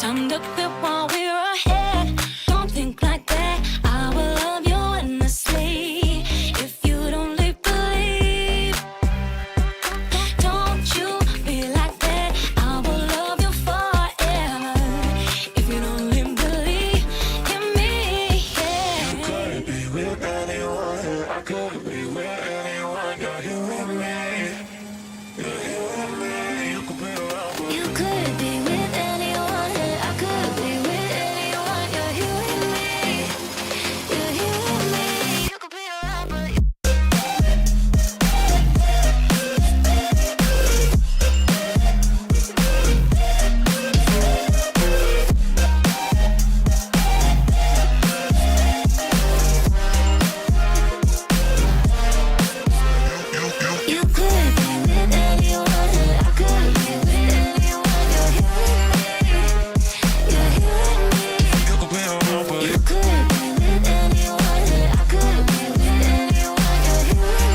Time to quit while we're ahead. Don't think like that. I will love you endlessly. If you don't leave, believe. Don't you be like that. I will love you forever. If you don't leave, believe in me. Yeah. You could be with anyone. I could be with anyone. You're here with me. You're here with me. You could be around for You could be with anyone. I could be with anyone. You're here with me. You're here with me. You could be around, but you could be with anyone. I could be with anyone. You're here with me. You're here with me.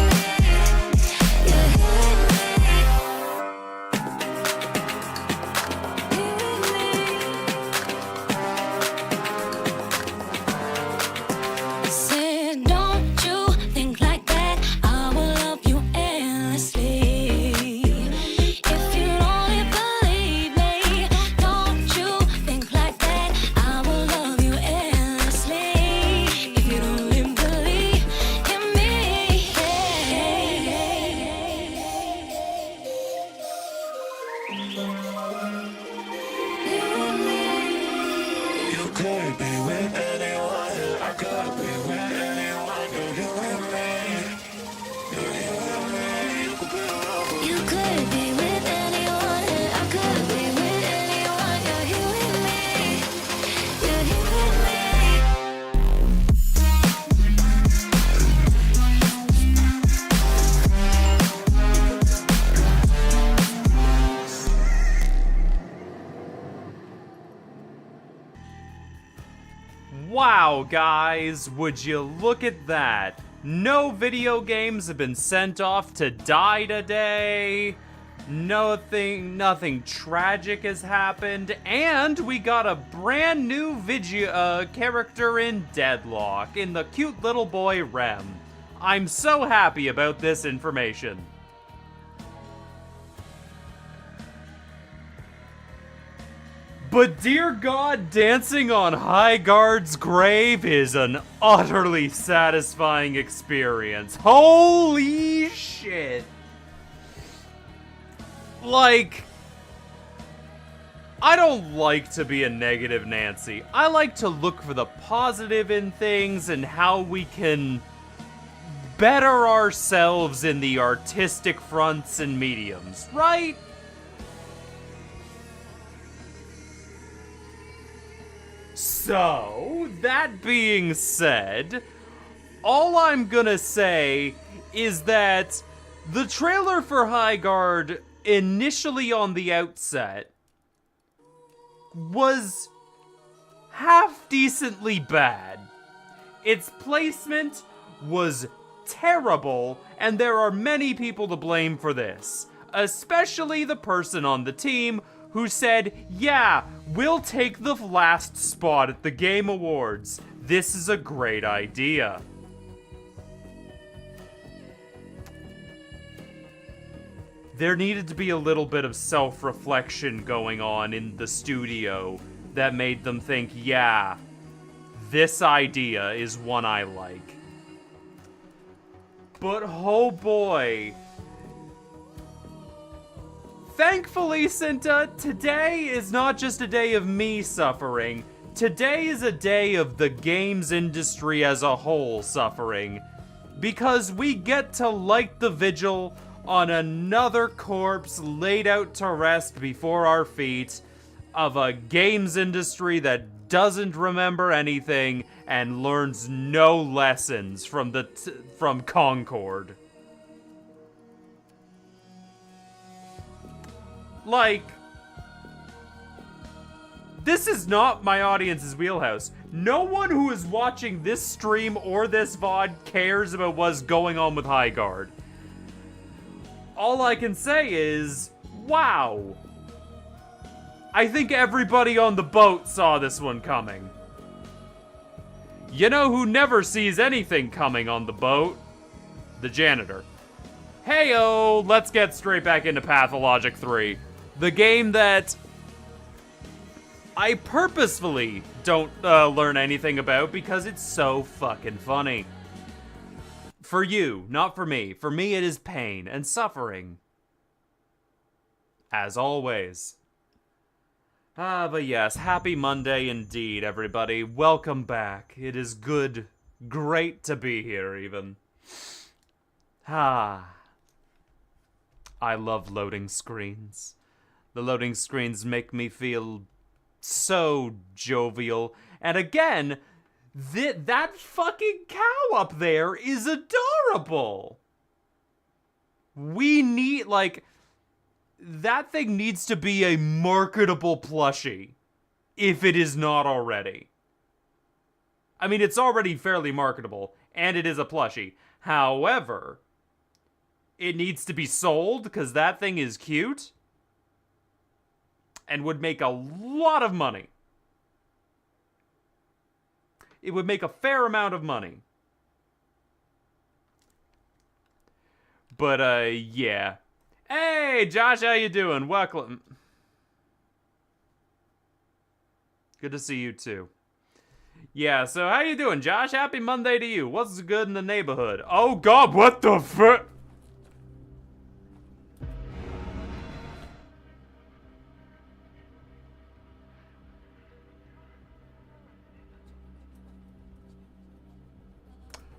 you could be around for You could be with anyone. I could be with anyone. You're here with me. You're here with me. I said, don't you think like that. I will love you endlessly. If you only believe me, don't you think like that. I will love you endlessly. If you only believe in me. You could be with anyone. I could be with anyone. You're here with me. You're here with me. You could be around for You could be with anyone. I could be with anyone. You're here with me. You're here with me. Wow, guys, would you look at that? No video games have been sent off to die today. Nothing tragic has happened, and we got a brand new character in Deadlock, in the cute little boy Rem. I'm so happy about this information. But dear God, dancing on Highguard's grave is an utterly satisfying experience. Holy shit. Like, I don't like to be a negative Nancy. I like to look for the positive in things and how we can better ourselves in the artistic fronts and mediums, right? So, that being said, all I'm gonna say is that the trailer for Highguard, initially on the outset, was half decently bad. Its placement was terrible, and there are many people to blame for this, especially the person on the team who said, yeah, we'll take the last spot at the Game Awards. This is a great idea. There needed to be a little bit of self-reflection going on in the studio that made them think, yeah, this idea is one I like. But oh boy. Thankfully, Cinta, today is not just a day of me suffering. Today is a day of the games industry as a whole suffering. Because we get to light the vigil on another corpse laid out to rest before our feet of a games industry that doesn't remember anything and learns no lessons from Concord. Like, this is not my audience's wheelhouse. No one who is watching this stream or this VOD cares about what's going on with Highguard. All I can say is, wow. I think everybody on the boat saw this one coming. You know who never sees anything coming on the boat? The janitor. Heyo, let's get straight back into Pathologic 3. The game that I purposefully don't learn anything about because it's so fucking funny. For you, not for me. For me, it is pain and suffering. As always. But yes, happy Monday indeed, everybody. Welcome back. It is great to be here, even. I love loading screens. The loading screens make me feel so jovial. And again, that fucking cow up there is adorable. We need, like, that thing needs to be a marketable plushie, if it is not already. I mean, it's already fairly marketable, and it is a plushie. However, it needs to be sold, because that thing is cute, and would make a lot of money. It would make a fair amount of money. But, yeah. Hey, Josh, how you doing? Welcome. Good to see you, too. Yeah, so how you doing, Josh? Happy Monday to you. What's good in the neighborhood? Oh, God, what the fuck?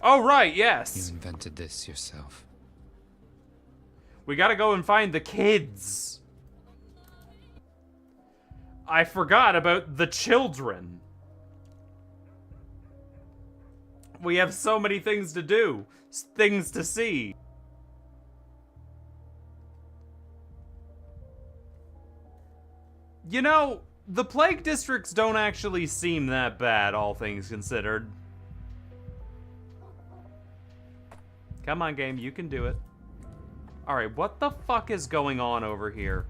Oh, right, yes. You invented this yourself. We gotta go and find the kids. I forgot about the children. We have so many things to do, things to see. You know, the plague districts don't actually seem that bad, all things considered. Come on, game, you can do it. Alright, what the fuck is going on over here?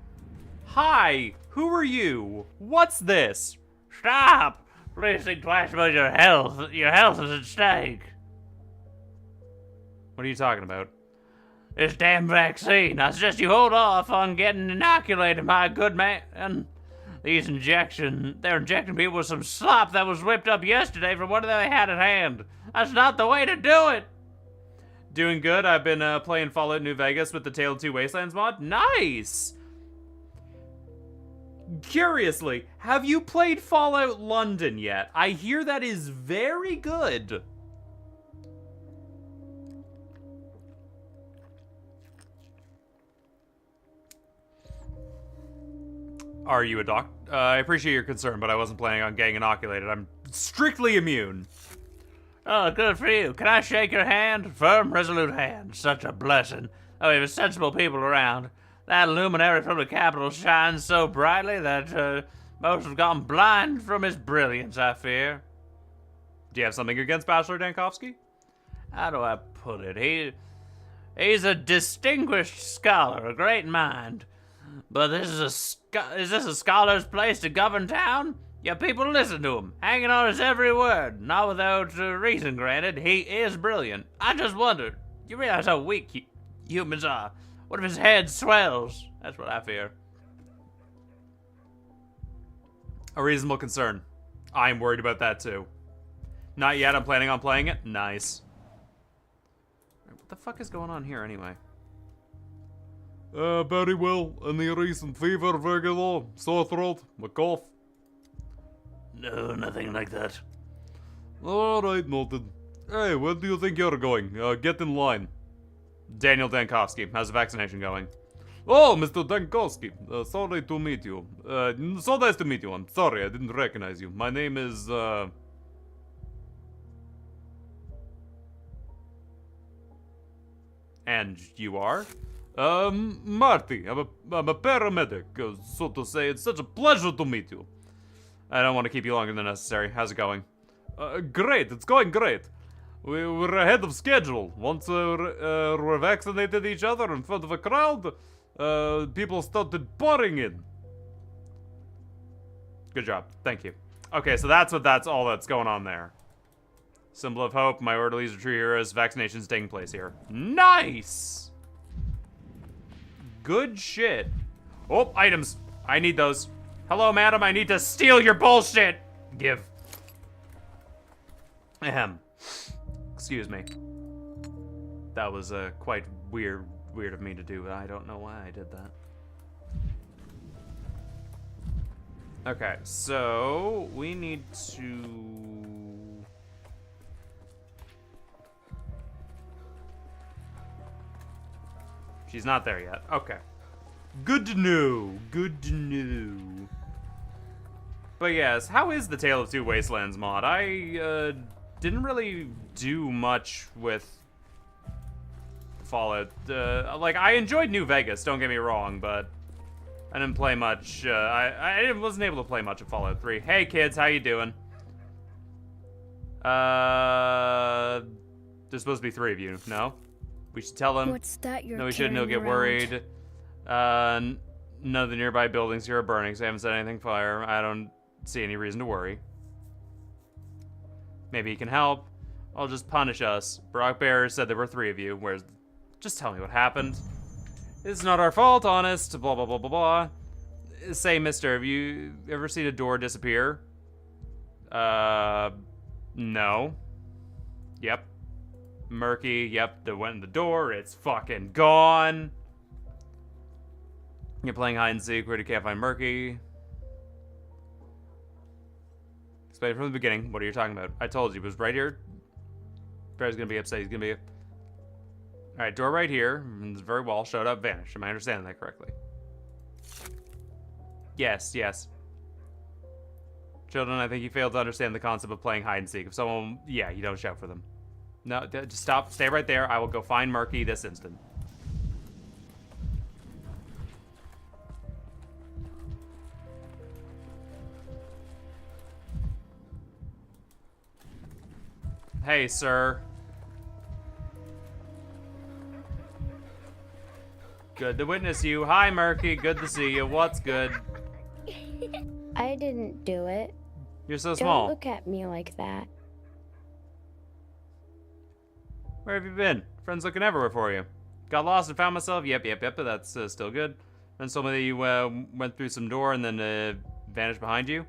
Hi! Who are you? What's this? Stop! Please think twice about your health. Your health is at stake. What are you talking about? This damn vaccine. I suggest you hold off on getting inoculated, my good man. And they're injecting people with some slop that was whipped up yesterday from what they had at hand. That's not the way to do it. Doing good. I've been playing Fallout New Vegas with the Tale of Two Wastelands mod. Nice! Curiously, have you played Fallout London yet? I hear that is very good. Are you a doc? I appreciate your concern, but I wasn't planning on getting inoculated. I'm strictly immune. Oh, good for you. Can I shake your hand? Firm, resolute hand. Such a blessing. Oh, we have sensible people around. That luminary from the capital shines so brightly that most have gone blind from his brilliance, I fear. Do you have something against Bachelor Dankovsky? How do I put it? He's a distinguished scholar, a great mind. But is this a scholar's place to govern town? Yeah, people listen to him, hanging on his every word. Not without reason, granted. He is brilliant. I just wondered. You realize how weak humans are. What if his head swells? That's what I fear. A reasonable concern. I'm worried about that too. Not yet, I'm planning on playing it. Nice. What the fuck is going on here anyway? Very well. Any recent fever, regular, sore throat, a cough? No, nothing like that. Alright, noted. Hey, where do you think you're going? Get in line. Daniel Dankovsky, how's the vaccination going? Oh, Mr. Dankovsky. Sorry to meet you. So nice to meet you. I'm sorry, I didn't recognize you. My name is, And you are? Marty. I'm a paramedic, so to say. It's such a pleasure to meet you. I don't want to keep you longer than necessary. How's it going? Great, it's going great. We're ahead of schedule. Once we're vaccinated each other in front of a crowd, people started pouring in. Are you a doctor? I appreciate your concern, but I wasn't planning on playing it. Nice. Uh, Great, it's going great. We're ahead of schedule. Once we're vaccinated each other in front of a crowd, people started pouring in. Are you a doctor? Good job. Thank you. Okay, so that's all that's going on there. Symbol of hope. My orderlies are true heroes. Vaccinations taking place here. Nice! Good shit. Oh, items. I need those. Hello, madam. I need to steal your bullshit. Give. Ahem. Excuse me. That was quite weird of me to do. I don't know why I did that. Okay, so we need to... She's not there yet. Okay. Good to know. Good to know. But yes, how is the Tale of Two Wastelands mod? I didn't really do much with Fallout. Like, I enjoyed New Vegas, don't get me wrong, but I didn't play much. I wasn't able to play much of Fallout 3. Hey, kids, how you doing? There's supposed to be 3 of you. No? We should tell them. What's that you're No, we shouldn't. He'll get carrying worried. None of the nearby buildings here are burning, so I haven't set anything fire. I don't see any reason to worry. Maybe he can help. I'll just punish us. Brock Bear said there were 3 of you. Where's... Just tell me what happened. It's not our fault, honest. Blah, blah, blah, blah, blah. Say, mister, have you ever seen a door disappear? No. Yep. Murky, yep, they went in the door, it's fucking gone. You're playing hide and seek, where you can't find Murky. Explain from the beginning, what are you talking about? I told you, it was right here. Bear's gonna be upset, he's gonna be... Alright, door right here, it's very well, showed up, vanished. Am I understanding that correctly? Yes, yes. Children, I think you failed to understand the concept of playing hide and seek. If someone... Yeah, you don't shout for them. No, just stop. Stay right there. I will go find Murky this instant. Hey, sir. Good to witness you. Hi, Murky. Good to see you. What's good? I didn't do it. You're so small. Don't look at me like that. Where have you been? Friends looking everywhere for you. Got lost and found myself? Yep, but that's still good. Then told me that you went through some door and then vanished behind you.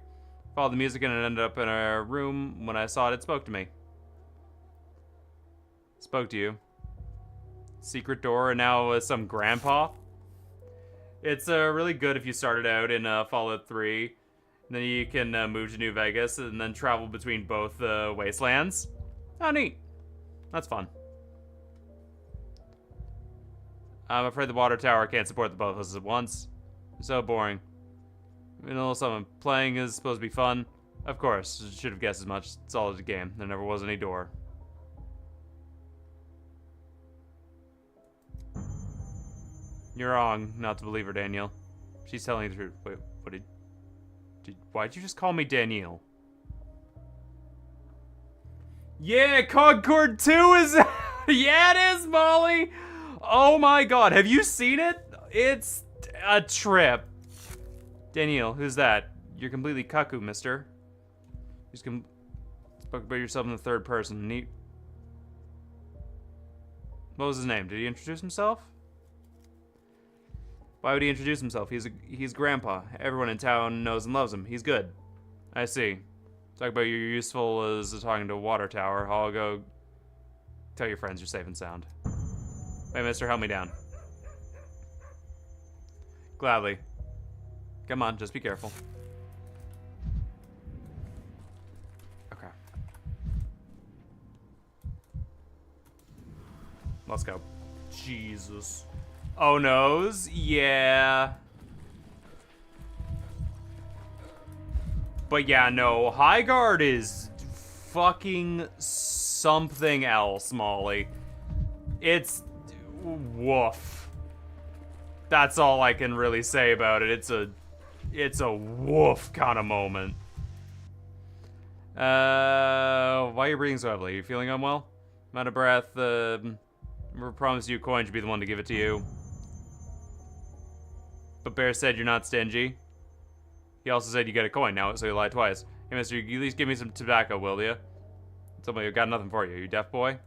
Followed the music and it ended up in a room. When I saw it, it spoke to me. Spoke to you. Secret door and now some grandpa. It's really good if you started out in Fallout 3. And then you can move to New Vegas and then travel between both wastelands. Oh, neat. That's fun. I'm afraid the water tower can't support the both of us at once. So boring. You know something. Playing is supposed to be fun. Of course. Should have guessed as much. It's all a game. There never was any door. You're wrong not to believe her, Daniel. She's telling you the truth. Wait, what why'd you just call me Danielle? Yeah, Concord 2 is... Yeah, it is, Molly! Oh my god, have you seen it? It's a trip. Danielle, who's that? You're completely cuckoo, mister. You spoke about yourself in the third person. Neat. What was his name? Did he introduce himself? Why would he introduce himself? He's grandpa. Everyone in town knows and loves him. He's good. I see. Talk about you're useful as talking to a water tower. I'll go tell your friends you're safe and sound. Wait, mister, help me down. Gladly. Come on, just be careful. Okay. Let's go. Jesus. Oh noes? Yeah. But yeah, no, Highguard is fucking something else, Molly. It's woof. That's all I can really say about it. It's a woof kind of moment. Why are you breathing so heavily? Are you feeling unwell? I'm out of breath. I promised you a coin should be the one to give it to you. But Bear said you're not stingy. He also said you get a coin now, so he lied twice. Hey, mister, you at least give me some tobacco, will ya? Somebody got nothing for you. You deaf boy?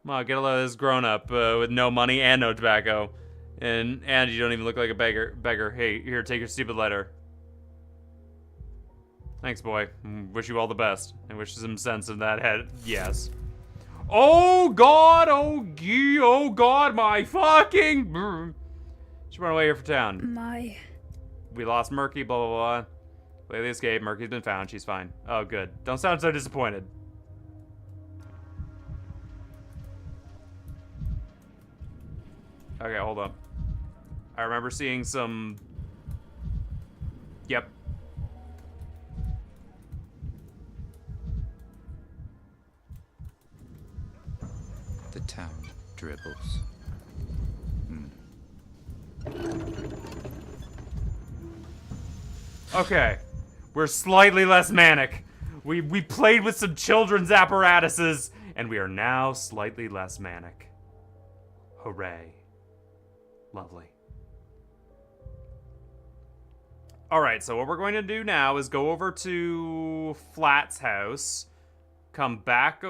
Come on, get a load of this grown-up with no money and no tobacco. And you don't even look like a beggar. Hey, here, take your stupid letter. Thanks, boy. Wish you all the best. I wish some sense in that head. Yes. Oh, God! Oh, God, my fucking... She run away here for town. We lost Murky, blah, blah, blah. Lately escaped. Murky's been found. She's fine. Oh, good. Don't sound so disappointed. Okay, hold up. I remember seeing some... Yep. The town dribbles. Okay. We're slightly less manic. We played with some children's apparatuses, and we are now slightly less manic. Hooray. Lovely. Alright, so what we're going to do now is go over to Flat's house. Come back...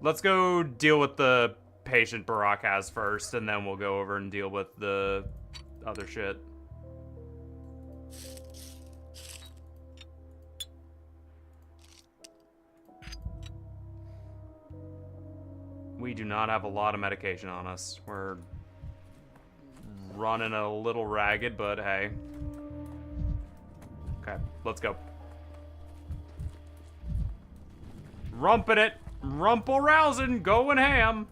Let's go deal with the patient Barack has first, and then we'll go over and deal with the other shit. We do not have a lot of medication on us. We're running a little ragged, but hey. Okay, let's go. Rumpin' it! Rumple rousing, going ham.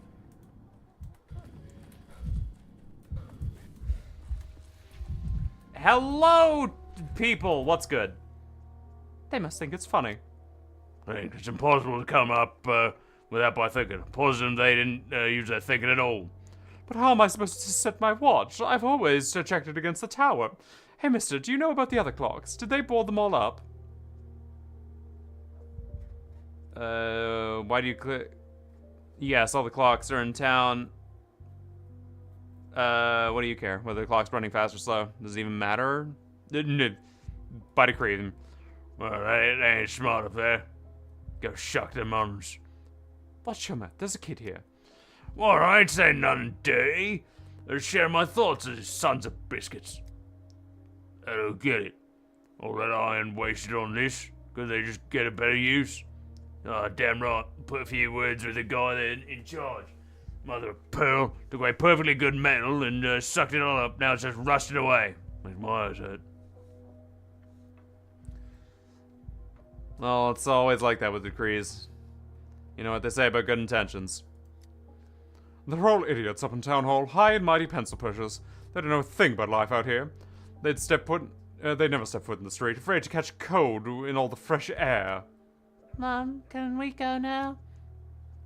Hello, people. What's good? They must think it's funny. I think it's impossible to come up without by thinking. Positive they didn't use their thinking at all. But how am I supposed to set my watch? I've always checked it against the tower. Hey, mister, do you know about the other clocks? Did they board them all up? Why do you click? Yes, all the clocks are in town. What do you care? Whether the clock's running fast or slow? Does it even matter? By decree. Well, they ain't smart up there. Go shuck their mums. What's your mouth? There's a kid here. Well, I ain't saying nothing dirty. I share my thoughts as sons of biscuits. I don't get it. All that iron wasted on this, because they just get a better use. Oh, damn right. Put a few words with the guy there in charge. Mother of pearl took away perfectly good metal and sucked it all up. Now it's just rusting away. Makes my eyes hurt. Well, it's always like that with decrees. You know what they say about good intentions. They're all idiots up in town hall, high and mighty pencil pushers. They don't know a thing about life out here. They'd never step foot in the street, afraid to catch cold in all the fresh air. Mum, can we go now?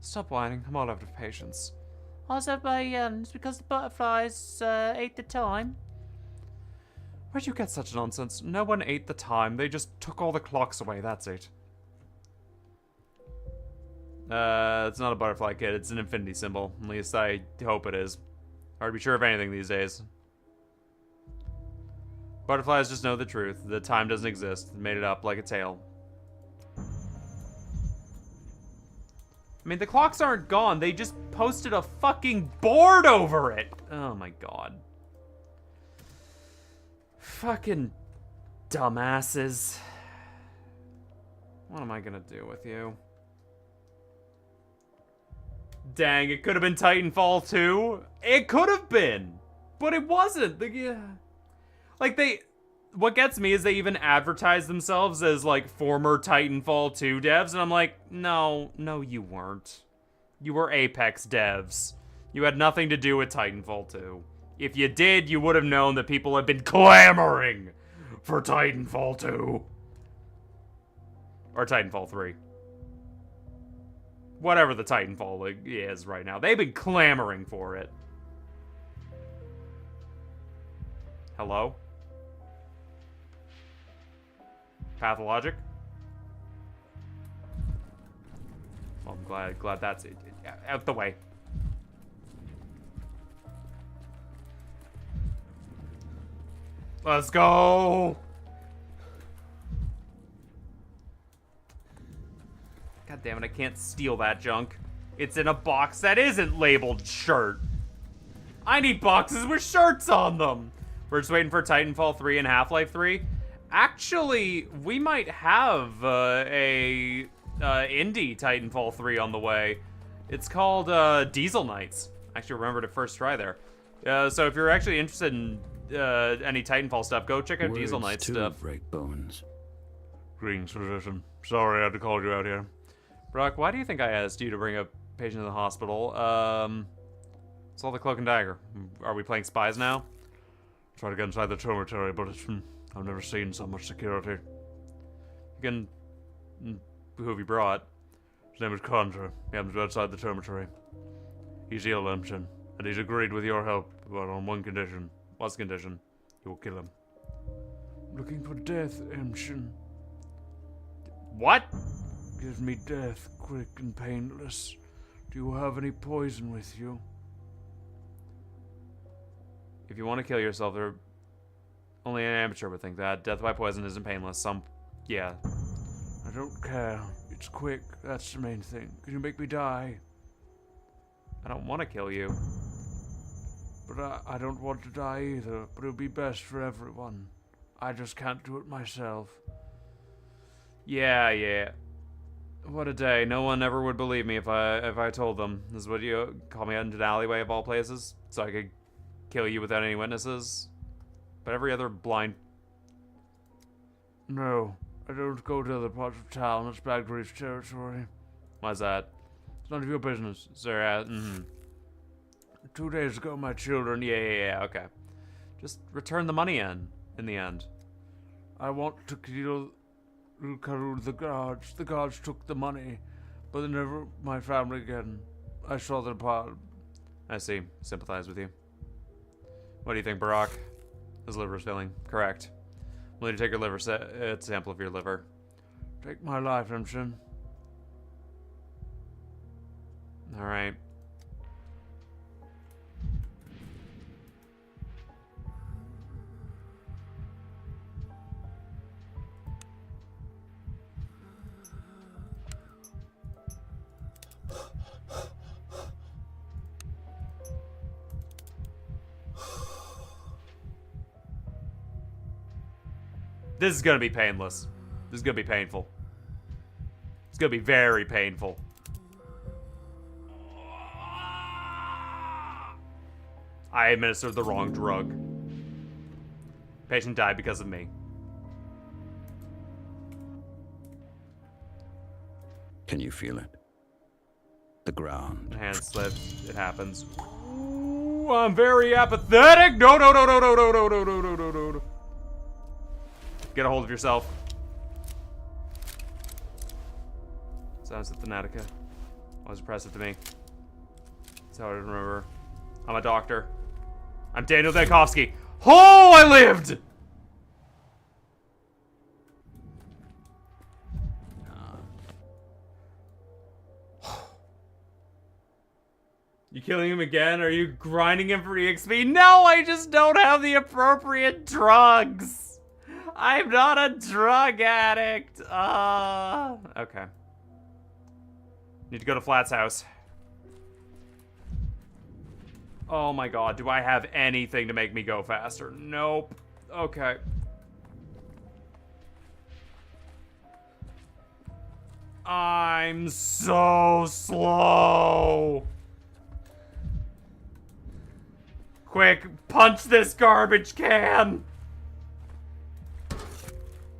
Stop whining, I'm all out of patience. Also, it's because the butterflies ate the time. Where'd you get such nonsense? No one ate the time, they just took all the clocks away, that's it. It's not a butterfly, kid, it's an infinity symbol. At least I hope it is. Hard to be sure of anything these days. Butterflies just know the truth. The time doesn't exist. They made it up like a tale. I mean, the clocks aren't gone. They just posted a fucking board over it. Oh my god. Fucking dumbasses. What am I gonna do with you? Dang, it could have been Titanfall 2. It could have been. But it wasn't. What gets me is they even advertise themselves as, like, former Titanfall 2 devs, and I'm like, no, you weren't. You were Apex devs. You had nothing to do with Titanfall 2. If you did, you would have known that people had been clamoring for Titanfall 2. Or Titanfall 3. Whatever the Titanfall is right now. They've been clamoring for it. Hello? Pathologic? Well, I'm glad that's it. Out the way. Let's go! God damn it, I can't steal that junk. It's in a box that isn't labeled shirt. I need boxes with shirts on them. We're just waiting for Titanfall 3 and Half-Life 3. Actually, we might have a indie Titanfall 3 on the way. It's called Diesel Knights. Actually remembered it first try there. So if you're actually interested in any Titanfall stuff, go check out Diesel Knights stuff. Break bones. Greetings, physician. Sorry I had to call you out here. Brock, why do you think I asked you to bring a patient to the hospital? It's all the Cloak and Dagger. Are we playing spies now? Try to get inside the dormitory, but I've never seen so much security. You can... Who have you brought? His name is Contra. He happens to be outside the dormitory. He's ill, Emshin, and he's agreed with your help, but on one condition. What's the condition? You will kill him. Looking for death, Emshin. What? Give me death, quick and painless. Do you have any poison with you? If you want to kill yourself, only an amateur would think that. Death by poison isn't painless. Yeah. I don't care. It's quick. That's the main thing. Can you make me die? I don't want to kill you. But I don't want to die either, but it would be best for everyone. I just can't do it myself. Yeah. What a day. No one ever would believe me if I told them. This is what you call me out into an alleyway of all places? So I could kill you without any witnesses? But every other blind... No, I don't go to other parts of town. That's bad grief territory. Why's that? It's none of your business. Sir, 2 days ago, my children... Yeah, okay. Just return the money in the end. I want to kill the guards. The guards took the money, but they never my family again. I saw them apart. I see. Sympathize with you. What do you think, Barack? His liver's failing. Correct. Will you take your liver sample of your liver? Take my life, Emshin. Alright. This is gonna be painless. This is gonna be painful. It's gonna be very painful. I administered the wrong drug. Patient died because of me. Can you feel it? The ground. Hand slipped. It happens. Ooh, I'm very apathetic. No. Get a hold of yourself. Sounds of Thanatica. Was impressive to me. That's how I remember. I'm a doctor. I'm Daniel Dankovsky. Oh, I lived! You killing him again? Are you grinding him for EXP? No, I just don't have the appropriate drugs. I'm not a drug addict. Okay. Need to go to Flat's house. Oh my god, do I have anything to make me go faster? Nope. Okay. I'm so slow. Quick, punch this garbage can.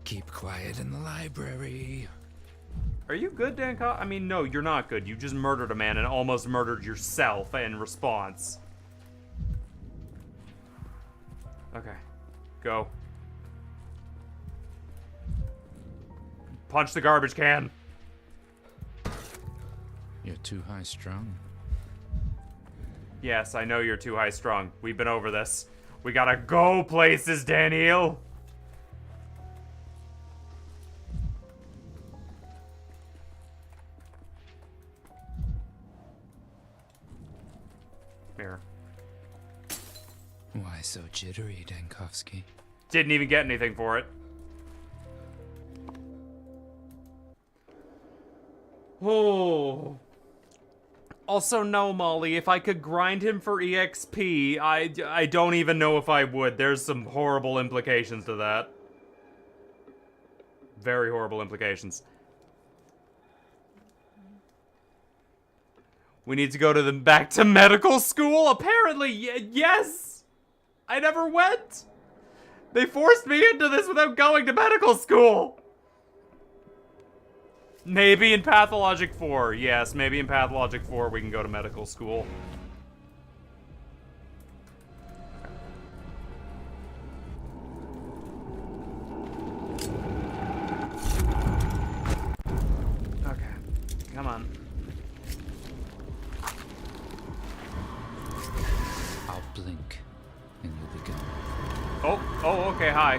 Keep quiet in the library. Are you good, Danko? I mean, no, you're not good. You just murdered a man and almost murdered yourself in response. Okay. Go. Punch the garbage can. You're too high strung. Yes, I know you're too high strung. We've been over this. We gotta go places, Daniel. Mirror. Why so jittery, Dankovsky? didn't even get anything for it. Oh. Also, no, Molly, if I could grind him for EXP, I don't even know if I would. There's some horrible implications to that. Very horrible implications. We need to go to back to medical school? Apparently, yes! I never went! They forced me into this without going to medical school! Maybe in Pathologic 4. Yes, maybe in Pathologic 4 we can go to medical school. Okay, come on. I'll blink, and you'll be gone. Oh, okay, hi.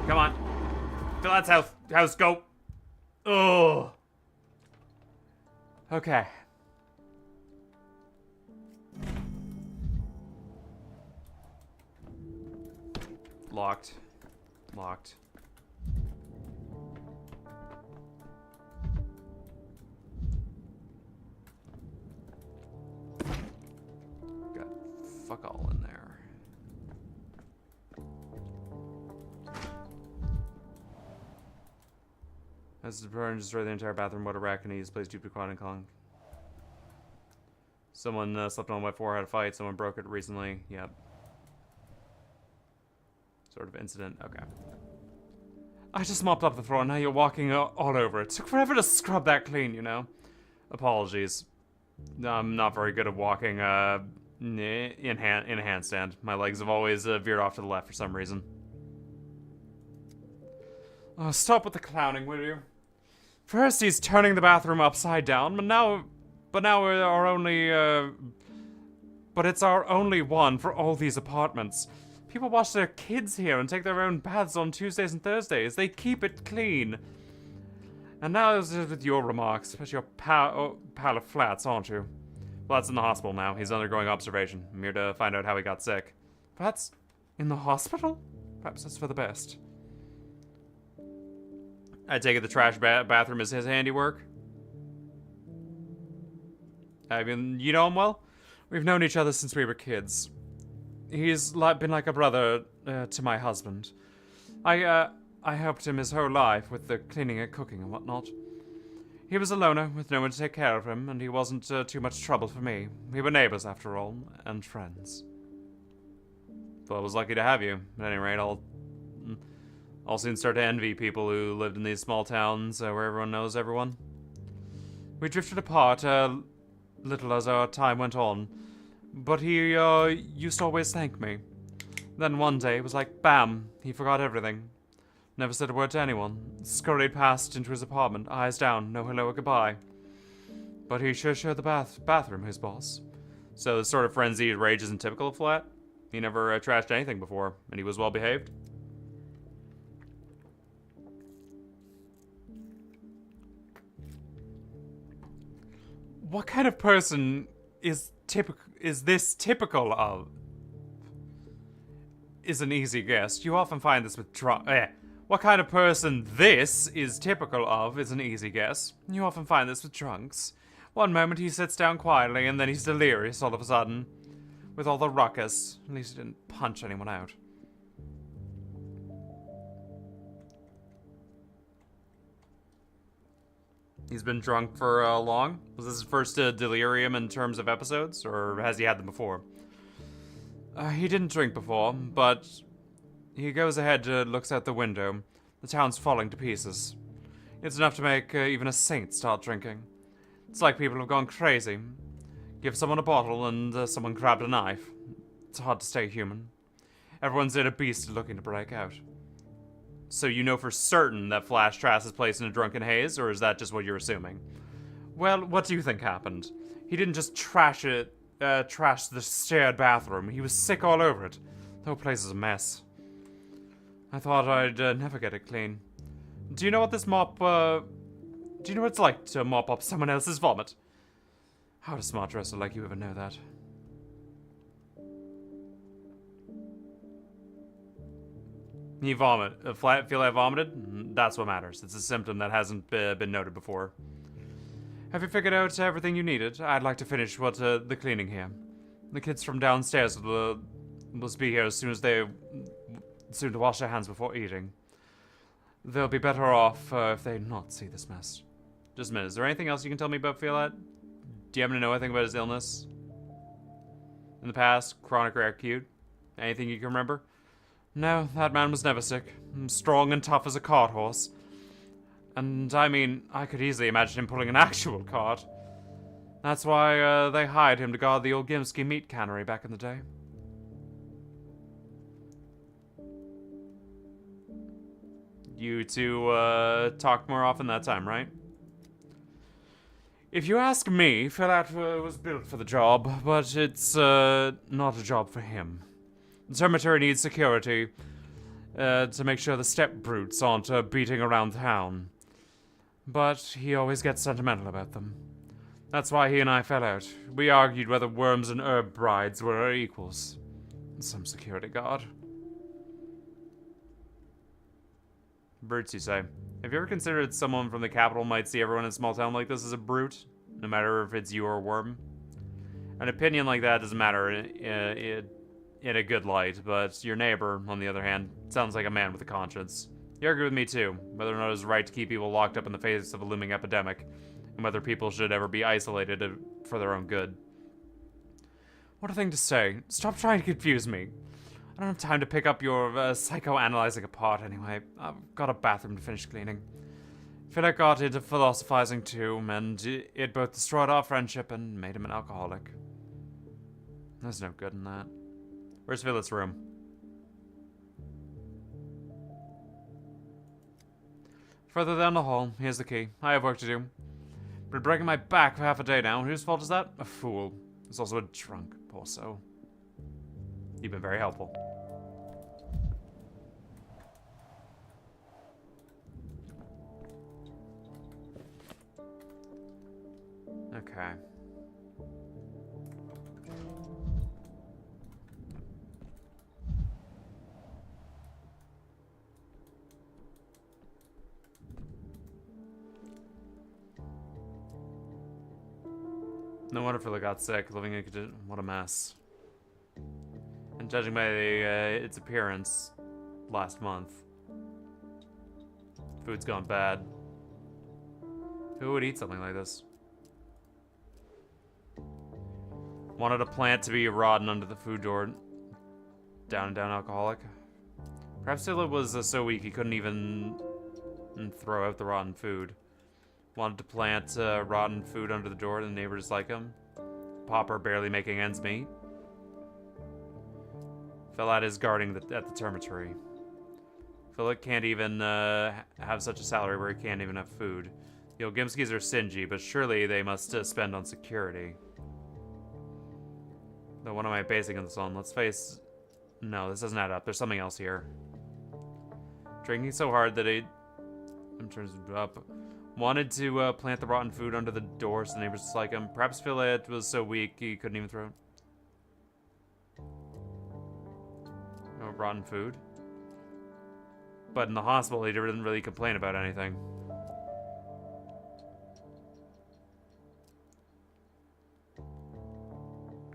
Come on. Let's house go. Oh. Okay. Locked. Locked. Got fuck all in there. As the burn destroyed the entire bathroom, what a raccoonese plays Jupiter Quad and Kong. Someone slept on my floor, had a fight, someone broke it recently. Yep. Sort of incident. Okay. I just mopped up the floor, now you're walking all over it. Took forever to scrub that clean, you know? Apologies. I'm not very good at walking in a handstand. My legs have always veered off to the left for some reason. Oh, stop with the clowning, will you? First he's turning the bathroom upside down, but now our only, but it's our only one for all these apartments. People wash their kids here and take their own baths on Tuesdays and Thursdays. They keep it clean. And now it's just with your remarks, but your pal of flats, aren't you? Well, that's in the hospital now. He's undergoing observation. I'm here to find out how he got sick. Flats? In the hospital? Perhaps that's for the best. I take it the trash bathroom is his handiwork. I mean, you know him well? We've known each other since we were kids. He's been like a brother to my husband. I helped him his whole life with the cleaning and cooking and whatnot. He was a loner with no one to take care of him, and he wasn't too much trouble for me. We were neighbors, after all, and friends. Well, I was lucky to have you. At any rate, I'll soon start to envy people who lived in these small towns where everyone knows everyone. We drifted apart little as our time went on, but he used to always thank me. Then one day, it was like, bam, he forgot everything. Never said a word to anyone. Scurried past into his apartment, eyes down, no hello or goodbye. But he sure shared the bathroom, his boss. So the sort of frenzied rage isn't typical of Flat. He never trashed anything before, and he was well behaved. What kind of person is this typical of? Is an easy guess. You often find this with What kind of person this is typical of is an easy guess. You often find this with drunks. One moment he sits down quietly, and then he's delirious all of a sudden. With all the ruckus. At least he didn't punch anyone out. He's been drunk for long? Was this his first delirium in terms of episodes, or has he had them before? He didn't drink before, but he goes ahead, looks out the window. The town's falling to pieces. It's enough to make even a saint start drinking. It's like people have gone crazy. Give someone a bottle and someone grabbed a knife. It's hard to stay human. Everyone's in a beast looking to break out. So you know for certain that Flash Trask is placed in a drunken haze, or is that just what you're assuming? Well, what do you think happened? He didn't just trash the shared bathroom. He was sick all over it. The whole place is a mess. I thought I'd never get it clean. Do you know what this mop, do you know what it's like to mop up someone else's vomit? How would a smart dresser like you ever know that? He feel like vomited? That's what matters. It's a symptom that hasn't been noted before. Have you figured out everything you needed? I'd like to finish the cleaning here. The kids from downstairs will be here as soon to wash their hands before eating. They'll be better off if they not see this mess. Just a minute. Is there anything else you can tell me about Fiat? Do you happen to know anything about his illness? In the past, chronic or acute? Anything you can remember? No, that man was never sick. Strong and tough as a cart horse. And I mean, I could easily imagine him pulling an actual cart. That's why they hired him to guard the old Gimsky meat cannery back in the day. You two talked more often that time, right? If you ask me, Fiat was built for the job, but it's not a job for him. The cemetery needs security to make sure the step brutes aren't beating around town. But he always gets sentimental about them. That's why he and I fell out. We argued whether worms and herb brides were our equals. Some security guard. Brutes, you say. Have you ever considered someone from the capital might see everyone in a small town like this as a brute? No matter if it's you or a worm? An opinion like that doesn't matter in a good light, but your neighbor, on the other hand, sounds like a man with a conscience. You agree with me too, whether or not it's right to keep people locked up in the face of a looming epidemic, and whether people should ever be isolated for their own good. What a thing to say. Stop trying to confuse me. I don't have time to pick up your psychoanalyzing apart anyway. I've got a bathroom to finish cleaning. Philip got into philosophizing too, and it both destroyed our friendship and made him an alcoholic. There's no good in that. Where's Philip's room? Further down the hall. Here's the key. I have work to do. Been breaking my back for half a day now. Whose fault is that? A fool. He's also a drunk, poor soul. You've been very helpful. Okay. No wonder Philip got sick, living in a condition. What a mess. And judging by its appearance last month, food's gone bad. Who would eat something like this? Wanted a plant to be rotten under the food door. Down and down alcoholic. Perhaps Philip was so weak he couldn't even throw out the rotten food. Wanted to plant rotten food under the door and the neighbors like him. Pauper barely making ends meet. Philip is guarding at the termitory. Philip can't even have such a salary where he can't even have food. The Gimskis are stingy, but surely they must spend on security. Though what am I basing this on? Let's face... No, this doesn't add up. There's something else here. Drinking so hard that it... I'm turning up. Wanted to plant the rotten food under the door so the neighbors dislike him. Perhaps Philip was so weak he couldn't even throw it. Oh, rotten food. But in the hospital, he didn't really complain about anything.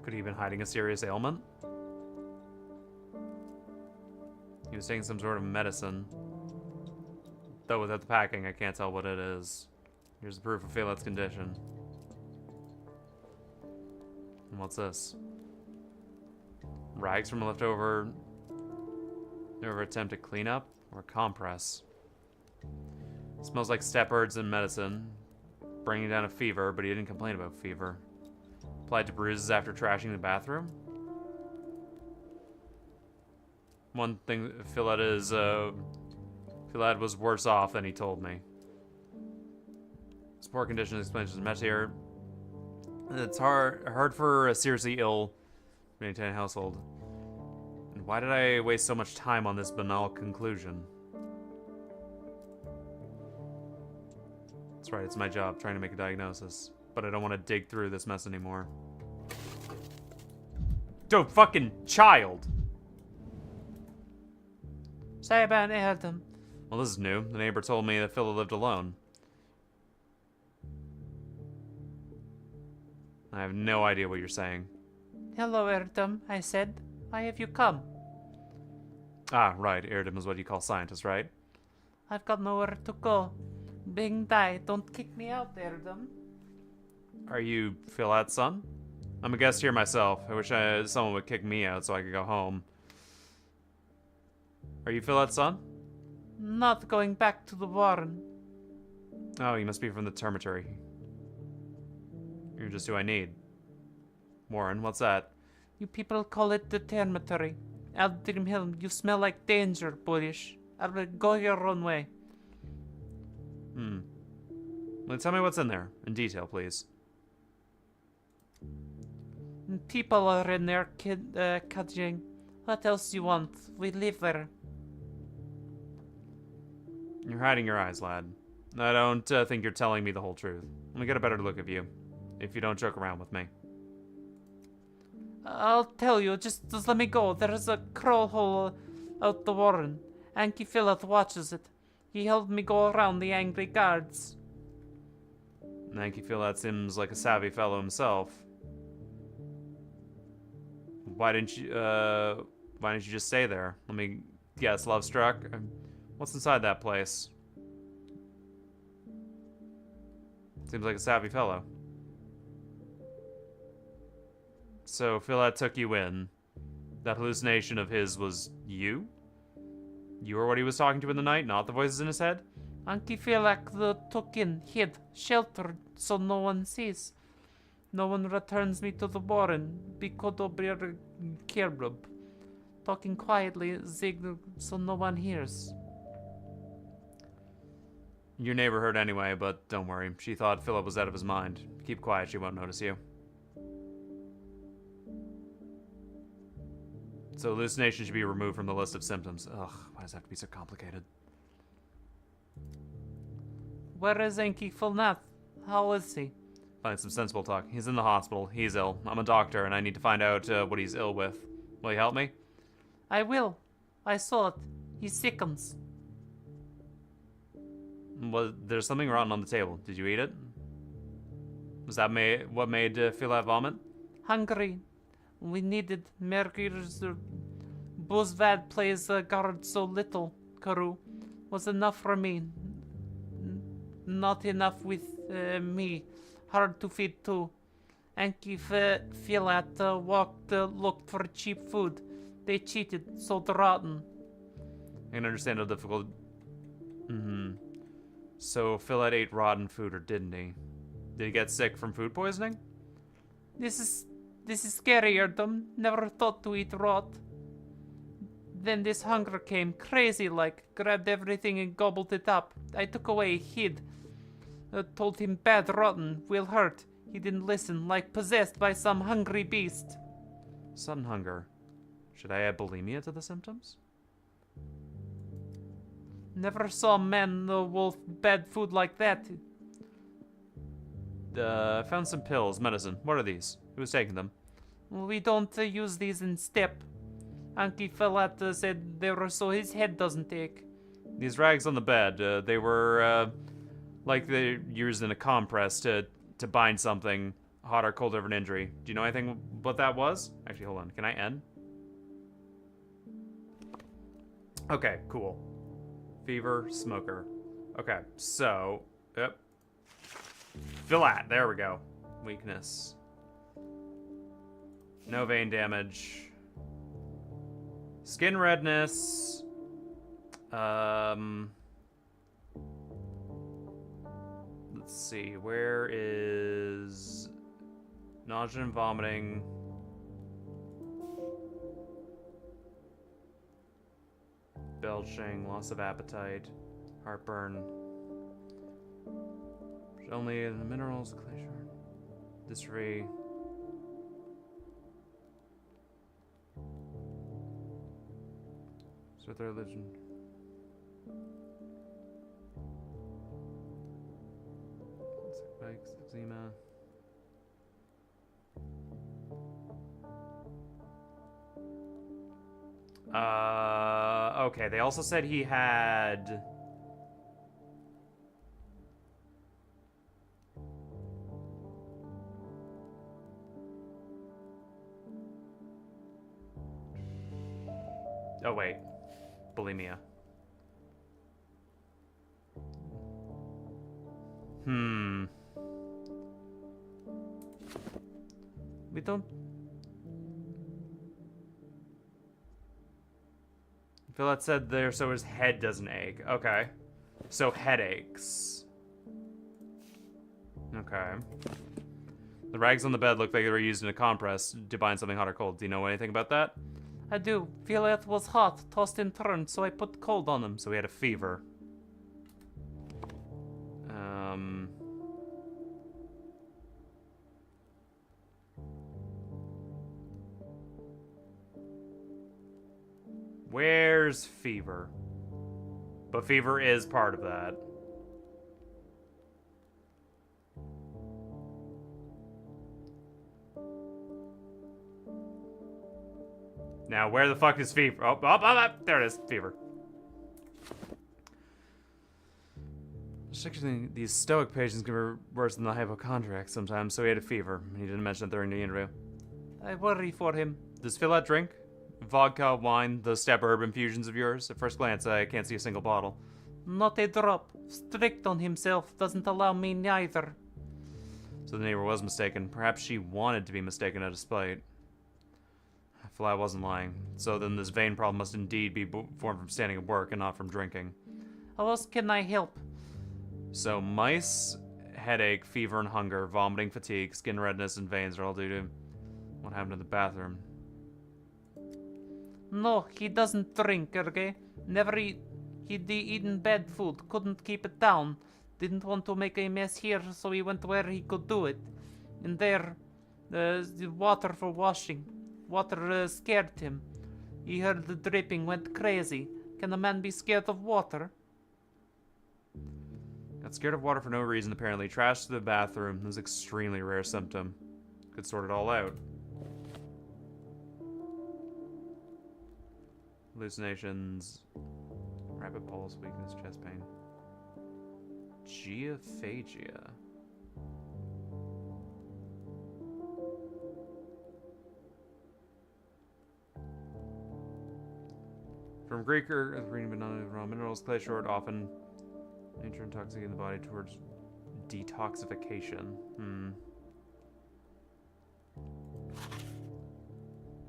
Could he have been hiding a serious ailment? He was taking some sort of medicine. Though without the packing, I can't tell what it is. Here's the proof of Philip's condition. And what's this? Rags from a leftover attempt at cleanup or compress. Smells like step herbs and medicine. Bringing down a fever, but he didn't complain about fever. Applied to bruises after trashing the bathroom. One thing, Philip was worse off than he told me. His poor condition explains his mess here. It's hard for a seriously ill maintain household. And why did I waste so much time on this banal conclusion? That's right, it's my job trying to make a diagnosis. But I don't want to dig through this mess anymore. Dude, fucking child! Say about Erdem. Well, this is new. The neighbor told me that Philip lived alone. I have no idea what you're saying. Hello, Erdem, I said. Why have you come? Ah, right. Erdem is what you call scientists, right? I've got nowhere to go. Bing die, don't kick me out, Erdem. Are you Philat's son? I'm a guest here myself. I wish someone would kick me out so I could go home. Are you Philat's son? Not going back to the warren. Oh, you must be from the termitory. You're just who I need. Warren, what's that? You people call it the termitory. Aldrimhelm, you smell like danger, bullish. I'll go your own way. Well, tell me what's in there, in detail, please. People are in there, Kajing. What else you want? We live there. You're hiding your eyes, lad. I don't think you're telling me the whole truth. Let me get a better look of you, if you don't joke around with me. I'll tell you, just let me go. There's a crawl hole out the warren. Anki Philip watches it. He helped me go around the angry guards. Thank you, feel that seems like a savvy fellow himself. Why didn't you just stay there? Let me guess, love struck? What's inside that place? Seems like a savvy fellow. So Philat took you in. That hallucination of his was you? You were what he was talking to in the night, not the voices in his head? Anki Philip took in, hid, sheltered, so no one sees. No one returns me to the warren. Bikodo Kerbrub. Talking quietly, zig, so no one hears. Your neighbor heard anyway, but don't worry. She thought Philip was out of his mind. Keep quiet, she won't notice you. So hallucination should be removed from the list of symptoms. Ugh, why does it have to be so complicated? Where is Anki Philnath? How is he? Find some sensible talk. He's in the hospital. He's ill. I'm a doctor, and I need to find out what he's ill with. Will you help me? I will. I saw it. He sickens. Well, there's something rotten on the table. Did you eat it? Was that what made Philat vomit? Hungry. We needed Mergir's Buzvad plays guard so little, Karu. Was enough for me. Not enough with me. Hard to feed too. Anki Philat looked for cheap food. They cheated, sold rotten. I can understand how difficult... So Philat ate rotten food, or didn't he? Did he get sick from food poisoning? This is scary, Erdem. Never thought to eat rot. Then this hunger came, crazy like, grabbed everything and gobbled it up. I took away, hid. Told him bad, rotten, will hurt. He didn't listen, like possessed by some hungry beast. Sudden hunger. Should I add bulimia to the symptoms? Never saw man wolf bad food like that. Found some pills, medicine. What are these? Who's taking them? We don't use these in step. Anki Philat said they were so his head doesn't ache. These rags on the bed, they were, like they're used in a compress to bind something hot or cold over an injury. Do you know anything what that was? Actually, hold on. Can I end? Okay, cool. Fever, smoker. Okay, so, yep. Philat, there we go. Weakness. No vein damage. Skin redness. Let's see, where is nausea and vomiting? Belching, loss of appetite, heartburn. Only in the minerals, glacier, dysphoria. So their religion. Bikes, eczema. Okay, they also said he had... Oh, wait. Bulimia. We don't... Philette said there so his head doesn't ache. Okay. So headaches. Okay. The rags on the bed looked like they were used in a compress to bind something hot or cold. Do you know anything about that? I do. Violet was hot, tossed and turned, so I put cold on him. So he had a fever. Where's fever? But fever is part of that. Now, where the fuck is fever? Oh, there it is. Fever. These stoic patients can be worse than the hypochondriacs sometimes, so he had a fever. He didn't mention it during the interview. I worry for him. Does Philette drink? Vodka, wine, those step herb infusions of yours? At first glance, I can't see a single bottle. Not a drop. Strict on himself. Doesn't allow me neither. So the neighbor was mistaken. Perhaps she wanted to be mistaken out of spite. Philette wasn't lying. So then this vein problem must indeed be formed from standing at work and not from drinking. How else can I help? So mice, headache, fever and hunger, vomiting, fatigue, skin redness, and veins are all due to what happened in the bathroom. No, he doesn't drink, okay? Never eat. He'd eaten bad food, couldn't keep it down. Didn't want to make a mess here, so he went where he could do it. And there, the water for washing. Water scared him. He heard the dripping, went crazy. Can a man be scared of water? Got scared of water for no reason, apparently. Trashed the bathroom. This is an extremely rare symptom. Could sort it all out. Hallucinations. Rapid pulse, weakness, chest pain. Geophagia. From Greek or green but not raw minerals, clay short, often nature intoxicating the body towards detoxification.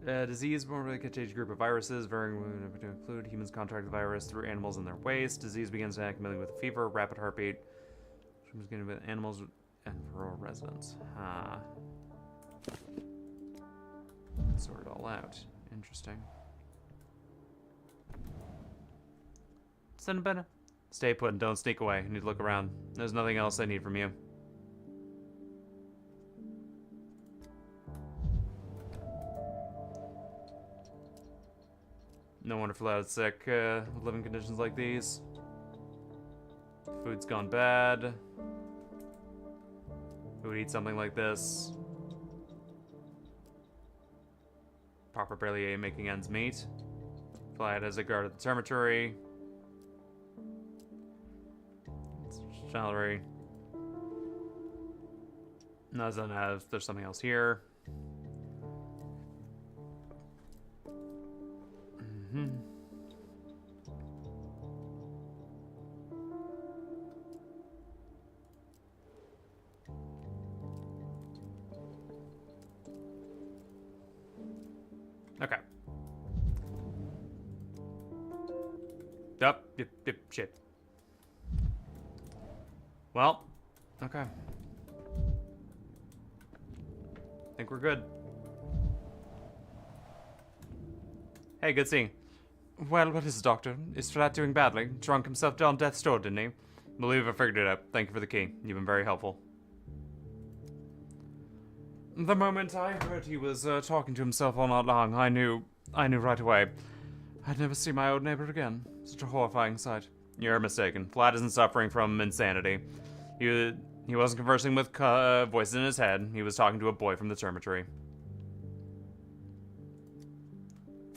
Disease born by a contagious group of viruses, varying to include humans contract the virus through animals in their waste. Disease begins accumulating with a fever, rapid heartbeat. Humans getting with animals and rural residents. Sort it all out. Interesting. Cinnabon. Stay put and don't sneak away. I need to look around. There's nothing else I need from you. No wonder Flat's sick. Living conditions like these. Food's gone bad. Who would eat something like this? Proper barely making ends meet. Flat as a guard at the dormitory. Salary. No, there's something else here. Okay. Yep, shit. Well, okay. Think we're good. Hey, good seeing. Well, what is it, Doctor? Is Flat doing badly? Drunk himself down death's door, didn't he? Believe I figured it out. Thank you for the key. You've been very helpful. The moment I heard he was talking to himself all night long, I knew right away. I'd never see my old neighbor again. Such a horrifying sight. You're mistaken. Flat isn't suffering from insanity. He wasn't conversing with voices in his head. He was talking to a boy from the dormitory.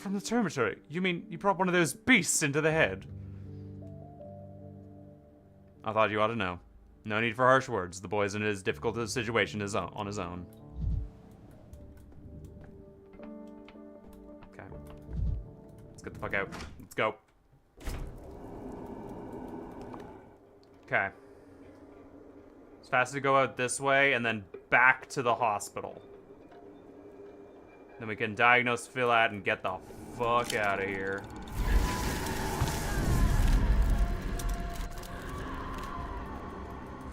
From the dormitory? You mean you brought one of those beasts into the head? I thought you ought to know. No need for harsh words. The boy's in as difficult a situation as on his own. Okay. Let's get the fuck out. Let's go. Okay. It's faster to go out this way and then back to the hospital. Then we can diagnose Philat and get the fuck out of here.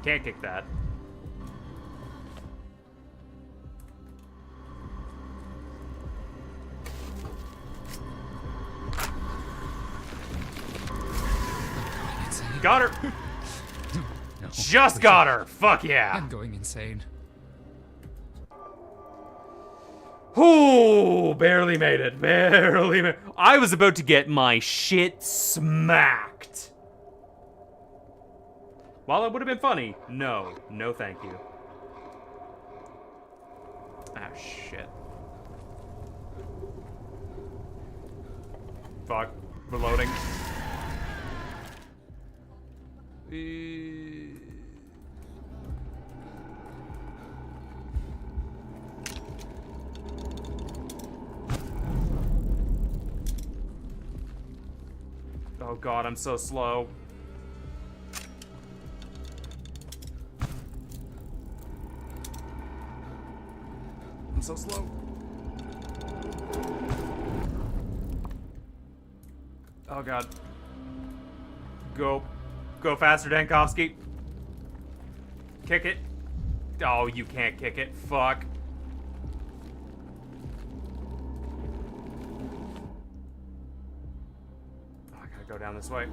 Can't kick that. Got her! No, Just got her! Fuck yeah! I'm going insane. Ooh, barely made it. Barely made it. I was about to get my shit smacked. While it would have been funny, no. No thank you. Ah, shit. Fuck. Reloading. Oh god, I'm so slow. I'm so slow. Oh god. Go. Go faster, Dankovsky. Kick it. Oh, you can't kick it. Fuck. Oh, I gotta go down this way.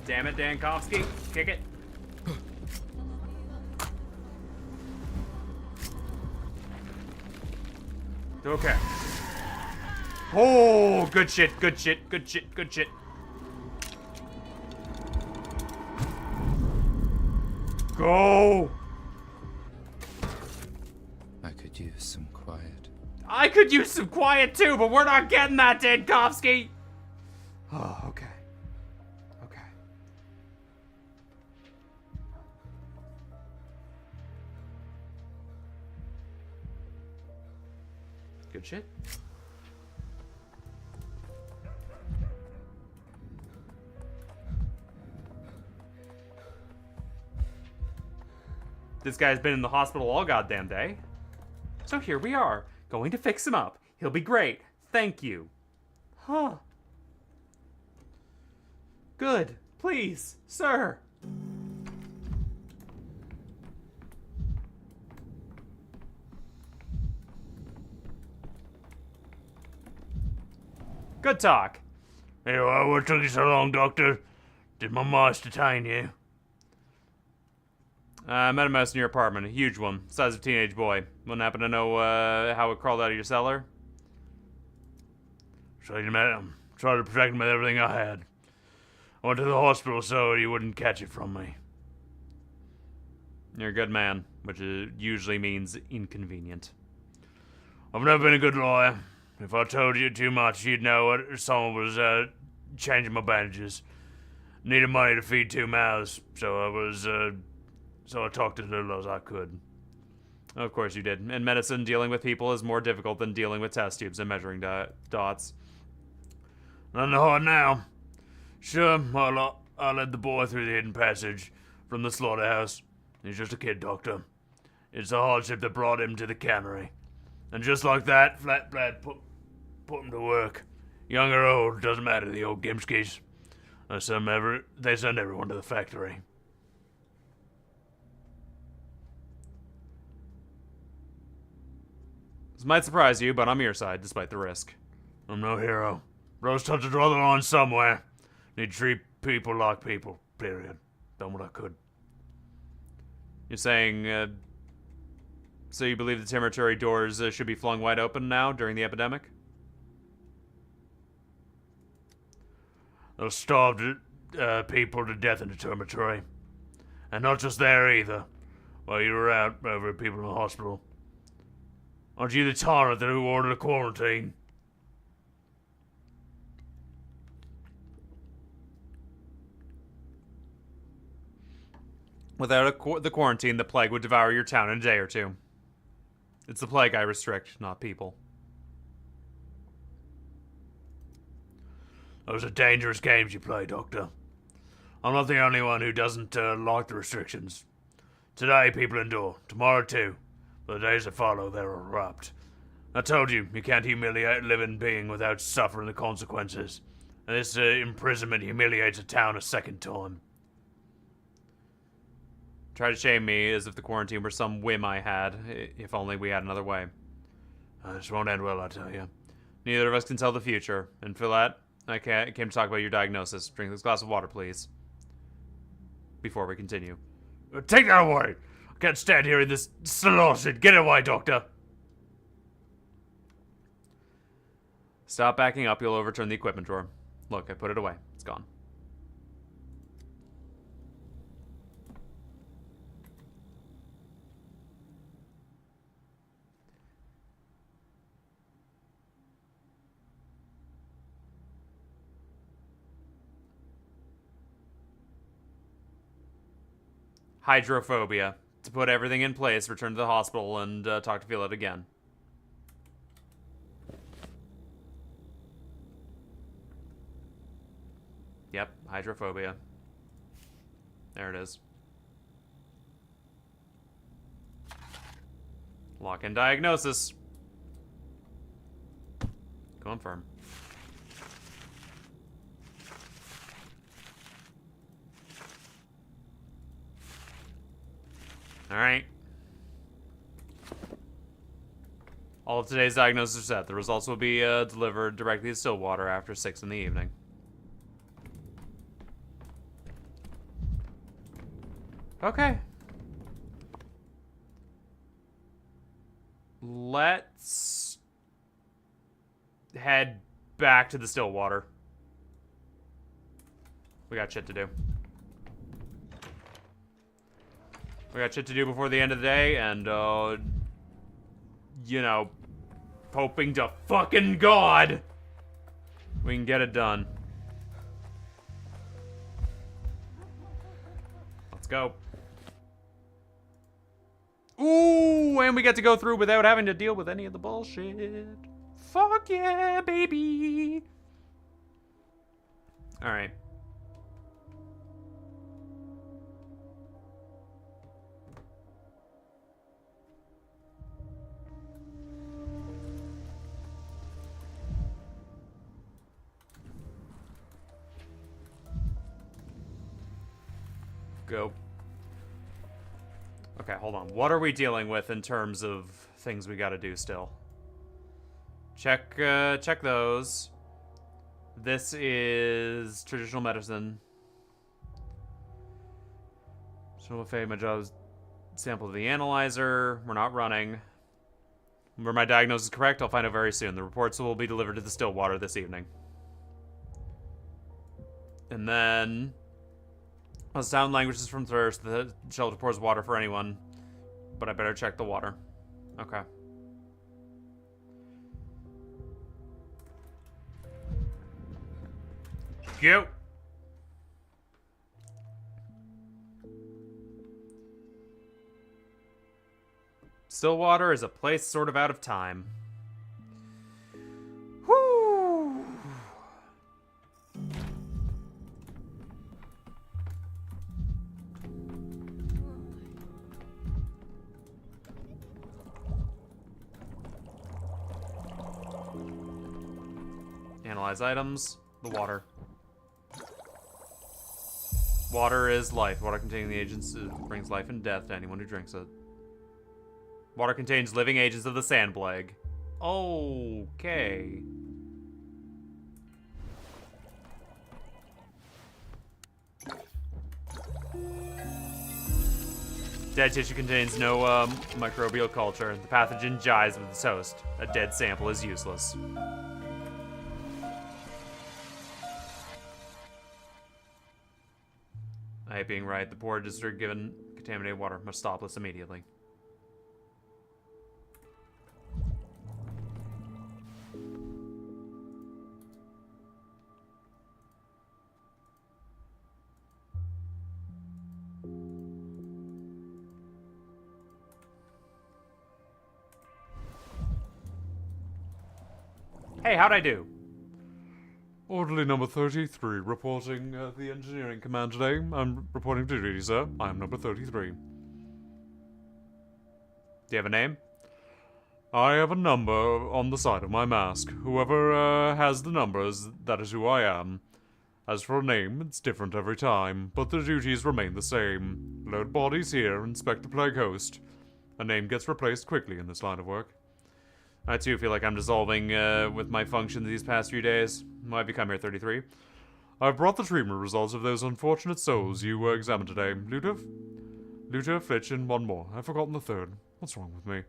Damn it, Dankovsky. Kick it. Okay. Oh, good shit, good shit, good shit, good shit. Go! I could use some quiet. I could use some quiet too, but we're not getting that, Dankovsky! Oh, okay. Okay. Good shit. This guy's been in the hospital all goddamn day. So here we are, going to fix him up. He'll be great. Thank you. Huh. Good. Please, sir. Good talk. Anyway, what took you so long, Doctor? Did my mouse detain you? I met a mouse in your apartment, a huge one, size of a teenage boy. Wouldn't happen to know how it crawled out of your cellar? So you met him. Tried to protect him with everything I had. I went to the hospital so you wouldn't catch it from me. You're a good man, which usually means inconvenient. I've never been a good lawyer. If I told you too much, you'd know it. Someone was changing my bandages. Needed money to feed 2 mouths, so I talked as little as I could. Of course you did. In medicine, dealing with people is more difficult than dealing with test tubes and measuring dots. Nothing hard now. Sure, I led the boy through the hidden passage from the slaughterhouse. He's just a kid, Doctor. It's the hardship that brought him to the cannery. And just like that, Flatblad put him to work. Young or old, doesn't matter, the old Gimskis. They send everyone to the factory. This might surprise you, but I'm your side, despite the risk. I'm no hero. Rose had to draw the line somewhere. Need to treat people like people, period. Done what I could. You're saying, so you believe the cemetery doors should be flung wide open now during the epidemic? They'll starve people to death in the dormitory. And not just there either. While you were out over at people in the hospital. Aren't you the tyrant who ordered a quarantine? Without the quarantine, the plague would devour your town in a day or two. It's the plague I restrict, not people. Those are dangerous games you play, Doctor. I'm not the only one who doesn't like the restrictions. Today, people endure. Tomorrow, too. But the days that follow, they'll erupt. I told you, you can't humiliate a living being without suffering the consequences. And this imprisonment humiliates a town a second time. Try to shame me as if the quarantine were some whim I had, if only we had another way. This won't end well, I tell you. Neither of us can tell the future, and for that, I came to talk about your diagnosis. Drink this glass of water, please. Before we continue. Take that away! I can't stand hearing this shit. Get it away, Doctor! Stop backing up, you'll overturn the equipment drawer. Look, I put it away. It's gone. Hydrophobia. To put everything in place, return to the hospital and talk to Philip again. Yep, hydrophobia. There it is. Lock in diagnosis. Confirm. Alright. All of today's diagnoses are set. The results will be delivered directly to Stillwater after 6 in the evening. Okay. Let's head back to the Stillwater. We got shit to do. We got shit to do before the end of the day, and, you know, hoping to fucking God we can get it done. Let's go. Ooh, and we get to go through without having to deal with any of the bullshit. Fuck yeah, baby. All right. Go. Okay, hold on. What are we dealing with in terms of things we gotta do still? Check those. This is traditional medicine. So if my job is sample the analyzer. We're not running. Were my diagnosis correct? I'll find out very soon. The reports will be delivered to the Stillwater this evening. And then... sound languages from thirst. The shelter pours water for anyone. But I better check the water. Okay. Go. Stillwater is a place sort of out of time. Whoo! Analyze items. The water. Water is life. Water containing the agents brings life and death to anyone who drinks it. Water contains living agents of the sand plague. Okay. Dead tissue contains no microbial culture. The pathogen jives with its host. A dead sample is useless. I I being right. The poor district given contaminated water must stop this immediately. Hey, how'd I do? Orderly number 33, reporting the engineering command today. I'm reporting to duty, sir. I am number 33. Do you have a name? I have a number on the side of my mask. Whoever has the numbers, that is who I am. As for a name, it's different every time, but the duties remain the same. Load bodies here, inspect the plague host. A name gets replaced quickly in this line of work. I too feel like I'm dissolving with my functions these past few days. Why have you come here, 33? I've brought the treatment results of those unfortunate souls you examined today. Luther, Fitch, and one more. I've forgotten the third. What's wrong with me?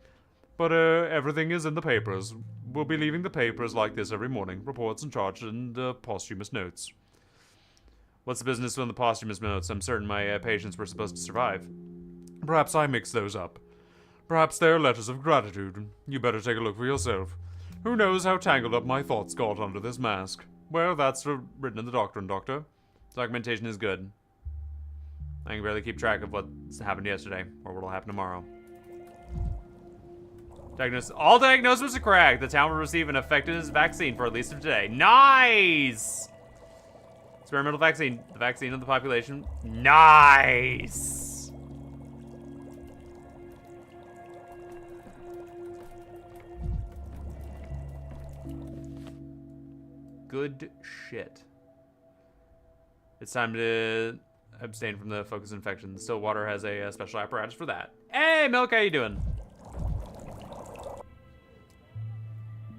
But everything is in the papers. We'll be leaving the papers like this every morning. Reports and charges and posthumous notes. What's the business with the posthumous notes? I'm certain my patients were supposed to survive. Perhaps I mixed those up. Perhaps they're letters of gratitude. You better take a look for yourself. Who knows how tangled up my thoughts got under this mask? Well, that's written in the doctrine, Doctor. Documentation is good. I can barely keep track of what's happened yesterday, or what'll happen tomorrow. All diagnoses are correct. The town will receive an effective vaccine for at least today. Nice! Experimental vaccine. The vaccine of the population. Nice! Good shit. It's time to abstain from the focus infection. Stillwater has a special apparatus for that. Hey, Milk, how you doing?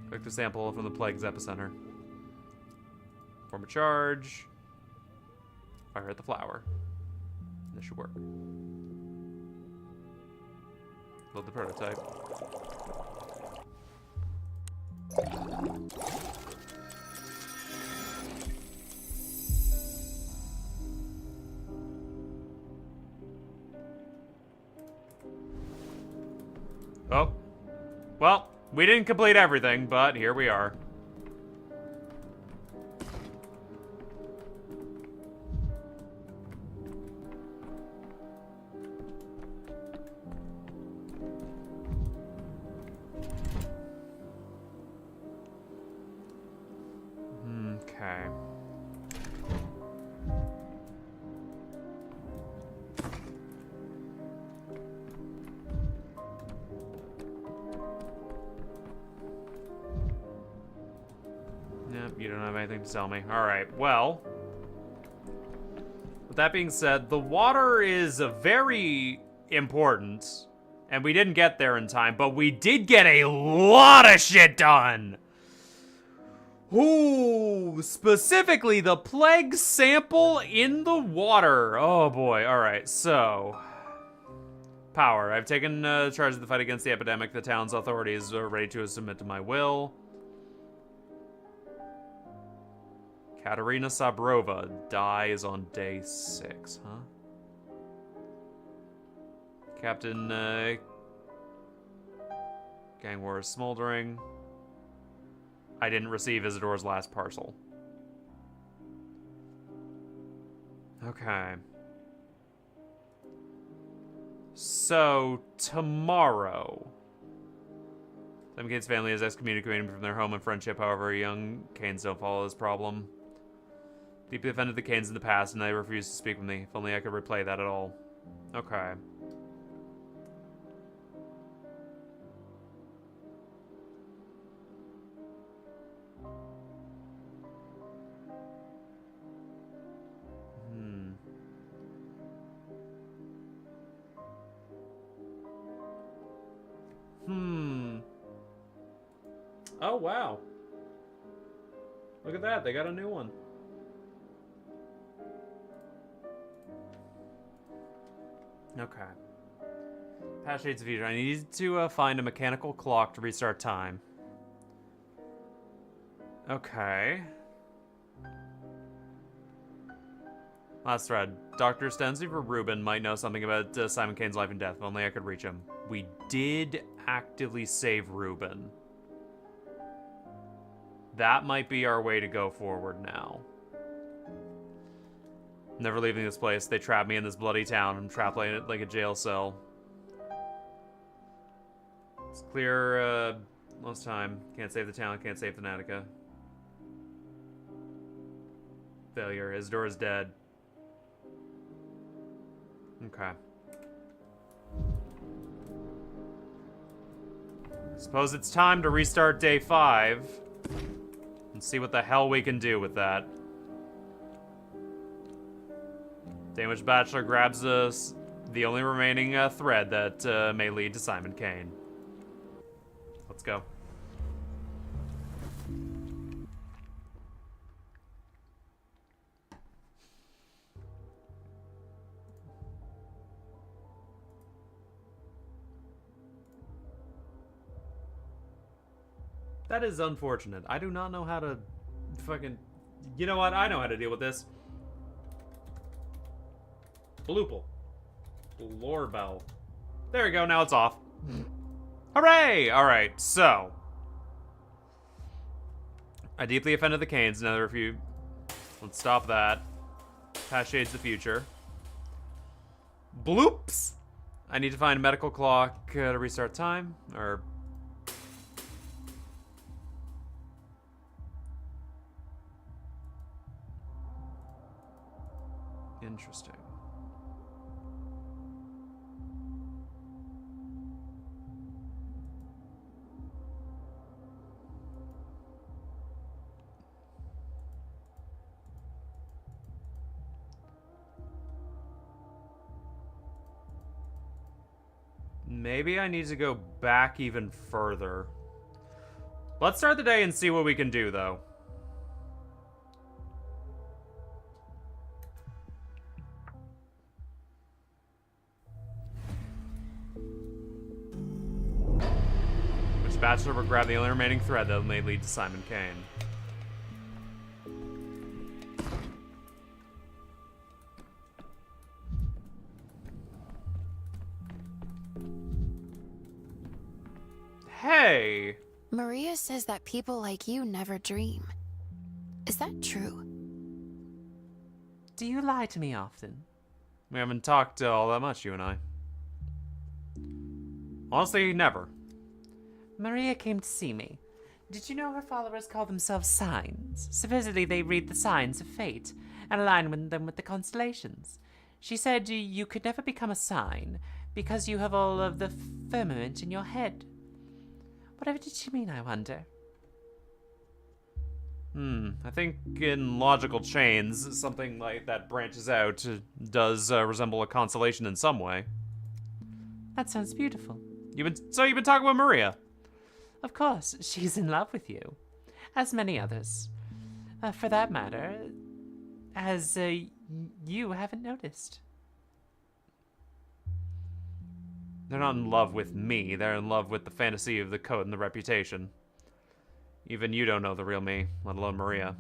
Collect the sample from the plague's epicenter. Perform a charge. Fire at the flower. This should work. Load the prototype. Oh. Well, we didn't complete everything, but here we are. Okay. You don't have anything to tell me. Alright, well. With that being said, the water is very important. And we didn't get there in time, but we did get a lot of shit done! Ooh, specifically the plague sample in the water. Oh boy, alright, so. Power. I've taken charge of the fight against the epidemic. The town's authorities are ready to submit to my will. Katerina Sabrova dies on day 6, huh? Captain, gang war is smoldering. I didn't receive Isidore's last parcel. Okay. So, tomorrow. Sam Kane's family is excommunicated from their home and friendship, however, young Kanes don't follow this problem. Deeply offended the Kanes in the past, and they refuse to speak with me. If only I could replay that at all. Okay. Oh, wow. Look at that. They got a new one. Okay. Past Shades of Future. I need to find a mechanical clock to restart time. Okay. Last thread. Dr. Stensley for Ruben might know something about Simon Kane's life and death. If only I could reach him. We did actively save Ruben. That might be our way to go forward now. Never leaving this place. They trapped me in this bloody town. I'm trapped like a jail cell. It's clear, lost time. Can't save the town, can't save Thanatica. Failure. Isidore is dead. Okay. Suppose it's time to restart day 5. And see what the hell we can do with that. Damaged Bachelor grabs us the only remaining thread that may lead to Simon Kane. Let's go. That is unfortunate. I do not know how to fucking... You know what? I know how to deal with this. Bloople. Lorbell. There we go, now it's off. Hooray! Alright, so. I deeply offended the Canes. Another review. Let's stop that. Past shades the future. Bloops! I need to find a medical clock to restart time. Or... Interesting. Maybe I need to go back even further. Let's start the day and see what we can do, though. Which bachelor will grab the only remaining thread that may lead to Simon Kane? Hey! Maria says that people like you never dream. Is that true? Do you lie to me often? We haven't talked all that much, you and I. Honestly, never. Maria came to see me. Did you know her followers call themselves signs? Supposedly they read the signs of fate and align them with the constellations. She said you could never become a sign because you have all of the firmament in your head. Whatever did she mean, I wonder? I think in logical chains, something like that branches out does resemble a constellation in some way. That sounds beautiful. So you've been talking with Maria? Of course, she's in love with you. As many others. For that matter, as you haven't noticed. They're not in love with me. They're in love with the fantasy of the code and the reputation. Even you don't know the real me, let alone Maria.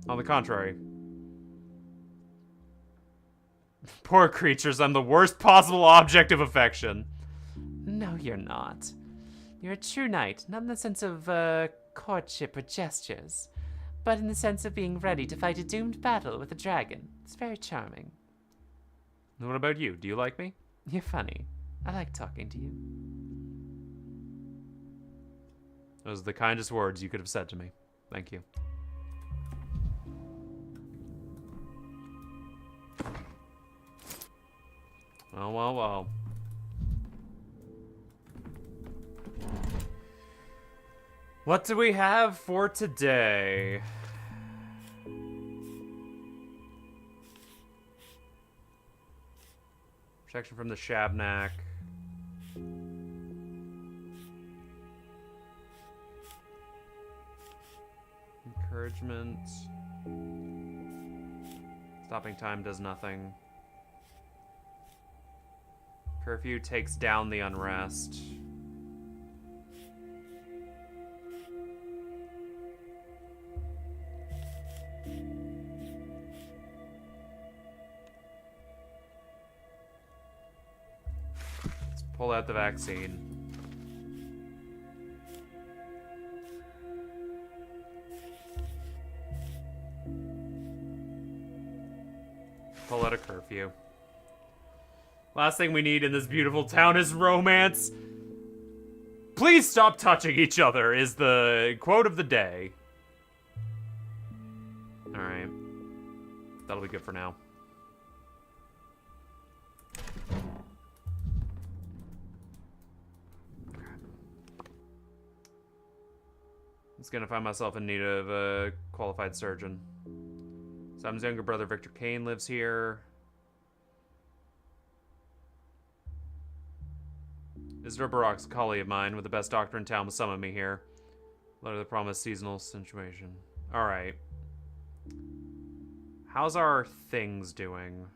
On the contrary. Poor creatures, I'm the worst possible object of affection. No, you're not. You're a true knight, not in the sense of courtship or gestures, but in the sense of being ready to fight a doomed battle with a dragon. It's very charming. And what about you? Do you like me? You're funny. I like talking to you. Those are the kindest words you could have said to me. Thank you. Oh, well, well. What do we have for today? Protection from the Shabnak. Encouragement. Stopping time does nothing. Curfew takes down the unrest. Pull out the vaccine. Pull out a curfew. Last thing we need in this beautiful town is romance. Please stop touching each other is the quote of the day. Alright. That'll be good for now. I'm just gonna find myself in need of a qualified surgeon. Simon's younger brother, Victor Kane, lives here. Visitor Barack's a colleague of mine with the best doctor in town will summon me here. Letter of the promised seasonal situation. Alright. How's our things doing?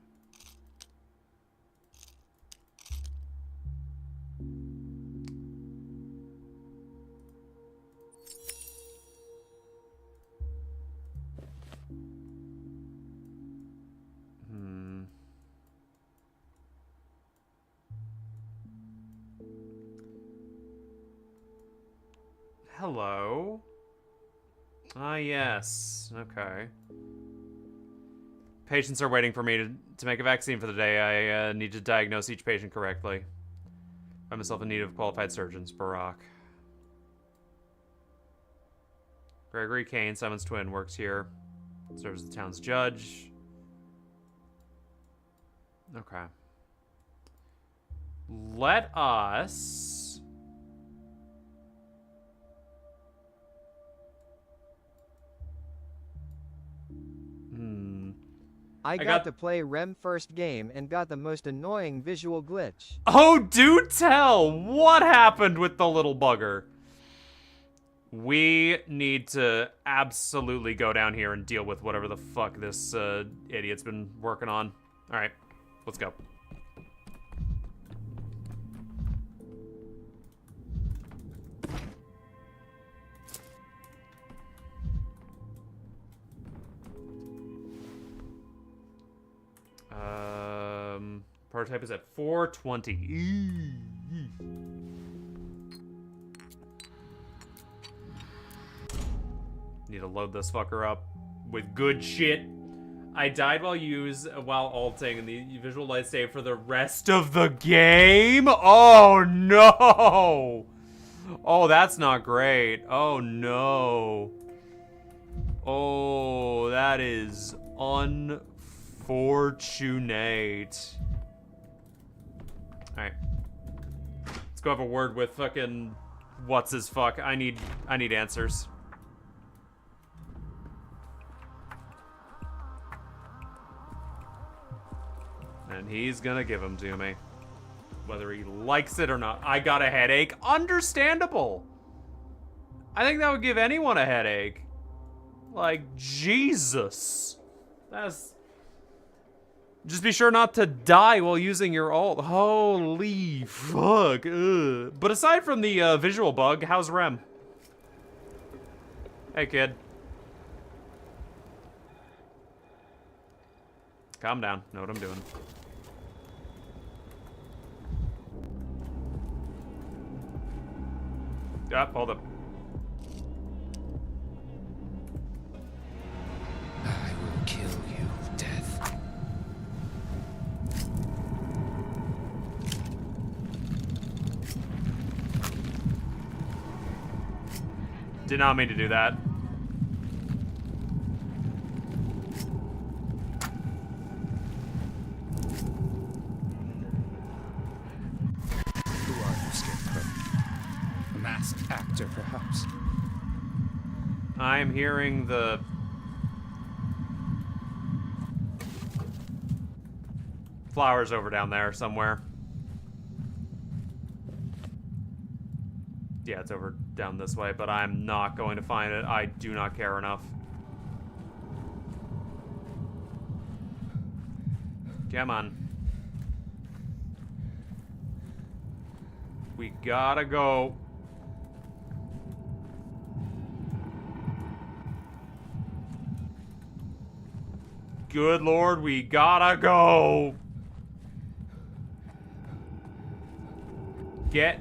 Hello? Ah, yes. Okay. Patients are waiting for me to make a vaccine for the day. I need to diagnose each patient correctly. I find myself in need of qualified surgeons. Barack. Gregory Kane, Simon's twin, works here. Serves as the town's judge. Okay. Let us... I got to play Rem first game and got the most annoying visual glitch. Oh, do tell! What happened with the little bugger? We need to absolutely go down here and deal with whatever the fuck this idiot's been working on. Alright, let's go. Prototype is at 420. Need to load this fucker up with good shit. I died while alting, and the visual light stayed for the rest of the game? Oh no! Oh, that's not great. Oh no. Oh, that is unfortunate. Alright. Let's go have a word with fucking what's his fuck. I need answers. And he's gonna give them to me. Whether he likes it or not. I got a headache. Understandable. I think that would give anyone a headache. Like, Jesus. That's... Just be sure not to die while using your ult. Holy fuck. Ugh. But aside from the visual bug, how's Rem? Hey, kid. Calm down. Know what I'm doing. Hold up. I will kill you, Death. Did not mean to do that. Who are you, Scarecrow? A masked actor, perhaps? I'm hearing the... flowers over down there somewhere. Yeah, it's over down this way, but I'm not going to find it. I do not care enough. Come on. We gotta go. Good Lord, we gotta go. get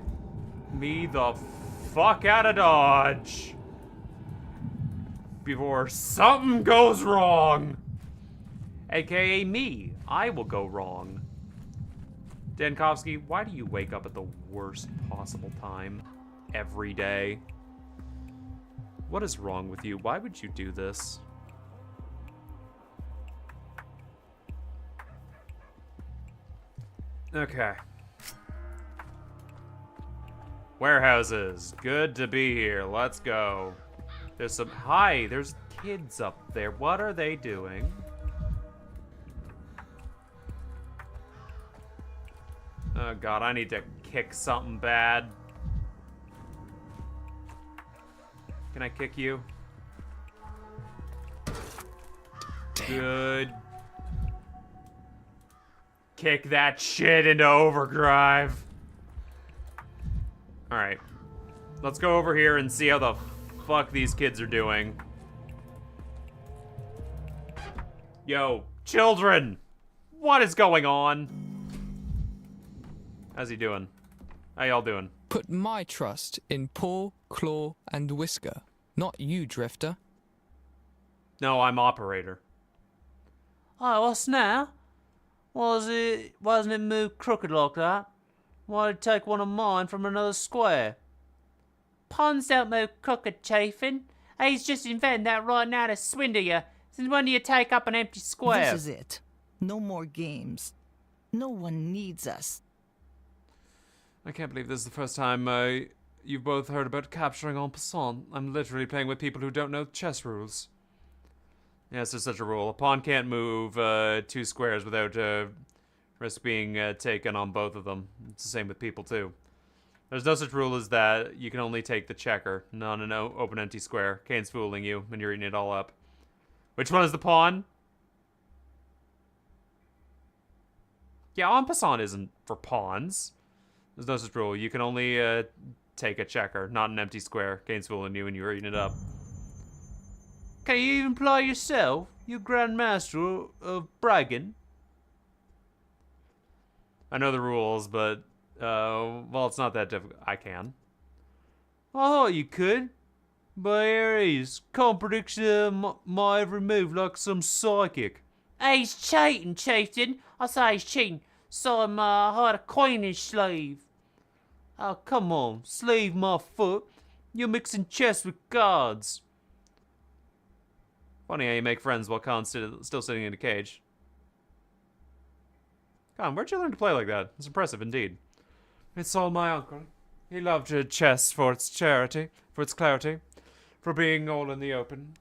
me the fuck out of Dodge before something goes wrong. AKA me. I will go wrong. Dankovsky, why do you wake up at the worst possible time every day? What is wrong with you? Why would you do this? Okay. Warehouses. Good to be here. Let's go. There's some... Hi, there's kids up there. What are they doing? Oh god, I need to kick something bad. Can I kick you? Good. Kick that shit into overdrive. Alright. Let's go over here and see how the fuck these kids are doing. Yo, children! What is going on? How's he doing? How y'all doing? Put my trust in Paw, Claw, and Whisker, not you, Drifter. No, I'm operator. Oh, what's now? Why doesn't it move crooked like that? Why'd it take one of mine from another square? Pawns don't move crooked, Chafin. He's just inventing that right now to swindle you. Since when do you take up an empty square? This is it. No more games. No one needs us. I can't believe this is the first time you've both heard about capturing en passant. I'm literally playing with people who don't know chess rules. Yes, there's such a rule. A pawn can't move 2 squares without risk being taken on both of them. It's the same with people, too. There's no such rule as that. You can only take the checker, not an open empty square. Kane's fooling you, and you're eating it all up. Which one is the pawn? Yeah, en passant isn't for pawns. There's no such rule. You can only take a checker, not an empty square. Kane's fooling you, and you're eating it up. Can you even play yourself? You Grandmaster of bragging? I know the rules, but, well, it's not that difficult. I can. I thought you could. But here he is. Can't predict my every move like some psychic. He's cheating, Chieftain. I say he's cheating. So I'm hired a coinage slave. Oh, come on. Slave my foot. You're mixing chess with cards. Funny how you make friends while Khan's still sitting in a cage. Khan, where'd you learn to play like that? It's impressive indeed. It's all my uncle. He loved chess for its charity, for its clarity, for being all in the open.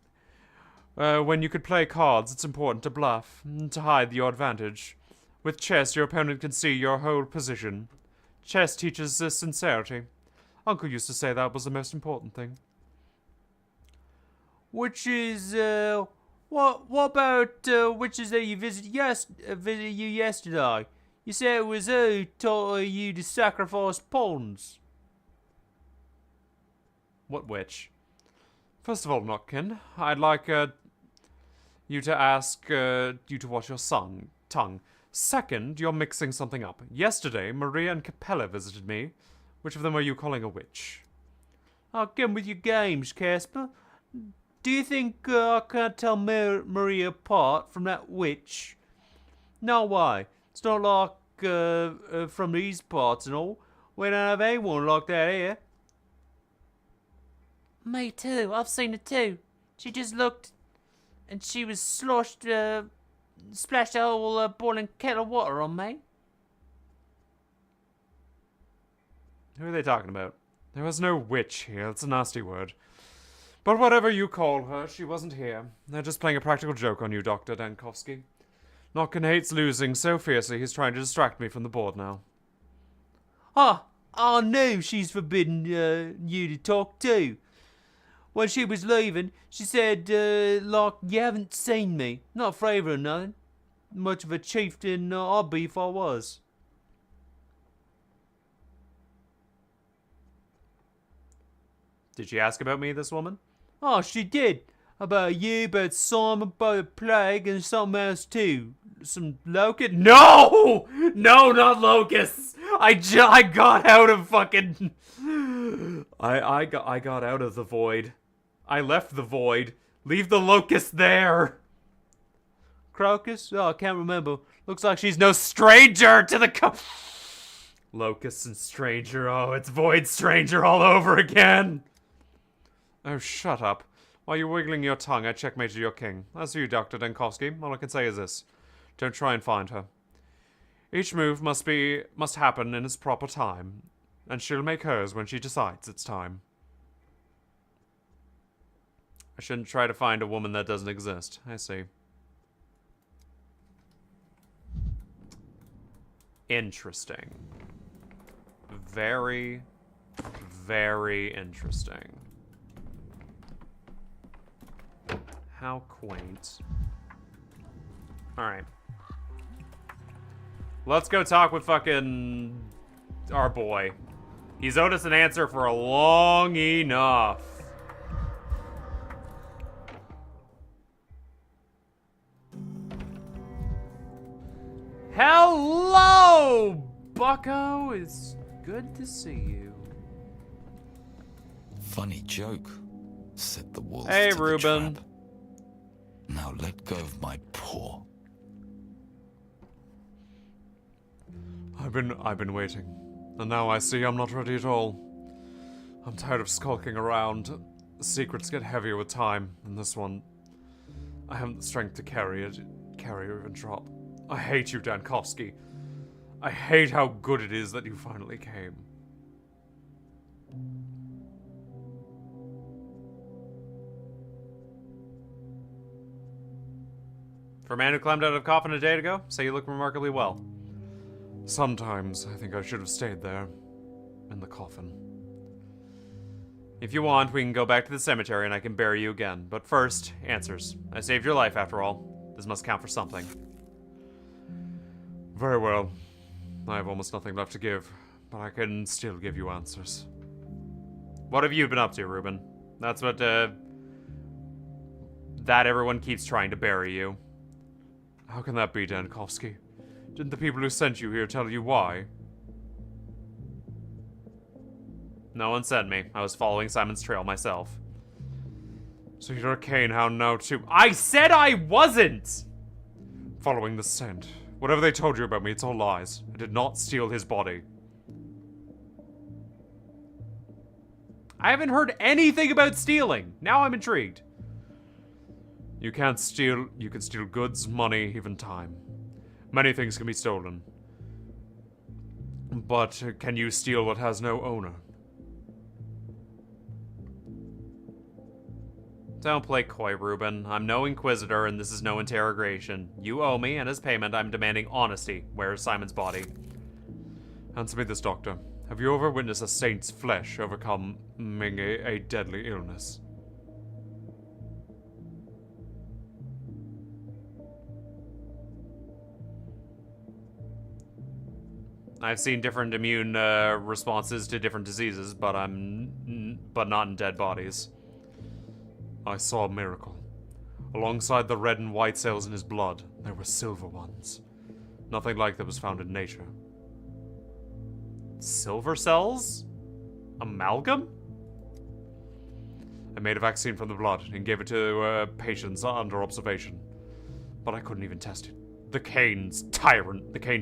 When you could play cards, it's important to bluff, to hide your advantage. With chess, your opponent can see your whole position. Chess teaches sincerity. Uncle used to say that was the most important thing. Which is, what about, witches that you visited you yesterday? You said it was who taught you to sacrifice pawns. What witch? First of all, Notkin, I'd like, you to ask, you to watch your tongue. Second, you're mixing something up. Yesterday, Maria and Capella visited me. Which of them are you calling a witch? I'll get with your games, Casper. Do you think I can't tell Maria apart from that witch? No way. It's not like from these parts and all. We don't have anyone like that here. Me too. I've seen it too. She just looked, and she was splashed a whole boiling kettle of water on me. Who are they talking about? There was no witch here. That's a nasty word. But whatever you call her, she wasn't here. They're just playing a practical joke on you, Dr. Dankovsky. Notkin hates losing so fiercely he's trying to distract me from the board now. Ah, I knew she's forbidden you to talk to. When she was leaving, she said, like, you haven't seen me. Not afraid of her or nothing. Much of a chieftain I'd be if I was. Did she ask about me, this woman? Oh, she did. About you, about Simon, about the plague, and something else too. Some locust? No! No, not locusts! I got out of fucking... I got out of the void. I left the void. Leave the locust there. Crocus? Oh, I can't remember. Looks like she's no stranger to the Locust and stranger. Oh, it's void stranger all over again. Oh, shut up. While you're wiggling your tongue, I checkmated your king. As for you, Dr. Denkovsky, all I can say is this. Don't try and find her. Each move must happen in its proper time, and she'll make hers when she decides it's time. I shouldn't try to find a woman that doesn't exist. I see. Interesting. Very, very interesting. How quaint. Alright. Let's go talk with fucking our boy. He's owed us an answer for long enough. Hello, bucko. It's good to see you. Funny joke, said the wolf. Hey, to the Reuben. trap. Now let go of my paw. I've been waiting, and now I see I'm not ready at all. I'm tired of skulking around. Secrets get heavier with time, and this one, I haven't the strength to carry or even drop. I hate you, Dankovsky. I hate how good it is that you finally came. For a man who climbed out of a coffin a day ago, say you look remarkably well. Sometimes I think I should have stayed there, in the coffin. If you want, we can go back to the cemetery and I can bury you again. But first, answers. I saved your life after all. This must count for something. Very well. I have almost nothing left to give, but I can still give you answers. What have you been up to, Reuben? That's what, that everyone keeps trying to bury you. How can that be, Dankovsky? Didn't the people who sent you here tell you why? No one sent me. I was following Simon's trail myself. So you're a cane hound now too? I said I wasn't! Following the scent. Whatever they told you about me, it's all lies. I did not steal his body. I haven't heard anything about stealing. Now I'm intrigued. You can't steal. You can steal goods, money, even time. Many things can be stolen. But can you steal what has no owner? Don't play coy, Reuben. I'm no inquisitor and this is no interrogation. You owe me, and as payment, I'm demanding honesty. Where is Simon's body? Answer me this, Doctor. Have you ever witnessed a saint's flesh overcoming a deadly illness? I've seen different immune responses to different diseases, but not in dead bodies. I saw a miracle. Alongside the red and white cells in his blood, there were silver ones. Nothing like that was found in nature. Silver cells? Amalgam? I made a vaccine from the blood and gave it to patients under observation. But I couldn't even test it. The Cane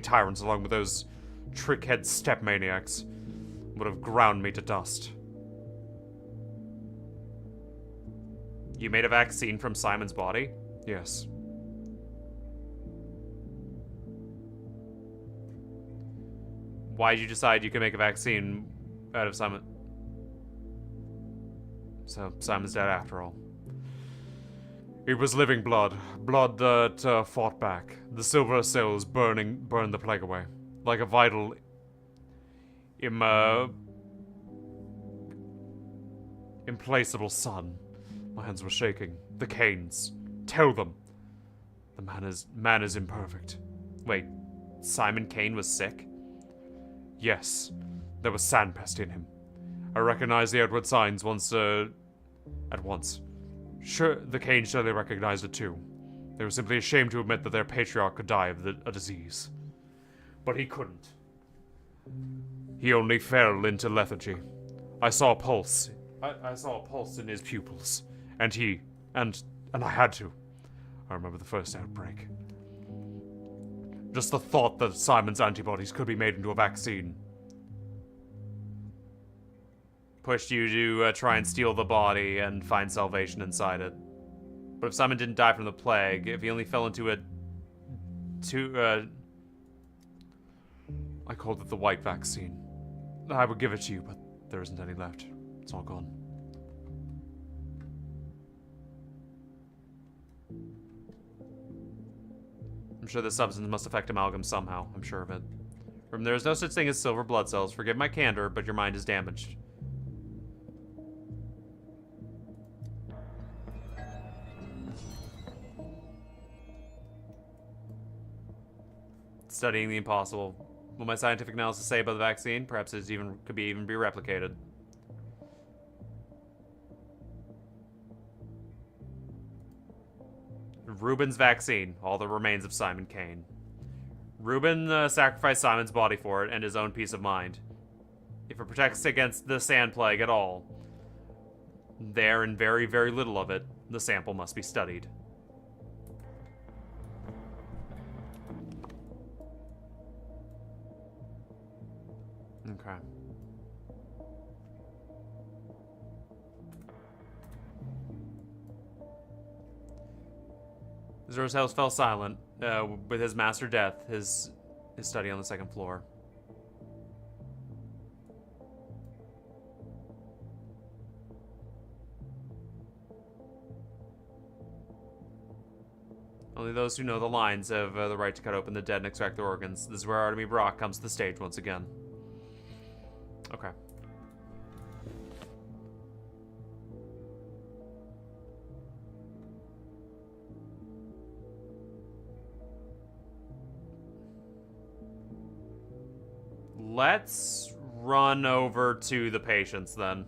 tyrants, along with those trickhead step maniacs, would have ground me to dust. You made a vaccine from Simon's body? Yes. Why did you decide you could make a vaccine out of Simon? So Simon's dead after all. It was living blood. Blood that fought back. The silver cells burned the plague away. Like a vital... implaceable sun. My hands were shaking. The Canes. Tell them. The man is imperfect. Wait, Simon Kane was sick? Yes. There was sandpest in him. I recognized the outward signs at once. Sure, the Canes surely recognized it too. They were simply ashamed to admit that their patriarch could die of a disease. But he couldn't. He only fell into lethargy. I saw a pulse. I saw a pulse in his pupils. And I had to. I remember the first outbreak. Just the thought that Simon's antibodies could be made into a vaccine pushed you to try and steal the body and find salvation inside it. But if Simon didn't die from the plague, if he only fell into I called it the white vaccine. I would give it to you, but there isn't any left. It's all gone. I'm sure the substance must affect amalgam somehow. I'm sure of it. There is no such thing as silver blood cells. Forgive my candor, but your mind is damaged. Studying the impossible. What my scientific analysis say about the vaccine? Perhaps it could even be replicated. Reuben's vaccine. All the remains of Simon Kane. Reuben sacrificed Simon's body for it and his own peace of mind. If it protects against the sand plague at all, there and very, very little of it, the sample must be studied. Okay. Zoro's house fell silent, with his master death, his study on the second floor. Only those who know the lines have the right to cut open the dead and extract their organs. This is where Artemis Brock comes to the stage once again. Okay. Let's run over to the patients then.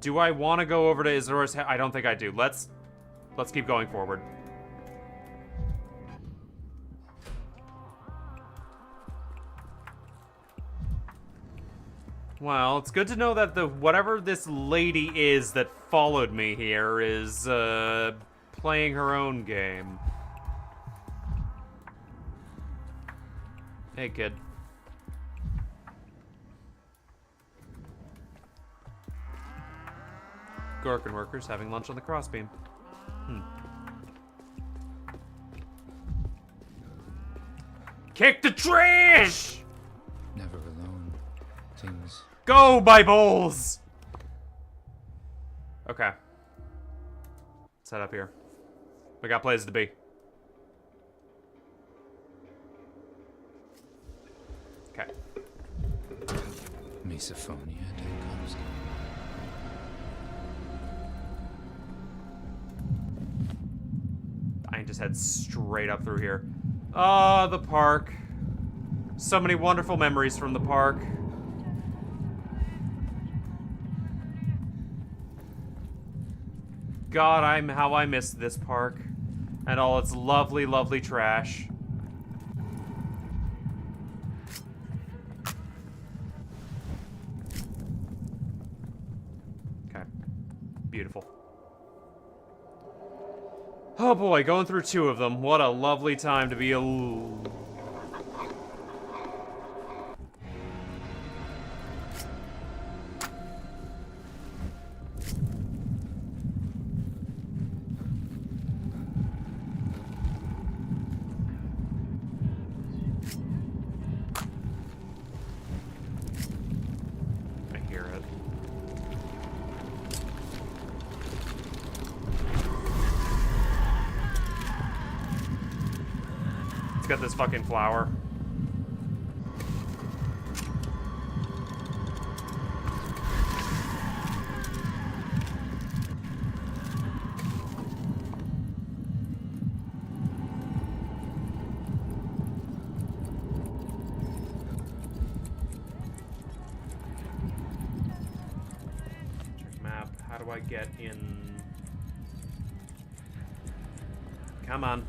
Do I want to go over to Isadora's house? I don't think I do. Let's keep going forward. Well, it's good to know that whatever this lady is that followed me here is playing her own game. Hey, kid. Gorkin workers having lunch on the crossbeam. Kick the trash! Never alone. Things. Go, Bibles! Okay. Let's head up here. We got places to be. Okay. Misophonia. I just head straight up through here. Ah, the park. So many wonderful memories from the park. God, how I miss this park. And all its lovely, lovely trash. Okay. Beautiful. Oh boy, going through two of them. What a lovely time to be a... I hear it. Got this fucking flower. I get in? Come on.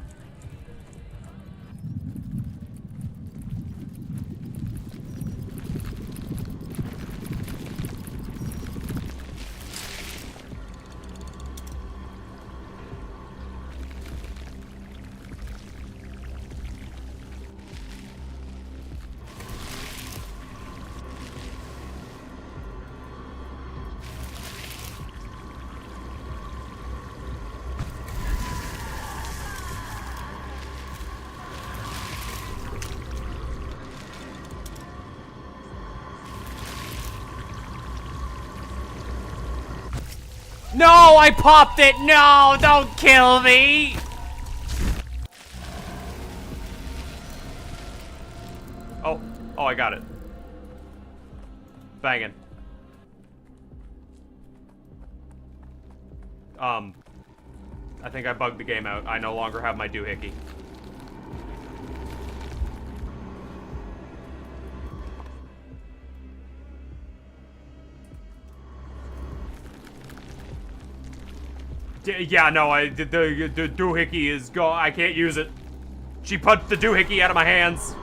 No, I popped it! No, don't kill me! Oh, I got it. Banging. I think I bugged the game out. I no longer have my doohickey. Yeah, no, the doohickey is gone. I can't use it. She punched the doohickey out of my hands.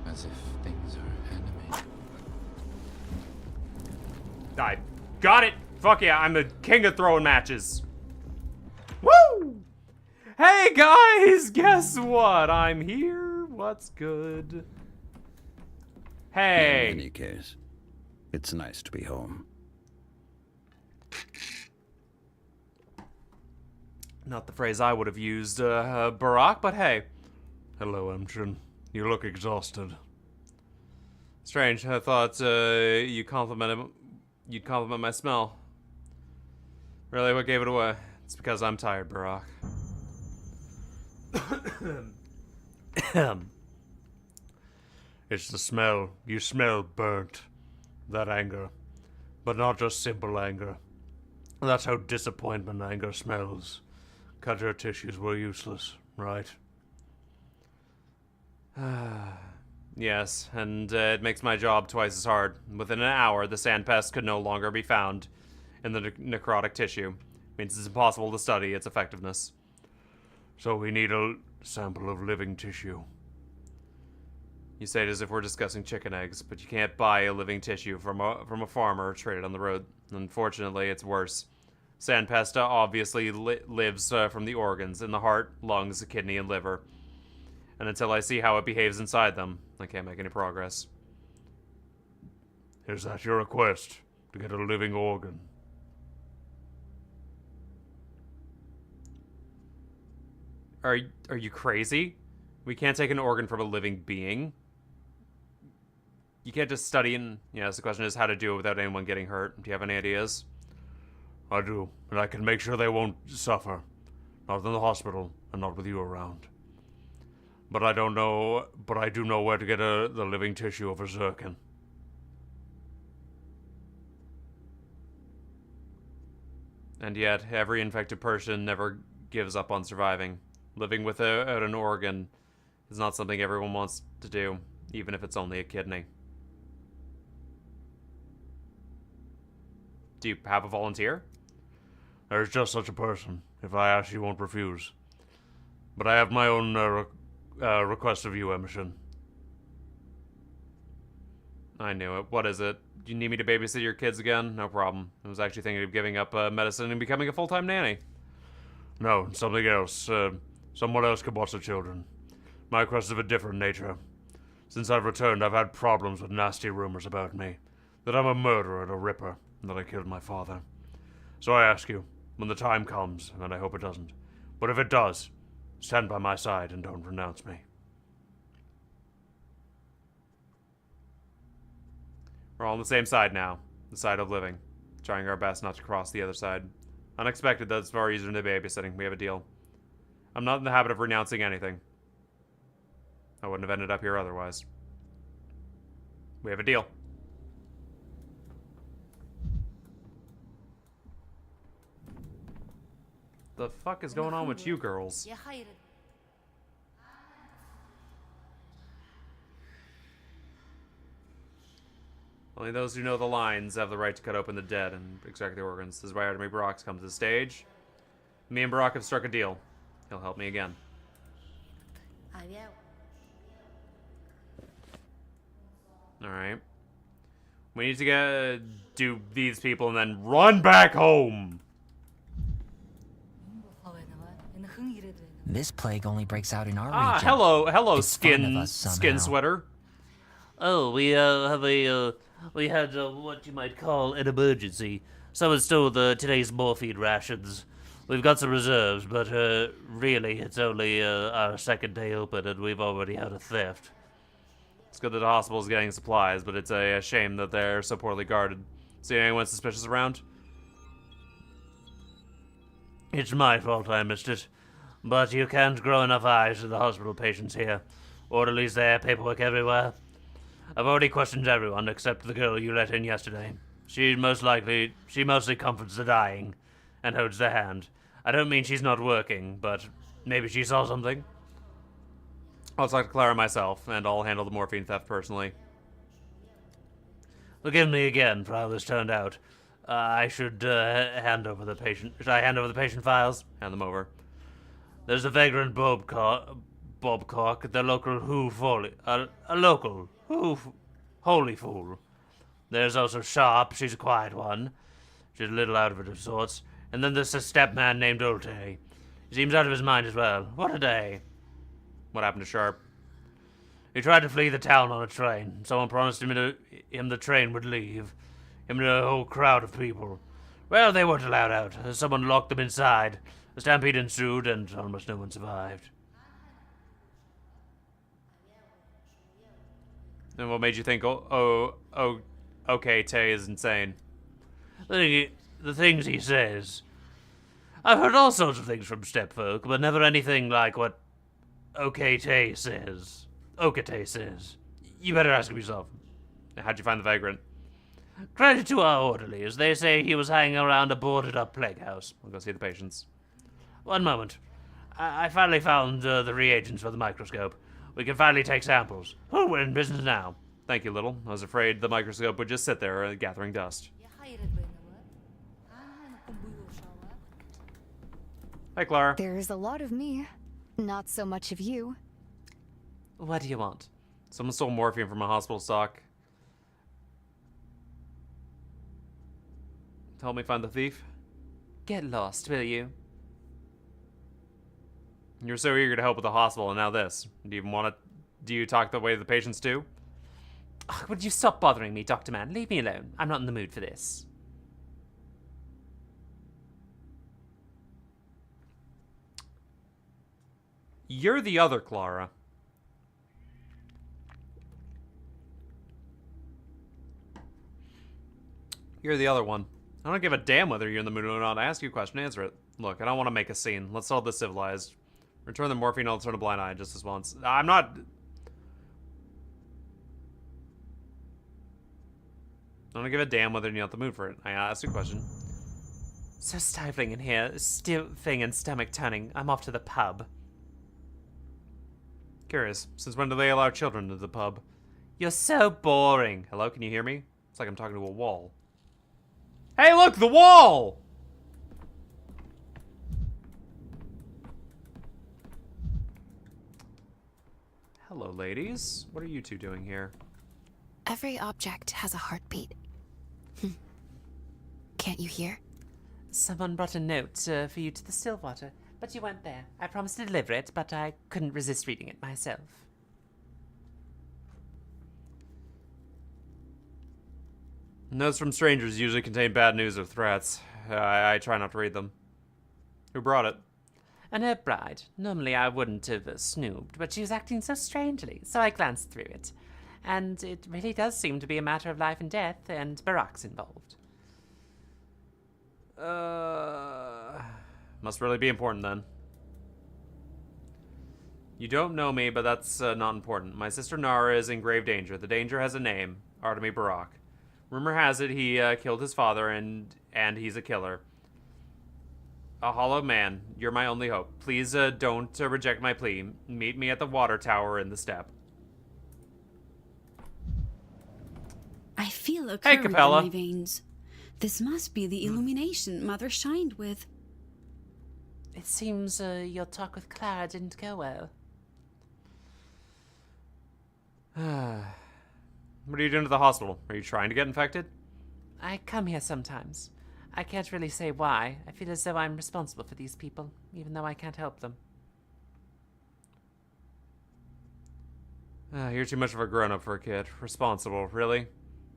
As if things are animated. I got it. Fuck yeah, I'm the king of throwing matches. Woo! Hey guys, guess what? I'm here. What's good? Hey. In any case, it's nice to be home. Not the phrase I would have used, Barack, but hey. Hello, Emchen. You look exhausted. Strange. I thought you'd compliment my smell. Really, what gave it away? It's because I'm tired, Barack. It's the smell. You smell burnt. That anger. But not just simple anger. That's how disappointment anger smells. Cut your tissues were useless, right? Yes, and it makes my job twice as hard. Within an hour, the sand pest could no longer be found in the necrotic tissue. Means it's impossible to study its effectiveness. So we need a sample of living tissue. You say it as if we're discussing chicken eggs, but you can't buy a living tissue from a farmer traded on the road. Unfortunately, it's worse. Sandpesta obviously lives from the organs in the heart, lungs, kidney, and liver. And until I see how it behaves inside them, I can't make any progress. Is that your request? To get a living organ? Are you crazy? We can't take an organ from a living being. You can't just study and... Yes, the question is how to do it without anyone getting hurt. Do you have any ideas? I do, and I can make sure they won't suffer. Not in the hospital, and not with you around. But I do know where to get the living tissue of a Zirkin. And yet, every infected person never gives up on surviving. Living without an organ is not something everyone wants to do, even if it's only a kidney. Do you have a volunteer? There's just such a person. If I ask, you won't refuse. But I have my own request of you, Emerson. I knew it. What is it? Do you need me to babysit your kids again? No problem. I was actually thinking of giving up medicine and becoming a full-time nanny. No, something else. Someone else can watch the children. My request is of a different nature. Since I've returned, I've had problems with nasty rumors about me. That I'm a murderer and a ripper, and that I killed my father. So I ask you, when the time comes, and I hope it doesn't, but if it does, stand by my side and don't renounce me. We're all on the same side now. The side of living. Trying our best not to cross the other side. Unexpected, that's far easier than babysitting. We have a deal. I'm not in the habit of renouncing anything. I wouldn't have ended up here otherwise. We have a deal. The fuck is going on with you girls? Only those who know the lines have the right to cut open the dead and extract the organs. This is why Artemis Barak comes to the stage. Me and Barak have struck a deal. He'll help me again. Alright. We need to do these people and then run back home! This plague only breaks out in our region. Ah, hello, It's fun of skin us somehow. sweater. Oh, we had what you might call an emergency. Someone stole today's morphine rations. We've got some reserves, but really, it's only our second day open, and we've already had a theft. It's good that the hospital's getting supplies, but it's a shame that they're so poorly guarded. See anyone suspicious around? It's my fault I missed it. But you can't grow enough eyes to the hospital patients here. Orderlies there, paperwork everywhere. I've already questioned everyone except the girl you let in yesterday. She mostly comforts the dying and holds their hand. I don't mean she's not working, but maybe she saw something. I'll talk to Clara myself, and I'll handle the morphine theft personally. Forgive me again for how this turned out. I should hand over the patient. Should I hand over the patient files? Hand them over. There's a vagrant Bobcock, the local holy fool. There's also Sharp, she's a quiet one. She's a little out of it of sorts. And then there's a stepman named Olte. He seems out of his mind as well. What a day. What happened to Sharp? He tried to flee the town on a train. Someone promised him the train would leave. Him and a whole crowd of people. Well, they weren't allowed out. Someone locked them inside. A stampede ensued, and almost no one survived. And what made you think, okay, Tay is insane? The things he says. I've heard all sorts of things from stepfolk, but never anything like what Okate says. Okate says. You better ask him yourself. How'd you find the vagrant? Credit to our orderlies. They say he was hanging around a boarded-up plague house. I'll go see the patients. One moment. I finally found the reagents for the microscope. We can finally take samples. Oh, we're in business now. Thank you, Little. I was afraid the microscope would just sit there, gathering dust. Hi, Clara. There's a lot of me. Not so much of you. What do you want? Someone stole morphine from a hospital stock. Help me find the thief? Get lost, will you? You're so eager to help with the hospital, and now this. Do you talk the way the patients do? Ugh, would you stop bothering me, Dr. Man? Leave me alone. I'm not in the mood for this. You're the other Clara. You're the other one. I don't give a damn whether you're in the mood or not. I ask you a question, answer it. Look, I don't want to make a scene. Let's solve this civilized. Return the morphine, I'll turn a blind eye just this once. I'm not... I don't give a damn whether you're not in the mood for it. I asked you a question. So stifling in here, stiffing and stomach turning. I'm off to the pub. Curious. Since when do they allow children to the pub? You're so boring. Hello, can you hear me? It's like I'm talking to a wall. Hey, look, the wall! Hello, ladies. What are you two doing here? Every object has a heartbeat. Can't you hear? Someone brought a note for you to the Stillwater, but you weren't there. I promised to deliver it, but I couldn't resist reading it myself. Notes from strangers usually contain bad news or threats. I try not to read them. Who brought it? And her bride. Normally I wouldn't have snooped, but she was acting so strangely, so I glanced through it. And it really does seem to be a matter of life and death, and Barak's involved. Must really be important then. You don't know me, but that's not important. My sister Nara is in grave danger. The danger has a name. Artemis Barak. Rumor has it he killed his father, and he's a killer. A hollow man. You're my only hope. Please don't reject my plea. Meet me at the water tower in the steppe. I feel feel a Hey, current in Capella. my veins. This must be the illumination Mother shined with. It seems your talk with Clara didn't go well. What are you doing at the hospital? Are you trying to get infected? I come here sometimes. I can't really say why. I feel as though I'm responsible for these people, even though I can't help them. You're too much of a grown-up for a kid. Responsible, really?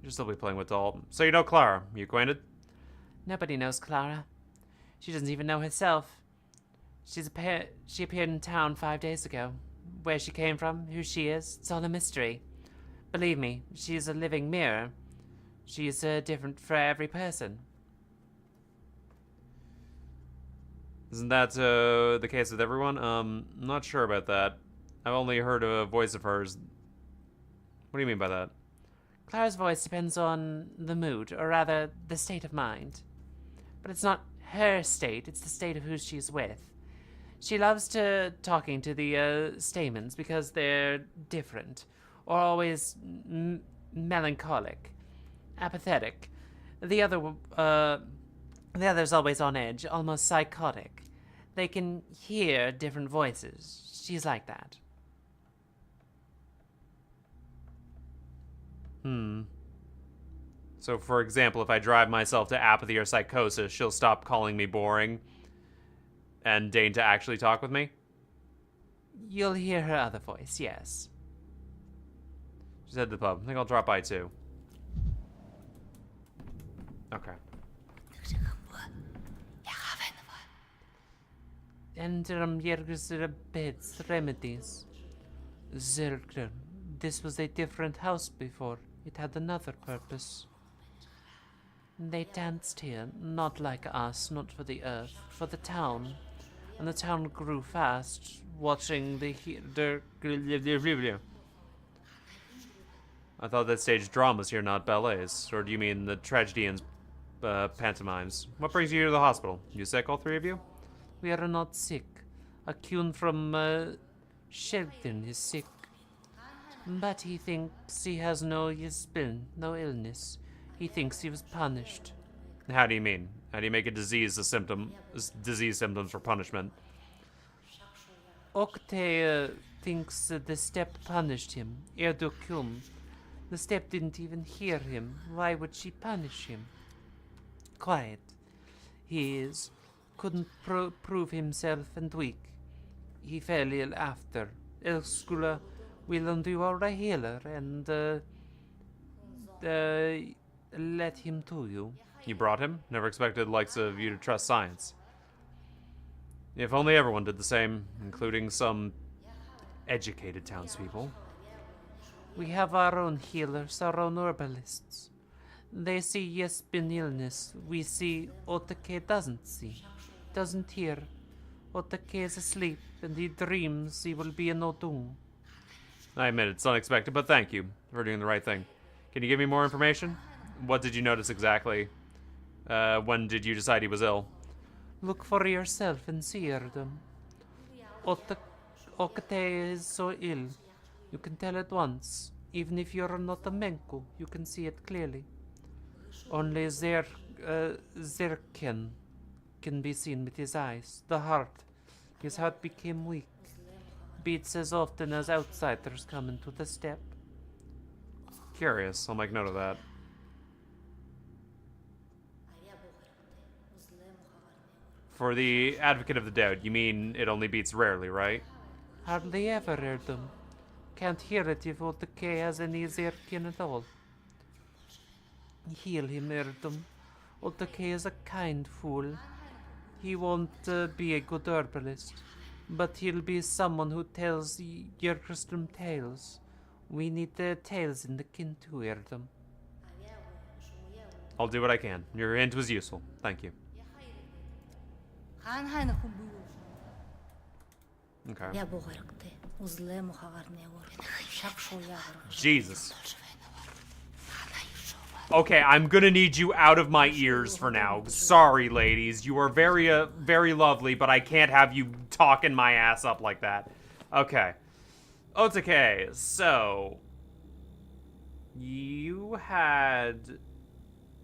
You'll still be playing with Dalton. So you know Clara. You acquainted? Nobody knows Clara. She doesn't even know herself. She appeared in town 5 days ago. Where she came from, who she is, it's all a mystery. Believe me, she is a living mirror. She is different for every person. Isn't that the case with everyone? I'm not sure about that. I've only heard a voice of hers. What do you mean by that? Clara's voice depends on the mood, or rather, the state of mind. But it's not her state, it's the state of who she's with. She loves talking to the stamens because they're different, or always melancholic, apathetic. The other's always on edge, almost psychotic. They can hear different voices. She's like that. So, for example, if I drive myself to apathy or psychosis, she'll stop calling me boring and deign to actually talk with me? You'll hear her other voice, yes. Just head to the pub. I think I'll drop by too. Okay. Enterum yergus beds remedies. Zergrim. This was a different house before. It had another purpose. They danced here, not like us, not for the earth, for the town. And the town grew fast, watching the I thought that stage dramas here, not ballets. Or do you mean the tragedy and pantomimes? What brings you to the hospital? You sick, all three of you? We are not sick. A Kyun from Shelton is sick. But he thinks he has no no illness. He thinks he was punished. How do you mean? How do you make a disease symptoms for punishment? Okte thinks the step punished him. Erdokum. The step didn't even hear him. Why would she punish him? Quiet. He is. Couldn't prove himself and weak. He fell ill after. Elskula will undo our healer and let him to you. You brought him? Never expected the likes of you to trust science. If only everyone did the same, including some educated townspeople. We have our own healers, our own herbalists. They see Yespin illness. We see Otake doesn't see, doesn't hear. Otake is asleep, and he dreams he will be in Odung. I admit it's unexpected, but thank you for doing the right thing. Can you give me more information? What did you notice exactly? When did you decide he was ill? Look for yourself and see them. Okate is so ill. You can tell at once. Even if you're not a Menku, you can see it clearly. Only Zerken can be seen with his eyes. The heart. His heart became weak. Beats as often as outsiders come into the step. Curious. I'll make note of that. For the advocate of the doubt, you mean it only beats rarely, right? Hardly ever heard them. Can't hear it if Otake has any Zerkin at all. Heal him, Erdum. Otake is a kind fool. He won't be a good herbalist, but he'll be someone who tells Yerkstrom tales. We need the tales in the kin too, Erdum. I'll do what I can. Your hint was useful. Thank you. Okay. Jesus. Okay, I'm gonna need you out of my ears for now. Sorry, ladies. You are very, very lovely, but I can't have you talking my ass up like that. Okay. Otake, so... You had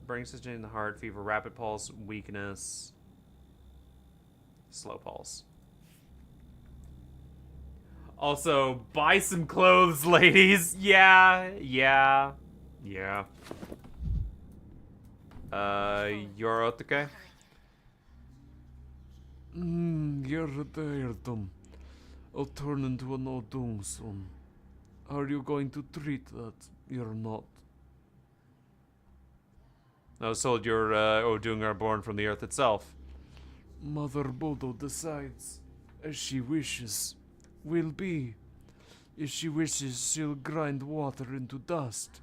burning sensation in the heart, fever, rapid pulse, weakness, slow pulse. Also, buy some clothes, ladies. Yeah. You're okay? You're tired. I'll turn into an Odung soon. Are you going to treat that? You're not. I was told your Odung are born from the earth itself. Mother Bodo decides, as she wishes, will be. If she wishes, she'll grind water into dust.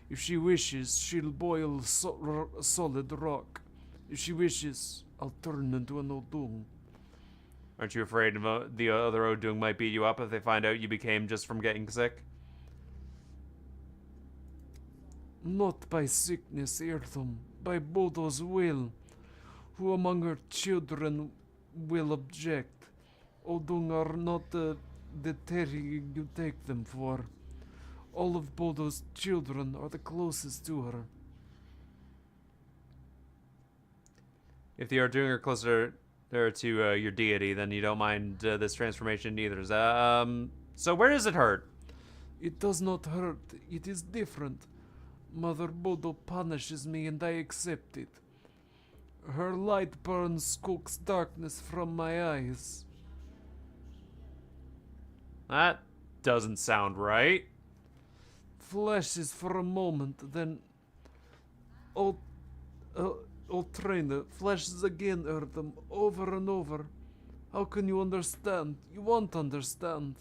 If she wishes, she'll boil solid rock. If she wishes, I'll turn into an Odung. Aren't you afraid the other Odung might beat you up if they find out you became just from getting sick? Not by sickness, Eartham, by Bodo's will. Who among her children will object? Odung are not the terry you take them for. All of Bodo's children are the closest to her. If the Odung are closer to your deity, then you don't mind this transformation either. So where does it hurt? It does not hurt. It is different. Mother Bodo punishes me and I accept it. Her light burns coax darkness from my eyes. That doesn't sound right. Flashes for a moment, then... Oh, trainer, flashes again, Erdem, over and over. How can you understand? You won't understand.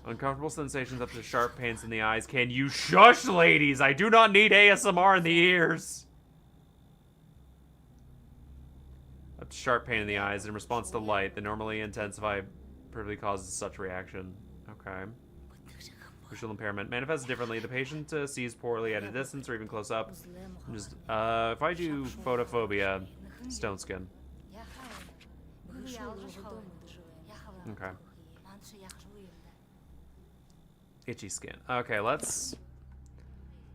Uncomfortable sensations up to sharp pains in the eyes. Can you shush, ladies? I do not need ASMR in the ears. Up to sharp pain in the eyes in response to light that normally intensify probably causes such reaction. Okay. Visual impairment manifests differently. The patient sees poorly at a distance or even close up. Just if I do photophobia, stone skin. Okay. Itchy skin. Okay, let's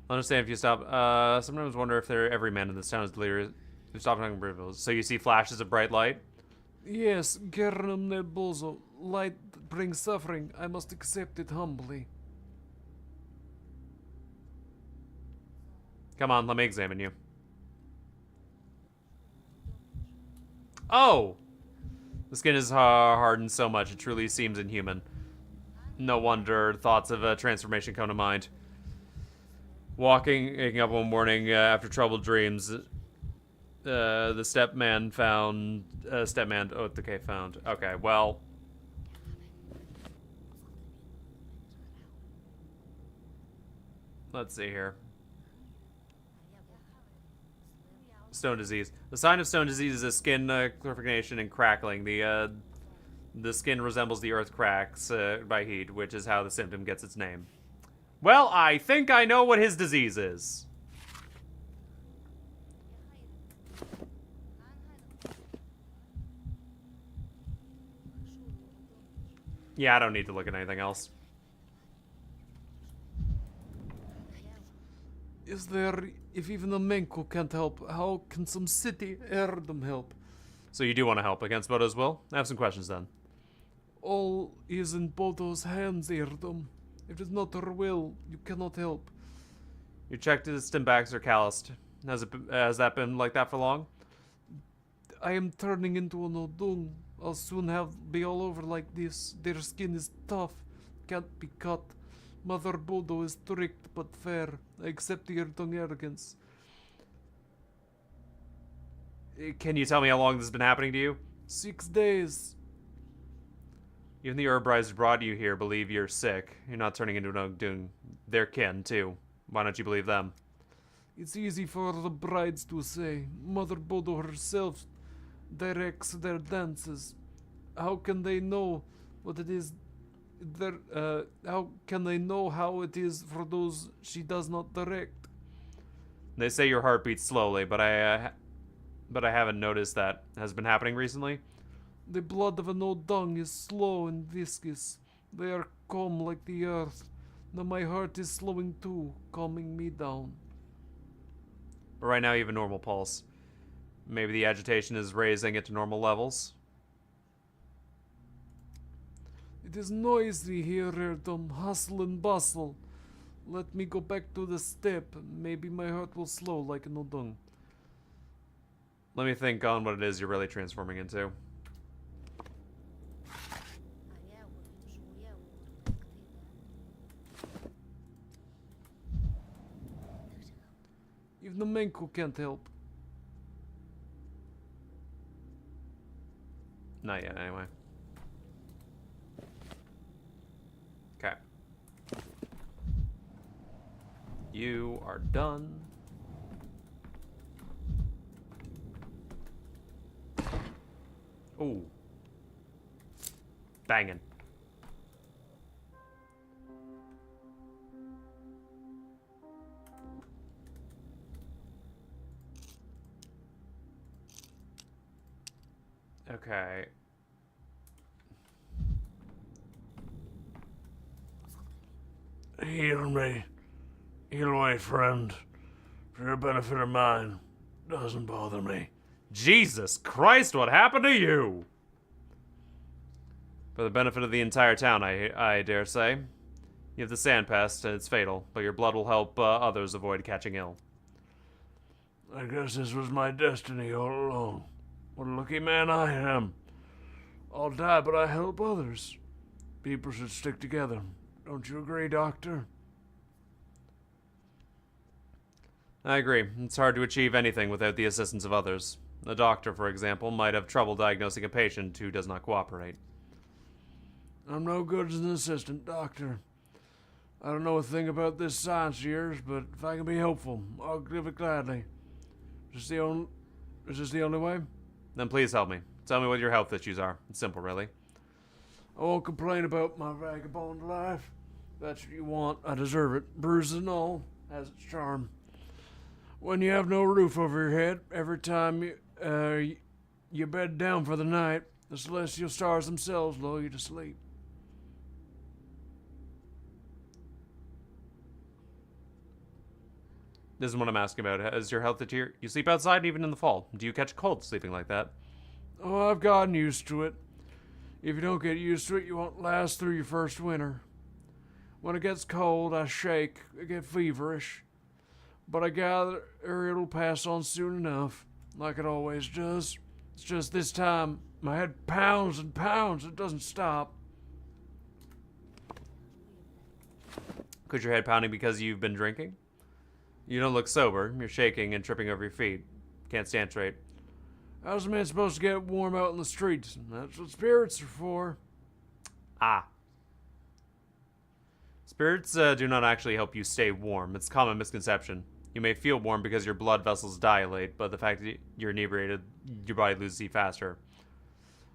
understand if you stop. Sometimes wonder if every man in this town is delirious. You stop talking briefly. So you see flashes of bright light? Yes, Gernum Nerbozo. Light brings suffering. I must accept it humbly. Come on, let me examine you. Oh! The skin is hardened so much, it truly seems inhuman. No wonder thoughts of a transformation come to mind. Waking up one morning after troubled dreams, the stepman found... stepman... Oh, okay, found. Okay, well... Let's see here. Stone disease. The sign of stone disease is a skin clarification and crackling. The skin resembles the earth cracks by heat, which is how the symptom gets its name. Well, I think I know what his disease is. Yeah, I don't need to look at anything else. Is there... If even a Menko can't help, how can some city Erdem help? So you do want to help against Bodo's will? I have some questions then. All is in Bodo's hands, Erdem. If it's not her will, you cannot help. Your checked distant backs are calloused. Has that been like that for long? I am turning into an Odung. I'll soon be all over like this. Their skin is tough, can't be cut. Mother Bodo is strict but fair. I accept the Erdung arrogance. Can you tell me how long this has been happening to you? 6 days. Even the Urbrides who brought you here believe you're sick. You're not turning into an Odung. They're kin, too. Why don't you believe them? It's easy for the brides to say. Mother Bodo herself directs their dances. How can they know what it is? How can they know how it is for those she does not direct? They say your heart beats slowly, but I haven't noticed that. Has been happening recently? The blood of an old dung is slow and viscous. They are calm like the earth. Now my heart is slowing too, calming me down. But right now you have a normal pulse. Maybe the agitation is raising it to normal levels. It is noisy here, Erdom. Hustle and bustle. Let me go back to the step. Maybe my heart will slow like an old dung. Let me think on what it is you're really transforming into. Even the Menku can't help. Not yet, anyway. Okay. You are done. Ooh. Banging. Okay. Heal me. Heal my friend. For your benefit of mine. Doesn't bother me. Jesus Christ, what happened to you? For the benefit of the entire town, I dare say. You have the sand pest, and it's fatal, but your blood will help others avoid catching ill. I guess this was my destiny all along. What a lucky man I am. I'll die, but I help others. People should stick together. Don't you agree, Doctor? I agree. It's hard to achieve anything without the assistance of others. A doctor, for example, might have trouble diagnosing a patient who does not cooperate. I'm no good as an assistant doctor. I don't know a thing about this science of yours, but if I can be helpful, I'll give it gladly. Is this the only way? Then please help me. Tell me what your health issues are. It's simple, really. I won't complain about my vagabond life. If that's what you want. I deserve it. Bruises and all. Has its charm. When you have no roof over your head, every time you bed down for the night, the celestial stars themselves lull you to sleep. This is what I'm asking about. Is your health deteriorate? You sleep outside even in the fall. Do you catch a cold sleeping like that? Oh, I've gotten used to it. If you don't get used to it, you won't last through your first winter. When it gets cold, I shake, I get feverish. But I gather it'll pass on soon enough, like it always does. It's just this time, my head pounds and pounds, it doesn't stop. Could your head pounding because you've been drinking? You don't look sober. You're shaking and tripping over your feet. Can't stand straight. How's a man supposed to get warm out in the streets? That's what spirits are for. Ah. Spirits do not actually help you stay warm. It's a common misconception. You may feel warm because your blood vessels dilate, but the fact that you're inebriated, your body loses heat faster.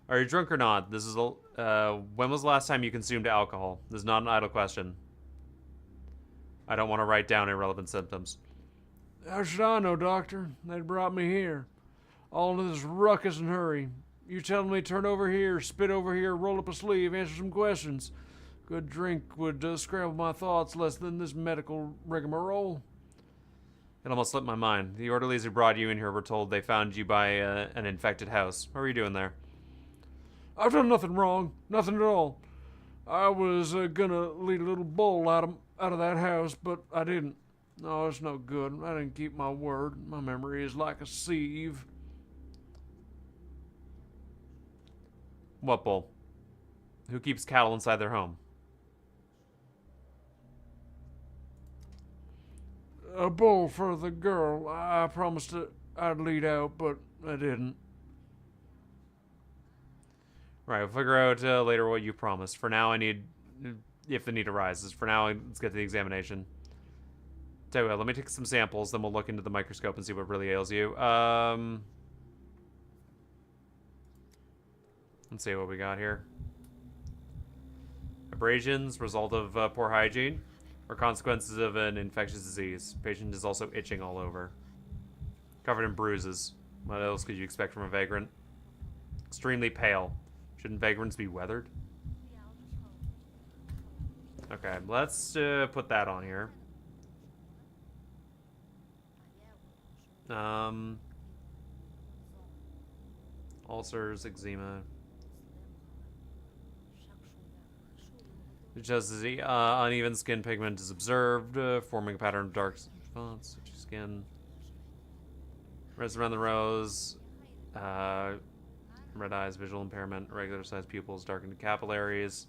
Are you drunk or not? This is when was the last time you consumed alcohol? This is not an idle question. I don't want to write down irrelevant symptoms. How should I know, Doctor? They brought me here. All into this ruckus and hurry. You telling me turn over here, spit over here, roll up a sleeve, answer some questions. Good drink would scramble my thoughts less than this medical rigmarole. It almost slipped my mind. The orderlies who brought you in here were told they found you by an infected house. What were you doing there? I've done nothing wrong. Nothing at all. I was gonna lead a little bull out of that house, but I didn't. No, it's no good. I didn't keep my word. My memory is like a sieve. What bull? Who keeps cattle inside their home? A bull for the girl. I promised I'd lead out, but I didn't. Right, we'll figure out later what you promised. For now, I need, if the need arises. For now, let's get to the examination. Tell you what, let me take some samples, then we'll look into the microscope and see what really ails you. Let's see what we got here. Abrasions, result of poor hygiene, or consequences of an infectious disease. Patient is also itching all over. Covered in bruises. What else could you expect from a vagrant? Extremely pale. Shouldn't vagrants be weathered? Okay, let's put that on here. Ulcers, eczema. Just as uneven skin pigment is observed, forming a pattern of dark spots, itchy skin. Rest around the rose. Red eyes, visual impairment, irregular sized pupils, darkened capillaries.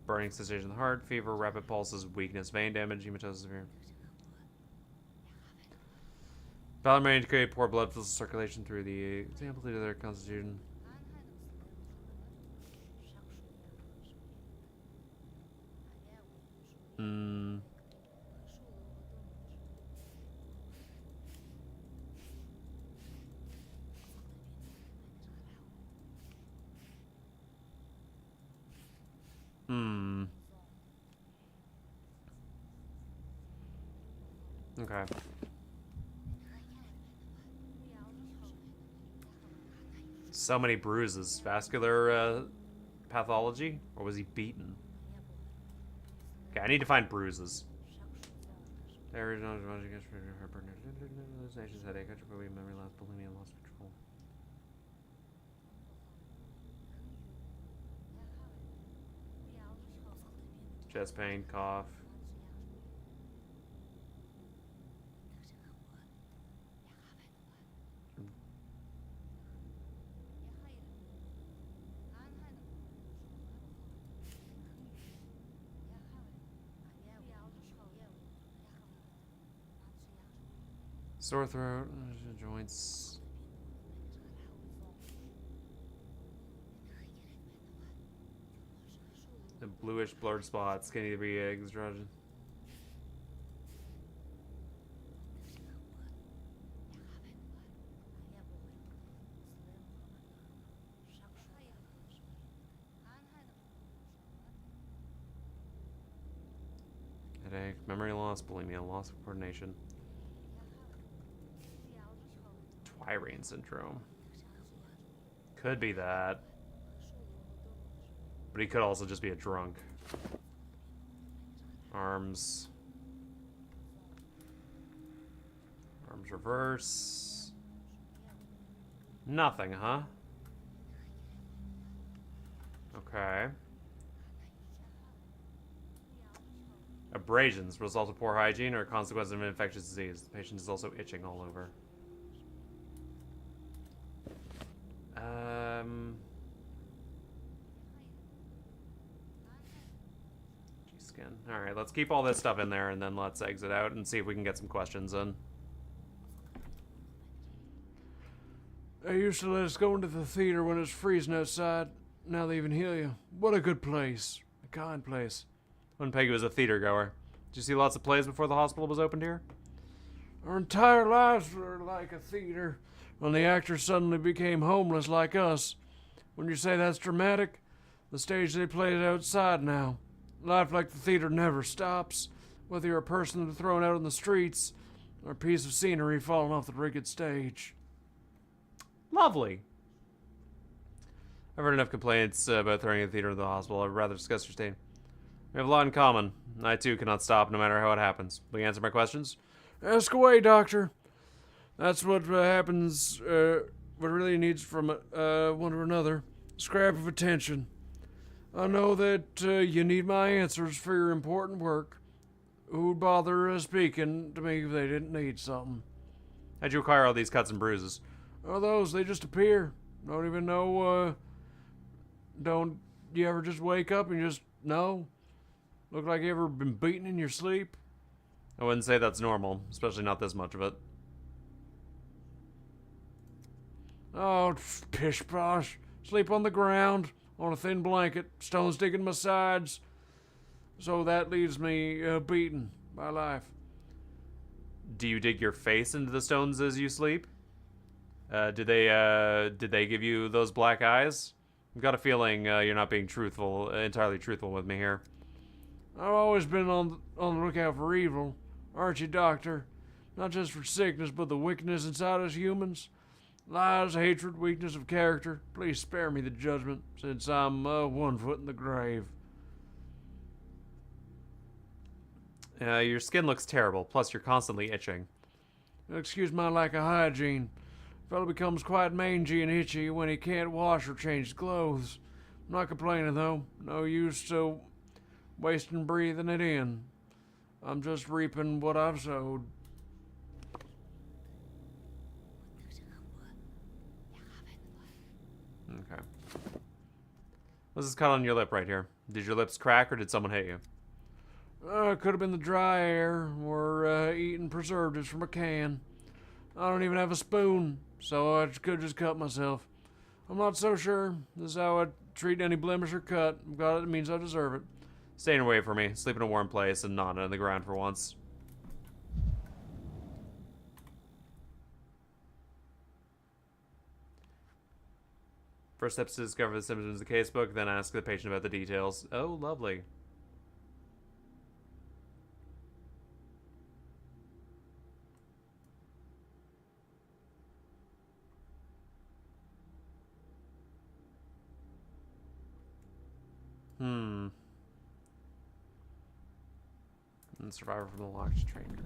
Burning sensation in the heart, fever, rapid pulses, weakness, vein damage, hematosis severe. Valor may indicate poor blood flow circulation through the amplitude of their constitution. Okay. So many bruises. Vascular pathology? Or was he beaten? Okay, I need to find bruises. There is no headache, hydrophobia, memory loss, bulimia, loss of control. Chest pain, cough. Sore throat, joints. The bluish blurred spots can either be extraordinary. Headache, memory loss, bulimia, loss of coordination. Twirane syndrome. Could be that. But he could also just be a drunk. Arms. Arms reverse. Nothing, huh? Okay. Abrasions, result of poor hygiene or consequence of an infectious disease. The patient is also itching all over. G-skin. Alright, let's keep all this stuff in there and then let's exit out and see if we can get some questions in. They used to let us go into the theater when it was freezing outside. Now they even heal you. What a good place. A kind place. When Peggy was a theater goer. Did you see lots of plays before the hospital was opened here? Our entire lives were like a theater when the actors suddenly became homeless like us. When you say that's dramatic, the stage they play is outside now. Life like the theater never stops, whether you're a person thrown out on the streets or a piece of scenery falling off the rigged stage. Lovely. I've heard enough complaints about throwing a theater to the hospital. I'd rather discuss your state. We have a lot in common. I too cannot stop no matter how it happens. Will you answer my questions? Ask away, doctor. That's what happens, what really needs from one or another. A scrap of attention. I know that you need my answers for your important work. Who'd bother speaking to me if they didn't need something? How'd you acquire all these cuts and bruises? Oh, those, they just appear. Don't even know, don't you ever just wake up and just know? Look like you ever been beaten in your sleep? I wouldn't say that's normal, especially not this much of it. Oh, pish posh. Sleep on the ground, on a thin blanket, stones digging my sides. So that leaves me beaten by life. Do you dig your face into the stones as you sleep? Did they give you those black eyes? I've got a feeling you're not being entirely truthful with me here. I've always been on the lookout for evil, aren't you, Doctor? Not just for sickness, but the wickedness inside us humans. Lies, hatred, weakness of character. Please spare me the judgment, since I'm 1 foot in the grave. Your skin looks terrible, plus you're constantly itching. Excuse my lack of hygiene. Fellow becomes quite mangy and itchy when he can't wash or change his clothes. I'm not complaining, though. No use to wasting breathing it in. I'm just reaping what I've sowed. Okay. What's this cut on your lip right here? Did your lips crack or did someone hit you? It could have been the dry air or eating preservatives from a can. I don't even have a spoon, so I could just cut myself. I'm not so sure. This is how I treat any blemish or cut. I've got it, it means I deserve it. Staying away from me, sleep in a warm place, and not on the ground for once. First step is to discover the symptoms of the casebook, then ask the patient about the details. Oh, lovely. And survivor from the locked train.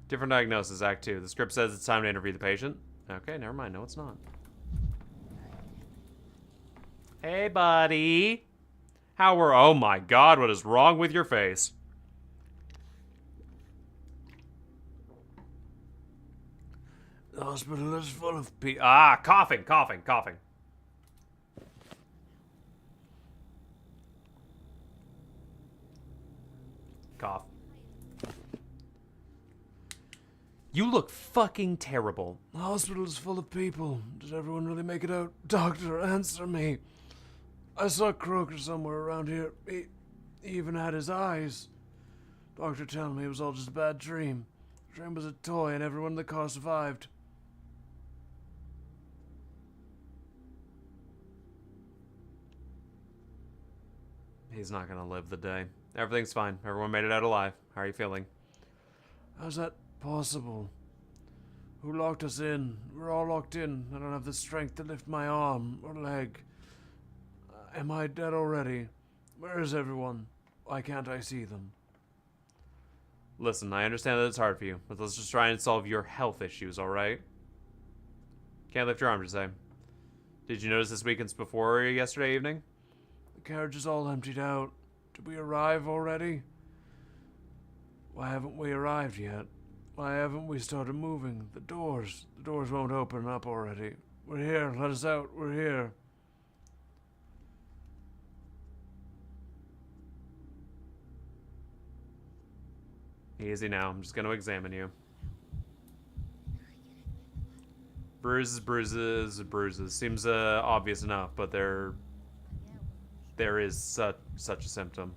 Different diagnosis, Act 2. The script says it's time to interview the patient. Okay, never mind. No, it's not. Hey, buddy. Oh my god, what is wrong with your face? The hospital is full of coughing. Cough. You look fucking terrible. The hospital is full of people. Does everyone really make it out? Doctor, answer me. I saw Croker somewhere around here. He even had his eyes. Doctor telling me it was all just a bad dream. The dream was a toy and everyone in the car survived. He's not gonna live the day. Everything's fine. Everyone made it out alive. How are you feeling? How's that possible? Who locked us in? We're all locked in. I don't have the strength to lift my arm or leg. Am I dead already? Where is everyone? Why can't I see them? Listen, I understand that it's hard for you, but let's just try and solve your health issues, alright? Can't lift your arm, to say. Did you notice this weekend's before yesterday evening? The carriage is all emptied out. Did we arrive already? Why haven't we arrived yet? Why haven't we started moving? The doors won't open up already. We're here. Let us out. We're here. Easy now. I'm just going to examine you. Bruises. Seems obvious enough, but there is such a symptom.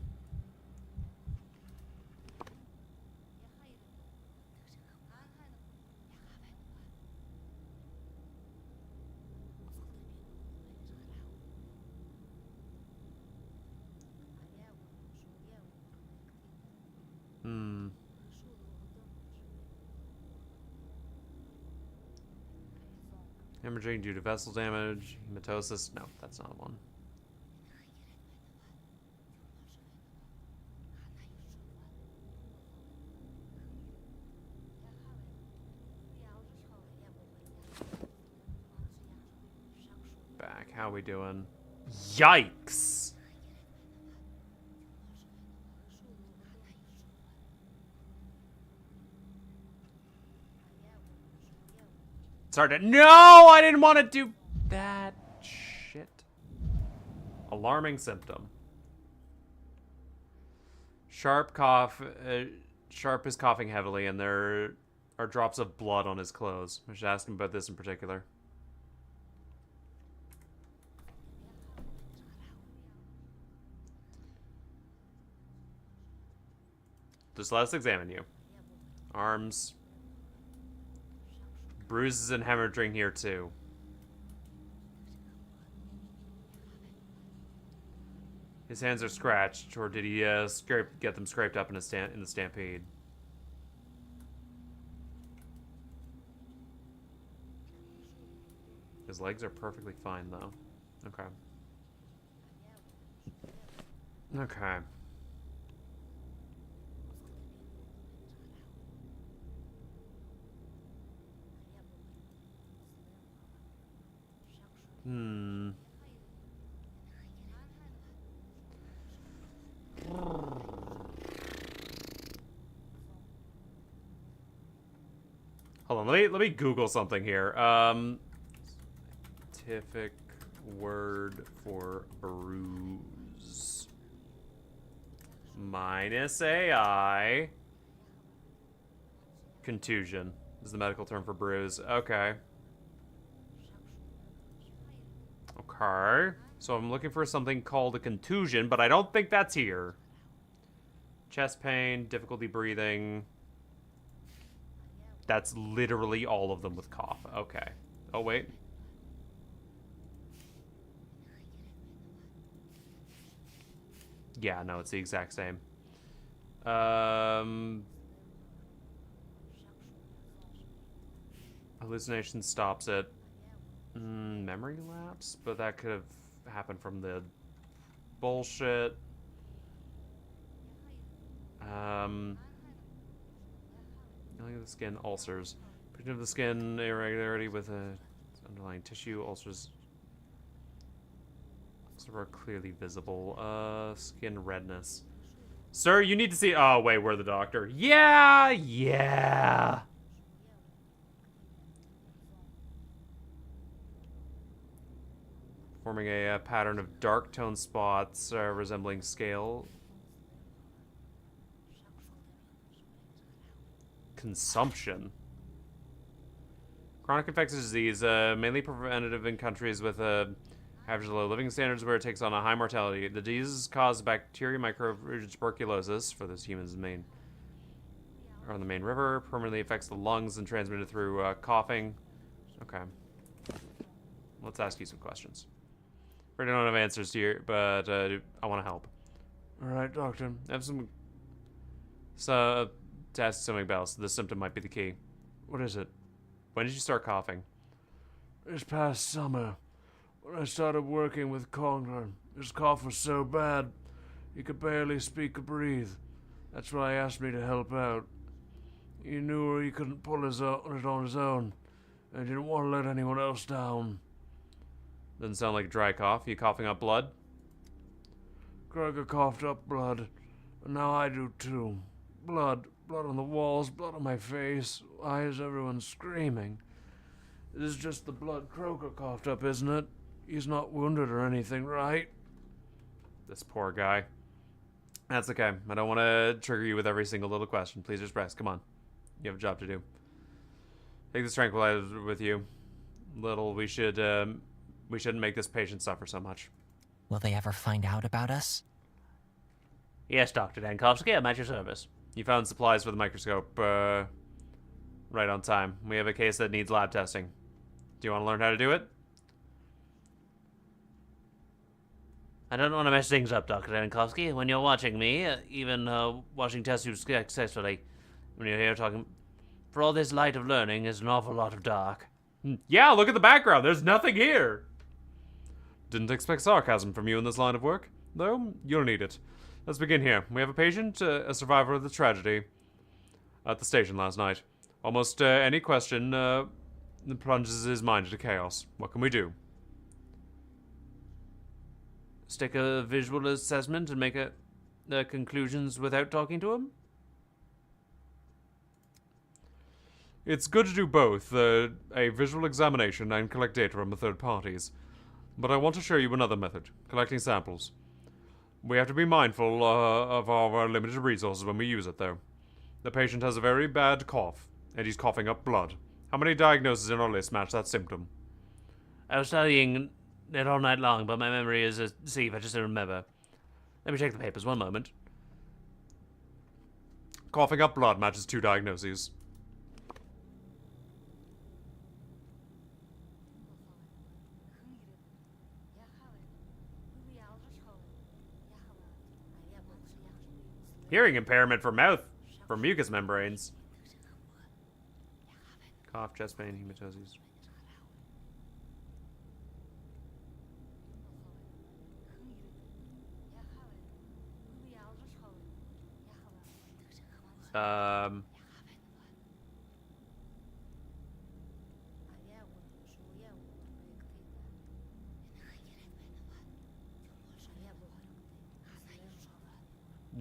Hemorrhaging due to vessel damage, hematosis. No, that's not one. Back. How we doing? Yikes! It's hard to— No! I didn't want to do that shit. Alarming symptom. Sharp cough. Sharp is coughing heavily, and there are drops of blood on his clothes. I should ask him about this in particular. Just let us examine you. Arms. Bruises and hemorrhaging here too. His hands are scratched, or did he get them scraped up in the stampede? His legs are perfectly fine, though. Okay. Okay. Hmm. Hold on, let me Google something here. Scientific word for bruise. Minus AI. Contusion is the medical term for bruise. Okay. Okay. So I'm looking for something called a contusion, but I don't think that's here. Chest pain, difficulty breathing. That's literally all of them with cough. Okay. Oh, wait. Yeah, no, it's the exact same. Hallucination stops it. Memory lapse? But that could have happened from the bullshit. Healing of the skin, ulcers. Picture of the skin, irregularity with a underlying tissue, ulcers. Ulcers are clearly visible. Skin redness. Sir, you need to see. Oh, wait, we're the doctor. Yeah, yeah. Forming a pattern of dark tone spots resembling scale. Consumption. Chronic infectious disease, mainly preventative in countries with average low living standards where it takes on a high mortality. The disease is caused by bacteria, microbe, tuberculosis, for those humans on the main river, permanently affects the lungs and transmitted through coughing. Okay. Let's ask you some questions. I don't have answers here, but I want to help. Alright, doctor. I have some... So, to ask something else, this symptom might be the key. What is it? When did you start coughing? This past summer, when I started working with Congler, his cough was so bad, he could barely speak or breathe. That's why he asked me to help out. He knew he couldn't pull it on his own, and he didn't want to let anyone else down. Doesn't sound like a dry cough. You coughing up blood? Gregor coughed up blood, and now I do too. Blood on the walls, blood on my face. Why is everyone screaming? This is just the blood Croker coughed up, isn't it? He's not wounded or anything, right? This poor guy. That's okay. I don't want to trigger you with every single little question. Please just rest. Come on. You have a job to do. Take this tranquilizer with you. We shouldn't make this patient suffer so much. Will they ever find out about us? Yes, Dr. Dankovsky, I'm at your service. You found supplies for the microscope, right on time. We have a case that needs lab testing. Do you want to learn how to do it? I don't want to mess things up, Dr. Dankovsky. When you're watching me, even watching test tubes successfully, when you're here talking... For all this light of learning is an awful lot of dark. Yeah, look at the background. There's nothing here. Didn't expect sarcasm from you in this line of work, though. You'll need it. Let's begin here. We have a patient, a survivor of the tragedy, at the station last night. Almost any question plunges his mind into chaos. What can we do? Stick a visual assessment and make conclusions without talking to him? It's good to do both, a visual examination and collect data from third parties. But I want to show you another method, collecting samples. We have to be mindful of our limited resources when we use it, though. The patient has a very bad cough, and he's coughing up blood. How many diagnoses in our list match that symptom? I was studying it all night long, but my memory is a sieve. I just don't remember. Let me check the papers. One moment. Coughing up blood matches 2 diagnoses. Hearing impairment for mucous membranes. Cough, chest pain, hematoses.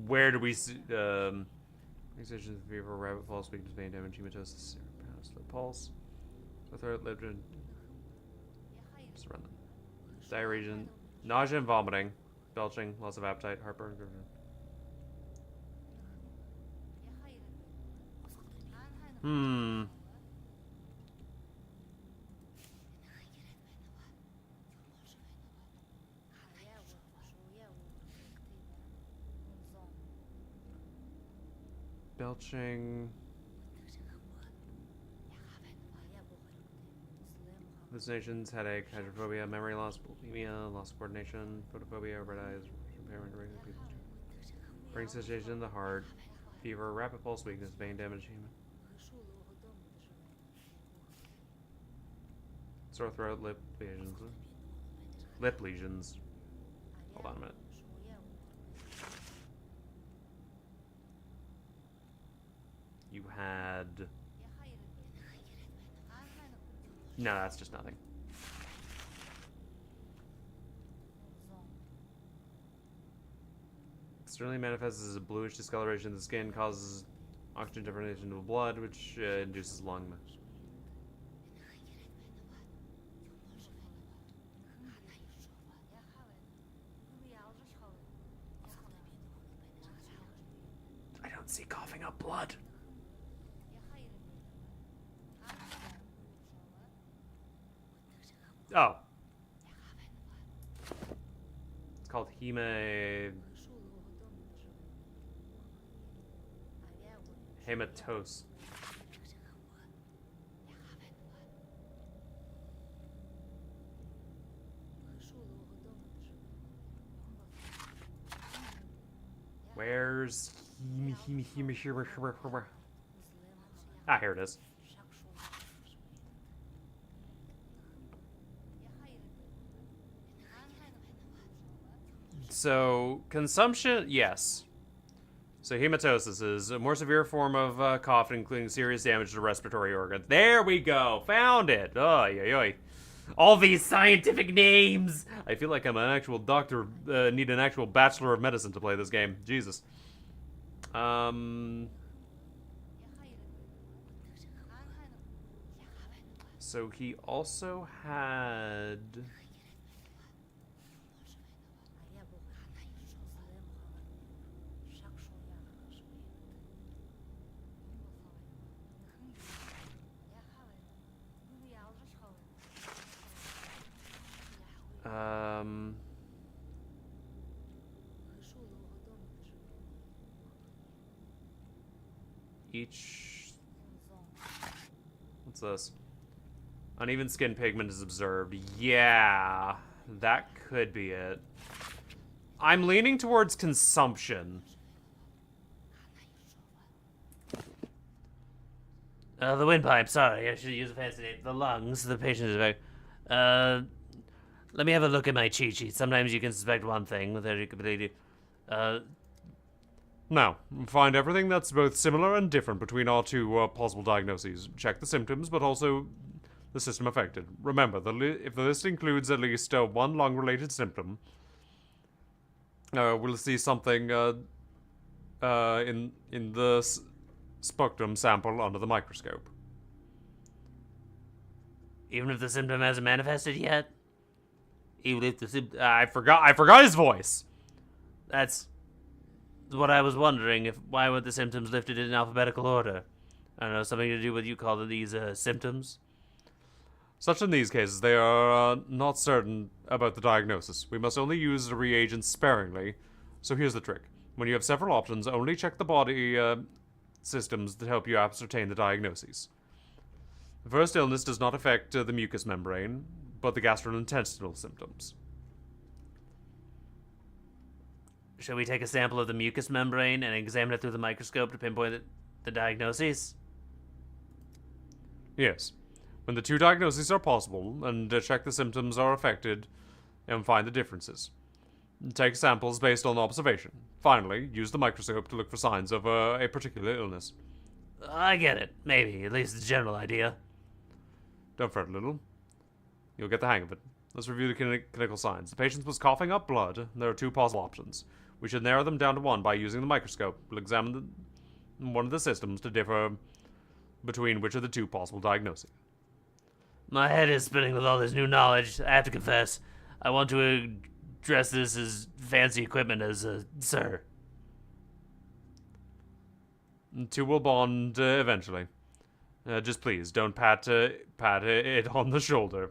Where do we see, excision of fever, rabbit pulse, weakness, vein damage, hematosis, pulse, throat, lip, just run them. Diarrhea, nausea and vomiting, belching, loss of appetite, heartburn. Belching. Hallucinations, headache, hydrophobia, memory loss, bulimia, loss of coordination, photophobia, red eyes, impairment, brain sensation in the heart, fever, rapid pulse weakness, vein damage, sore throat, lip lesions. Lip lesions. Hold on a minute. You had... No, that's just nothing. Externally manifests as a bluish discoloration of the skin, causes oxygen deprivation of the blood, which induces lung. I don't see coughing up blood. Oh. It's called hematose. Where's Ah, here it is. So, consumption, yes. So, hematosis is a more severe form of cough, including serious damage to respiratory organs. There we go! Found it! Oy, oy, oy. All these scientific names! I feel like I'm an actual doctor, need an actual bachelor of medicine to play this game. Jesus. So, he also had... Each... What's this? Uneven skin pigment is observed. Yeah, that could be it. I'm leaning towards consumption. The windpipe, sorry, I should use a fancy name. The lungs, the patient is very... let me have a look at my cheat sheet. Sometimes you can suspect one thing without you completely... Now, find everything that's both similar and different between our two possible diagnoses. Check the symptoms, but also the system affected. Remember, if the list includes at least one lung-related symptom, we'll see something in the sputum sample under the microscope. Even if the symptom hasn't manifested yet? Even if the symptom... I forgot his voice! That's what I was wondering, why weren't the symptoms listed in alphabetical order? I don't know, something to do with you calling these symptoms? Such in these cases, they are not certain about the diagnosis. We must only use the reagents sparingly. So here's the trick. When you have several options, only check the body systems that help you ascertain the diagnoses. The first illness does not affect the mucous membrane, but the gastrointestinal symptoms. Should we take a sample of the mucous membrane and examine it through the microscope to pinpoint the diagnoses? Yes. When the two diagnoses are possible, and check the symptoms are affected, and find the differences. Take samples based on observation. Finally, use the microscope to look for signs of a particular illness. I get it. Maybe. At least the general idea. Don't fret, little. You'll get the hang of it. Let's review the clinical signs. The patient was coughing up blood. There are two possible options. We should narrow them down to one by using the microscope. We'll examine one of the systems to differ between which of the two possible diagnoses. My head is spinning with all this new knowledge. I have to confess, I want to address this as fancy equipment as sir. The two will bond eventually. Just please, don't pat it on the shoulder.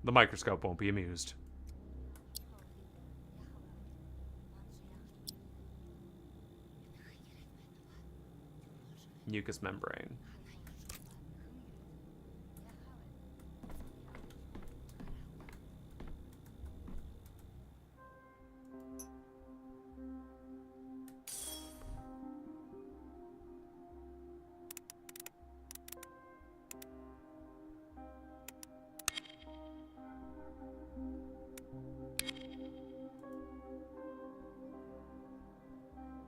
The microscope won't be amused. Mucous membrane.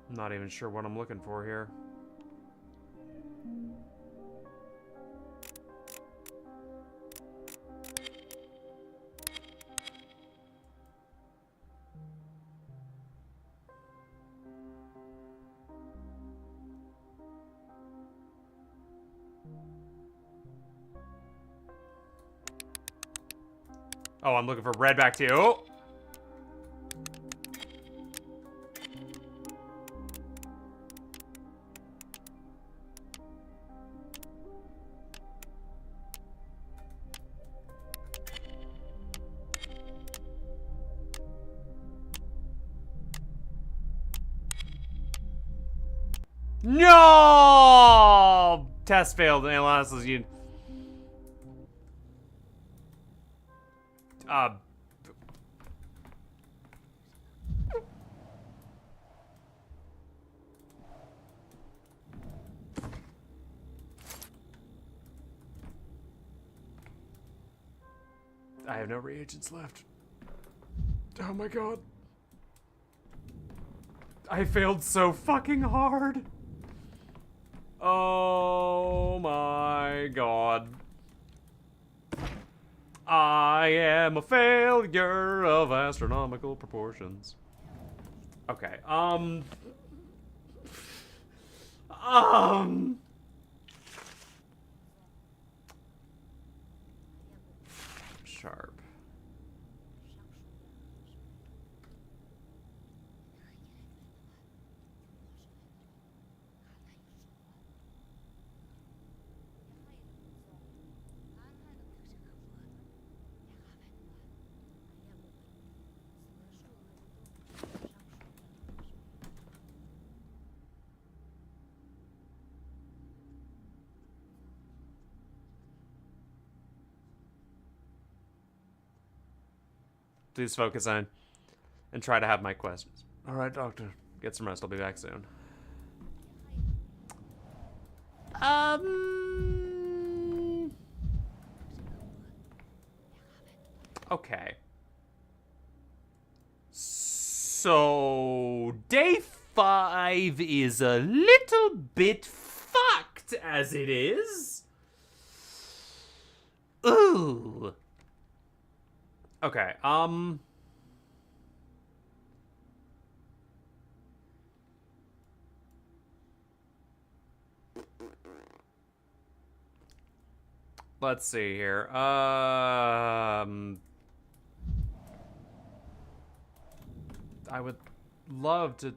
I'm not even sure what I'm looking for here. Oh, I'm looking for red bacteria. Oh! No! Test failed. Analysis. You. I have no reagents left. Oh my god. I failed so fucking hard. Oh my god. I am a failure of astronomical proportions. Okay, Sharp. Please focus on and try to have my questions. All right, doctor. Get some rest. I'll be back soon. Okay. So, day 5 is a little bit fucked as it is. Ooh. Okay, let's see here. I would love to.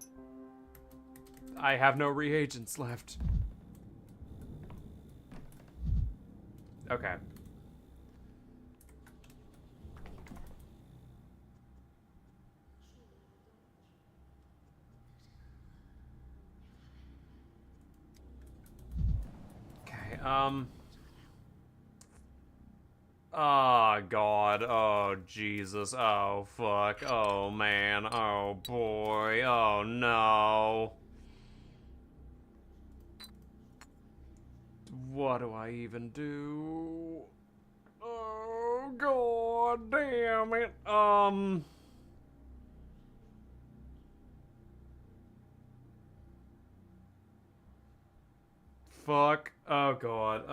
I have no reagents left. Okay. Oh, God. Oh, Jesus. Oh, fuck. Oh, man. Oh, boy. Oh, no. What do I even do? Oh, God damn it. Fuck. Oh, God.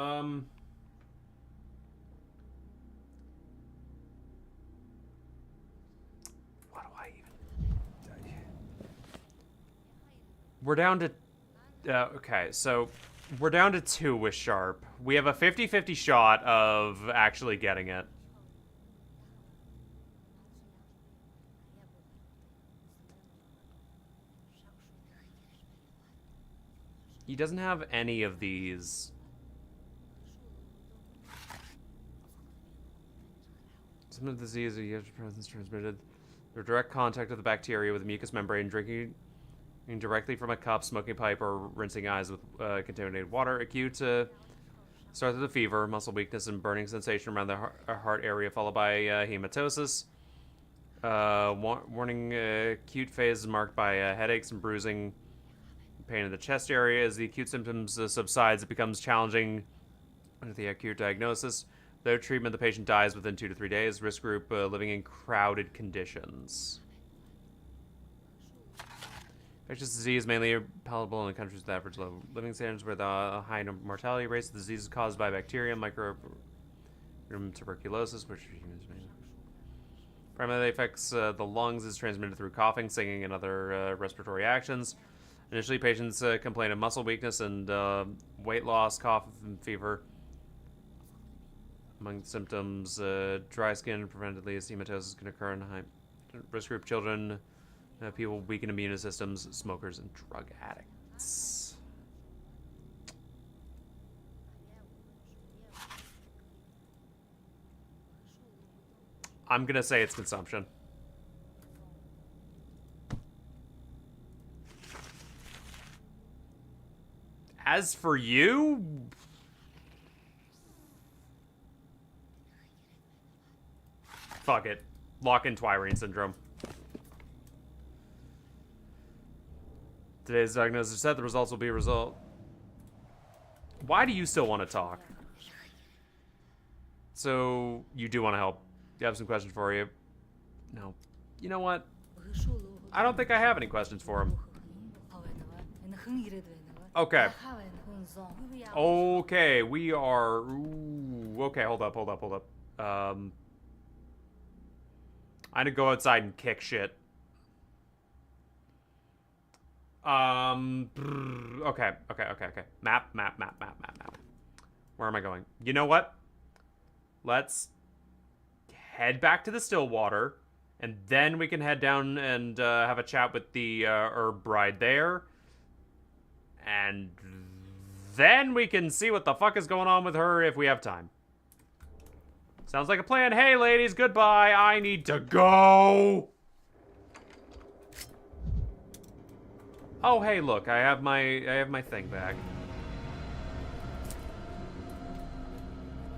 What do I even... We're down to... okay, so... We're down to 2 with Sharp. We have a 50-50 shot of actually getting it. He doesn't have any of these. Some of the disease or Yev's presence transmitted through direct contact with the bacteria with the mucous membrane, drinking directly from a cup, smoking pipe, or rinsing eyes with contaminated water. Acute starts with a fever, muscle weakness, and burning sensation around the heart area, followed by hematosis. Warning, acute phase is marked by headaches and bruising, pain in the chest area. As the acute symptoms subsides, it becomes challenging with the acute diagnosis. Without treatment, the patient dies within 2 to 3 days. Risk group, living in crowded conditions. Infectious disease mainly palatable in countries with average low living standards with high mortality rates. The disease is caused by bacteria, tuberculosis, which primarily affects the lungs, is transmitted through coughing, singing, and other respiratory actions. Initially, patients complain of muscle weakness and weight loss, cough, and fever. Among the symptoms, dry skin, preventatively, hematosis can occur in high risk group children, people with weakened immune systems, smokers, and drug addicts. I'm gonna say it's consumption. As for you, fuck it. Lock in Twirine syndrome. Today's diagnosis is set. The results will be a result. Why do you still want to talk? So, you do want to help. You have some questions for you. No. You know what? I don't think I have any questions for him. Okay. Okay, we are... Ooh, okay, hold up. I need to go outside and kick shit. Okay. Map. Where am I going? You know what? Let's head back to the Stillwater, and then we can head down and have a chat with the herb bride there. And then we can see what the fuck is going on with her if we have time. Sounds like a plan. Hey, ladies, goodbye. I need to go. Oh, hey, look, I have my thing back.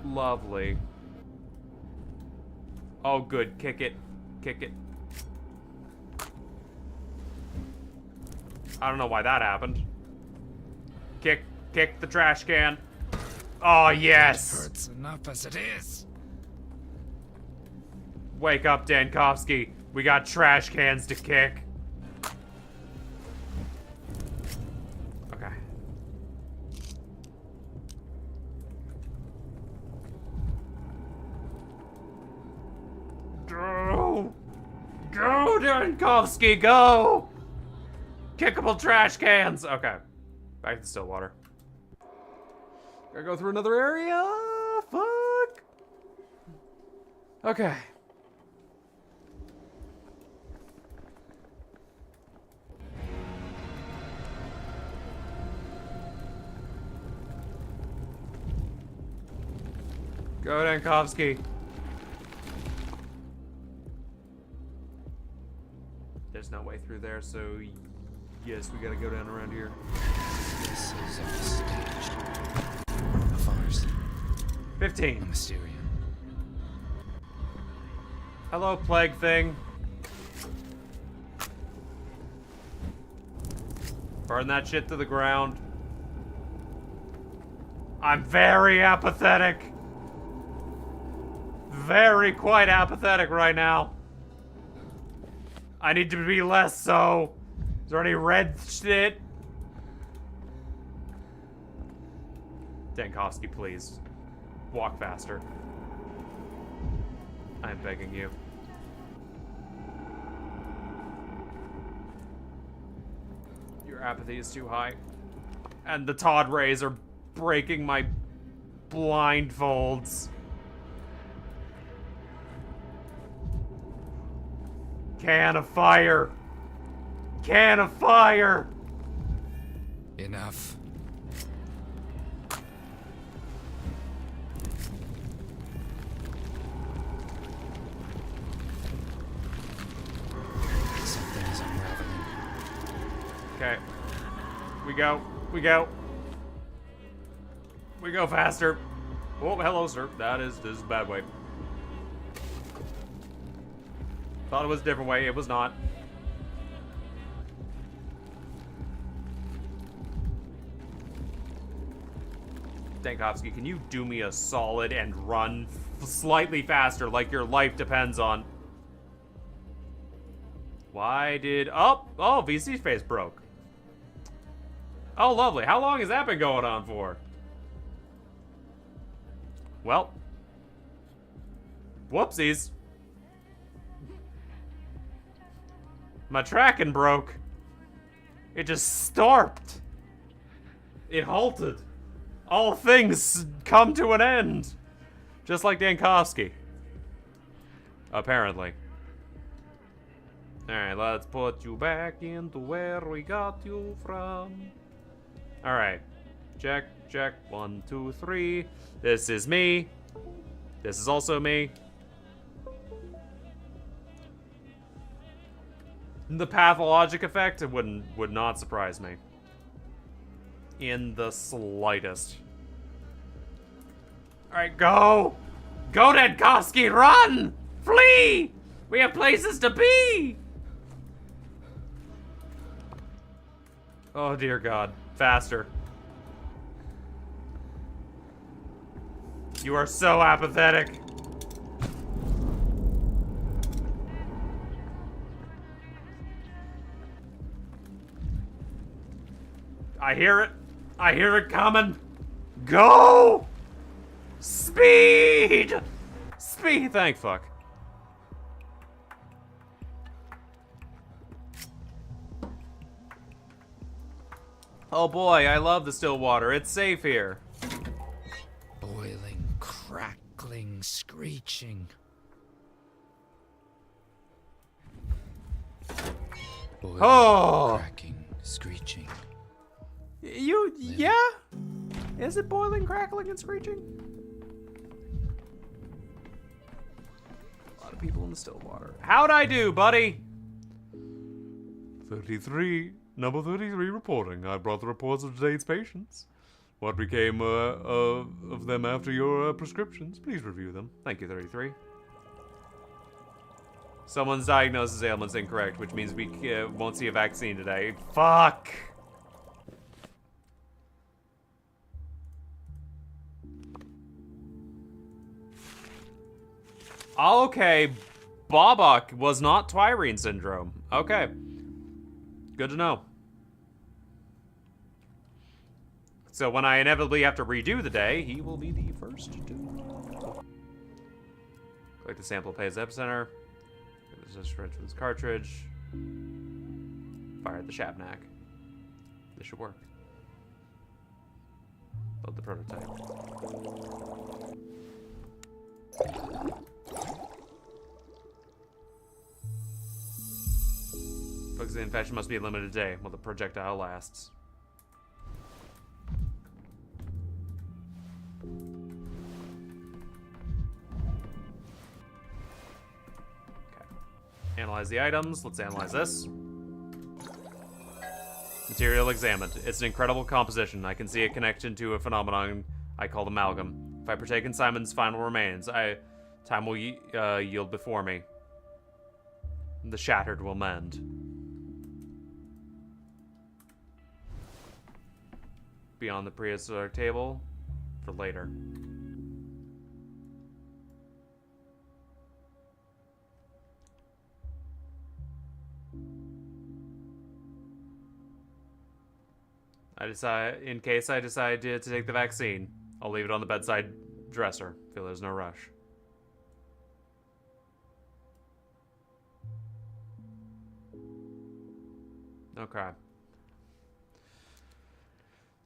Lovely. Oh, good. Kick it. I don't know why that happened. Kick the trash can. Oh, yes. It hurts enough as it is. Wake up, Dankovsky. We got trash cans to kick. Okay. Go, Dankovsky, go! Kickable trash cans. Okay. Back to Stillwater. Gotta go through another area. Fuck. Okay. Go, Dankovsky. There's no way through there, so yes, we gotta go down around here. This is all staged. A farce. 15. A Mysterium. Hello, plague thing. Burn that shit to the ground. I'm very apathetic. Very quite apathetic right now. I need to be less so. Is there any red shit? Dankowski, please. Walk faster. I'm begging you. Your apathy is too high. And the Todd rays are breaking my blindfolds. Can of fire! Can of fire! Enough. Something is unraveling. Okay. We go. We go. We go faster. Oh, hello, sir. This is a bad way. Thought it was a different way. It was not. Dankovsky, can you do me a solid and run slightly faster like your life depends on? Why did... Oh, VC's face broke. Oh, lovely. How long has that been going on for? Well. Whoopsies. My tracking broke. It just stopped. It halted. All things come to an end. Just like Dankovsky. Apparently. Alright, let's put you back into where we got you from. Alright. Check, check. 1, 2, 3. This is me. This is also me. The pathologic effect would not surprise me. In the slightest. Alright, go! Go, Dankovsky, run! Flee! We have places to be! Oh dear God. Faster. You are so apathetic. I hear it. I hear it coming. Go! Speed! Speed! Thank fuck. Oh boy, I love the still water. It's safe here. Boiling, crackling, screeching. Boiling, cracking, screeching. Yeah? Is it boiling, crackling, and screeching? A lot of people in the still water. How'd I do, buddy? 33. Number 33 reporting. I brought the reports of today's patients. What became of them after your prescriptions? Please review them. Thank you, 33. Someone's diagnosis ailment's incorrect, which means we won't see a vaccine today. Fuck! Okay, Bobok was not Twirene syndrome. Okay. Good to know. So when I inevitably have to redo the day, he will be the first to. Collect the sample, pay his epicenter. This is for this cartridge. Fire at the Shabnak. This should work. Load the prototype. Focus the infection must be a limited day while the projectile lasts. Okay. Analyze the items. Let's analyze this. Material examined. It's an incredible composition. I can see a connection to a phenomenon I call amalgam. If I partake in Simon's final remains, time will yield before me. The shattered will mend. Beyond the prehistoric table for later. In case I decide to take the vaccine, I'll leave it on the bedside dresser. Feel there's no rush. Okay.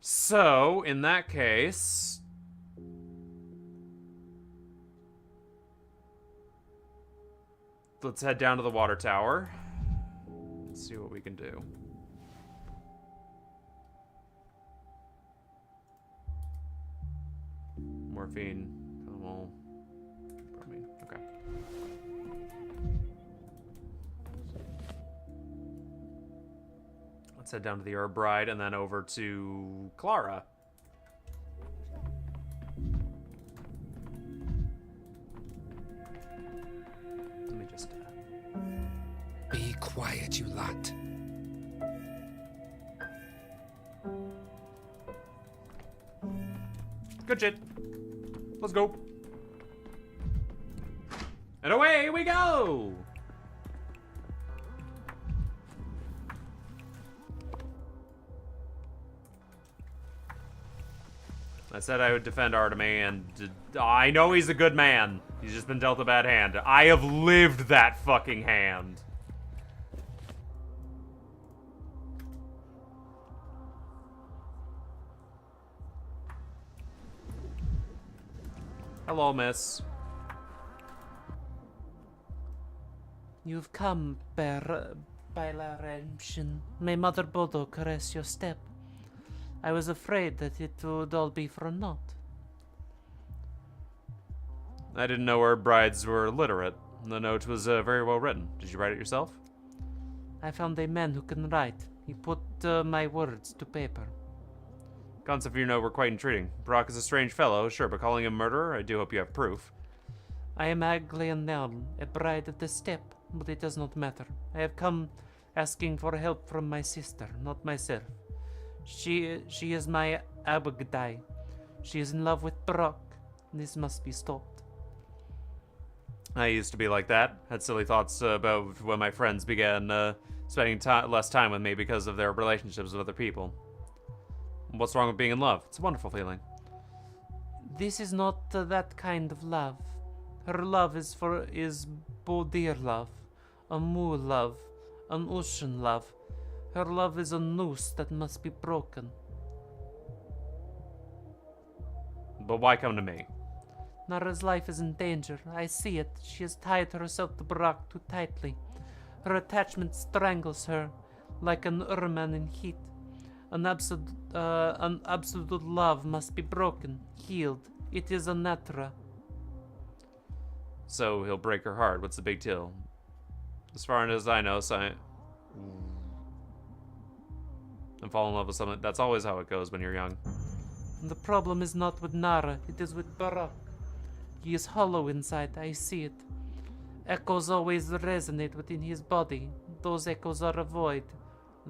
So, in that case, let's head down to the water tower. Let's see what we can do. Morphine. Well, okay. Let's head down to the Herb Bride and then over to Clara. Let me just... Be quiet, you lot. Good shit. Let's go. And away we go! I said I would defend Artemy, and I know he's a good man. He's just been dealt a bad hand. I have lived that fucking hand. Hello, miss. You've come, by redemption. May Mother Bodo caress your step. I was afraid that it would all be for naught. I didn't know our brides were literate. The note was very well written. Did you write it yourself? I found a man who can write. He put my words to paper. Concept of your note were quite intriguing. Brock is a strange fellow, sure, but calling him murderer, I do hope you have proof. I am Aglianel, a bride of the steppe, but it does not matter. I have come asking for help from my sister, not myself. She is my Abagdai. She is in love with Brock. This must be stopped. I used to be like that. Had silly thoughts about when my friends began spending less time with me because of their relationships with other people. What's wrong with being in love? It's a wonderful feeling. This is not that kind of love. Her love is Bodir love, a Mu love, an ocean love. Her love is a noose that must be broken. But why come to me? Nara's life is in danger. I see it. She has tied herself to Brock too tightly. Her attachment strangles her like an Urman in heat. An absolute love must be broken, healed. It is a Natra. So he'll break her heart. What's the big deal? As far as I know, and fall in love with someone. That's always how it goes when you're young. The problem is not with Nara, it is with Barak. He is hollow inside, I see it. Echoes always resonate within his body. Those echoes are a void.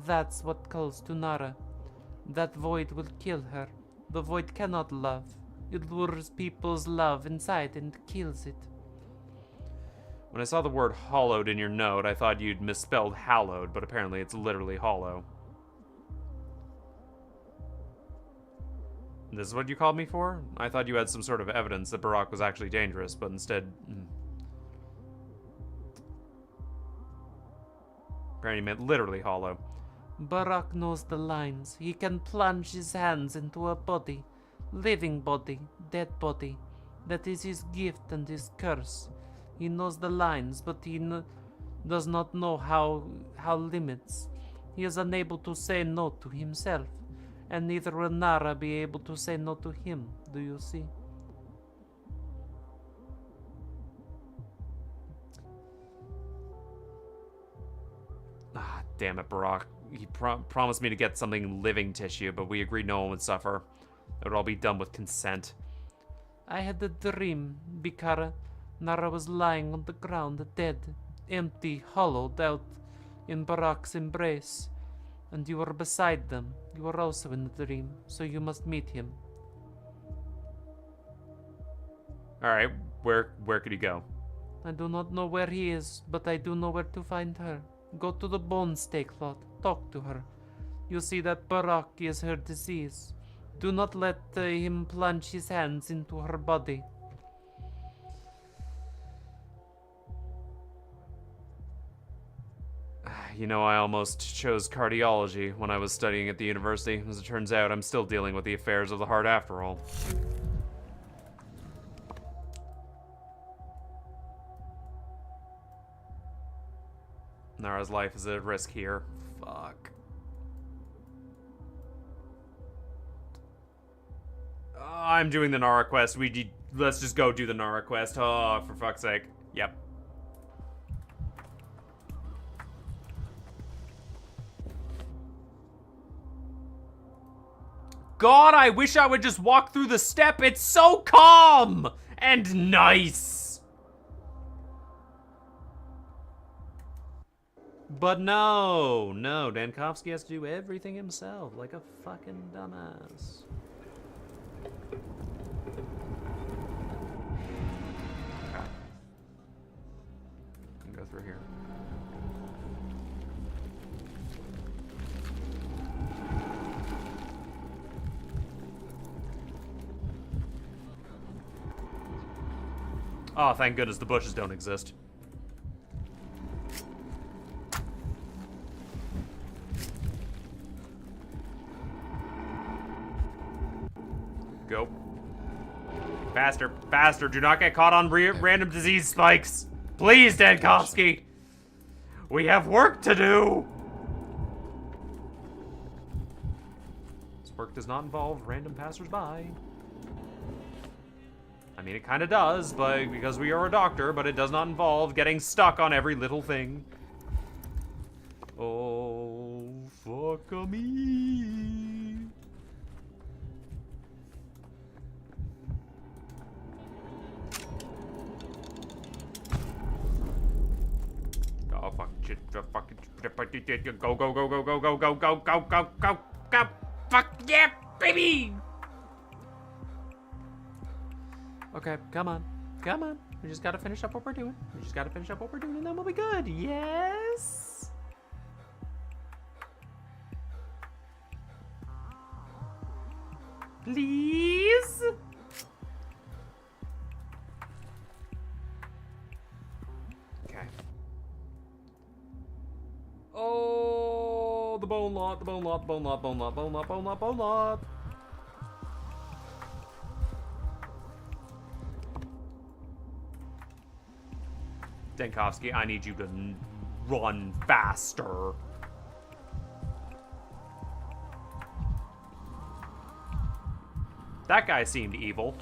That's what calls to Nara. That void will kill her. The void cannot love. It lures people's love inside and kills it. When I saw the word hollowed in your note, I thought you'd misspelled hallowed, but apparently it's literally hollow. This is what you called me for? I thought you had some sort of evidence that Barak was actually dangerous, but instead... Apparently you meant literally hollow. Barak knows the lines. He can plunge his hands into a body. Living body, dead body. That is his gift and his curse. He knows the lines, but he does not know how limits. He is unable to say no to himself. And neither will Nara be able to say no to him, do you see? Ah, damn it, Barak. He promised me to get something living tissue, but we agreed no one would suffer. It would all be done with consent. I had a dream, Bikara. Nara was lying on the ground, dead. empty, hollowed out in Barak's embrace, and you were beside them. You were also in the dream, so you must meet him. Alright, where could he go? I do not know where he is, but I do know where to find her. Go to the bone stake lot. Talk to her. You see that Barak is her disease. Do not let him plunge his hands into her body. You know, I almost chose cardiology when I was studying at the university. As it turns out, I'm still dealing with the affairs of the heart after all. Nara's life is at risk here. Fuck. I'm doing the Nara quest. Let's just go do the Nara quest. Oh, for fuck's sake. Yep. God, I wish I would just walk through the steppe. It's so calm and nice. But no, Dankovsky has to do everything himself, like a fucking dumbass. Okay. Can go through here. Oh, thank goodness the bushes don't exist. Go. Faster, faster. Do not get caught on random disease spikes. Please, Dankovsky. We have work to do. This work does not involve random passersby. I mean, it kind of does, but because we are a doctor, but it does not involve getting stuck on every little thing. Oh, fuck me. Oh, fuck, shit, fuck, go, go, go, go, go, go, go, go, go, go, go, go, fuck, yeah, baby! Okay, come on. Come on. We just gotta finish up what we're doing. We just gotta finish up what we're doing and then we'll be good. Yes? Please? Okay. Oh, the bone lot, the bone lot, the bone lot, bone lot, bone lot, bone lot, bone lot. Dankovsky, I need you to run faster. That guy seemed evil.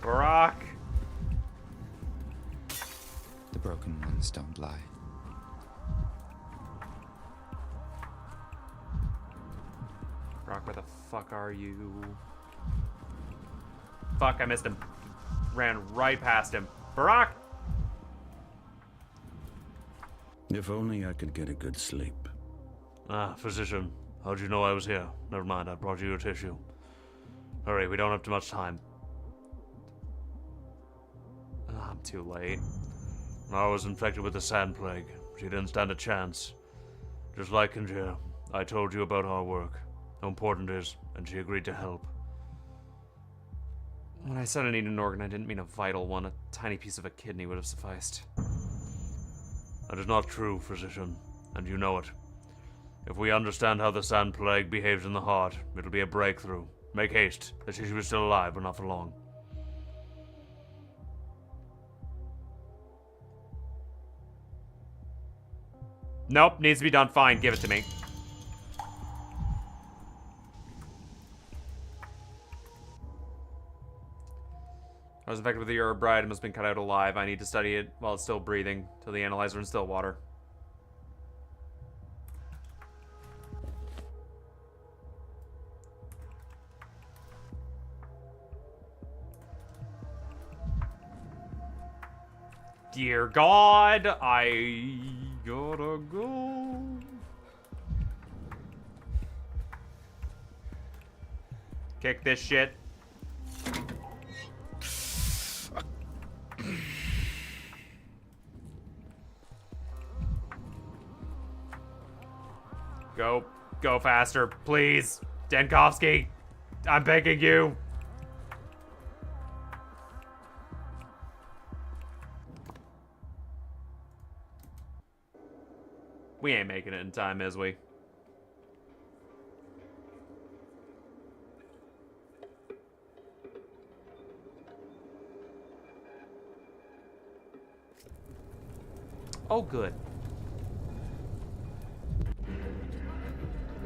Barak. The broken ones don't lie. Barak, where the fuck are you? Fuck, I missed him. Ran right past him. Barak! If only I could get a good sleep. Ah, physician. How'd you know I was here? Never mind, I brought you your tissue. Hurry, we don't have too much time. I'm too late. I was infected with the sand plague. She didn't stand a chance. Just like Kinjir, I told you about our work, how important it is, and she agreed to help. When I said I needed an organ, I didn't mean a vital one. A tiny piece of a kidney would have sufficed. That is not true, physician, and you know it. If we understand how the sand plague behaves in the heart, it'll be a breakthrough. Make haste. The tissue is still alive, but not for long. Nope, needs to be done. Fine, give it to me. I was infected with the Urobride and has been cut out alive. I need to study it while it's still breathing, till the analyzer in still water. Dear God, I gotta go. Kick this shit. Go faster, please. Denkovsky, I'm begging you. We ain't making it in time, is we? Oh, good.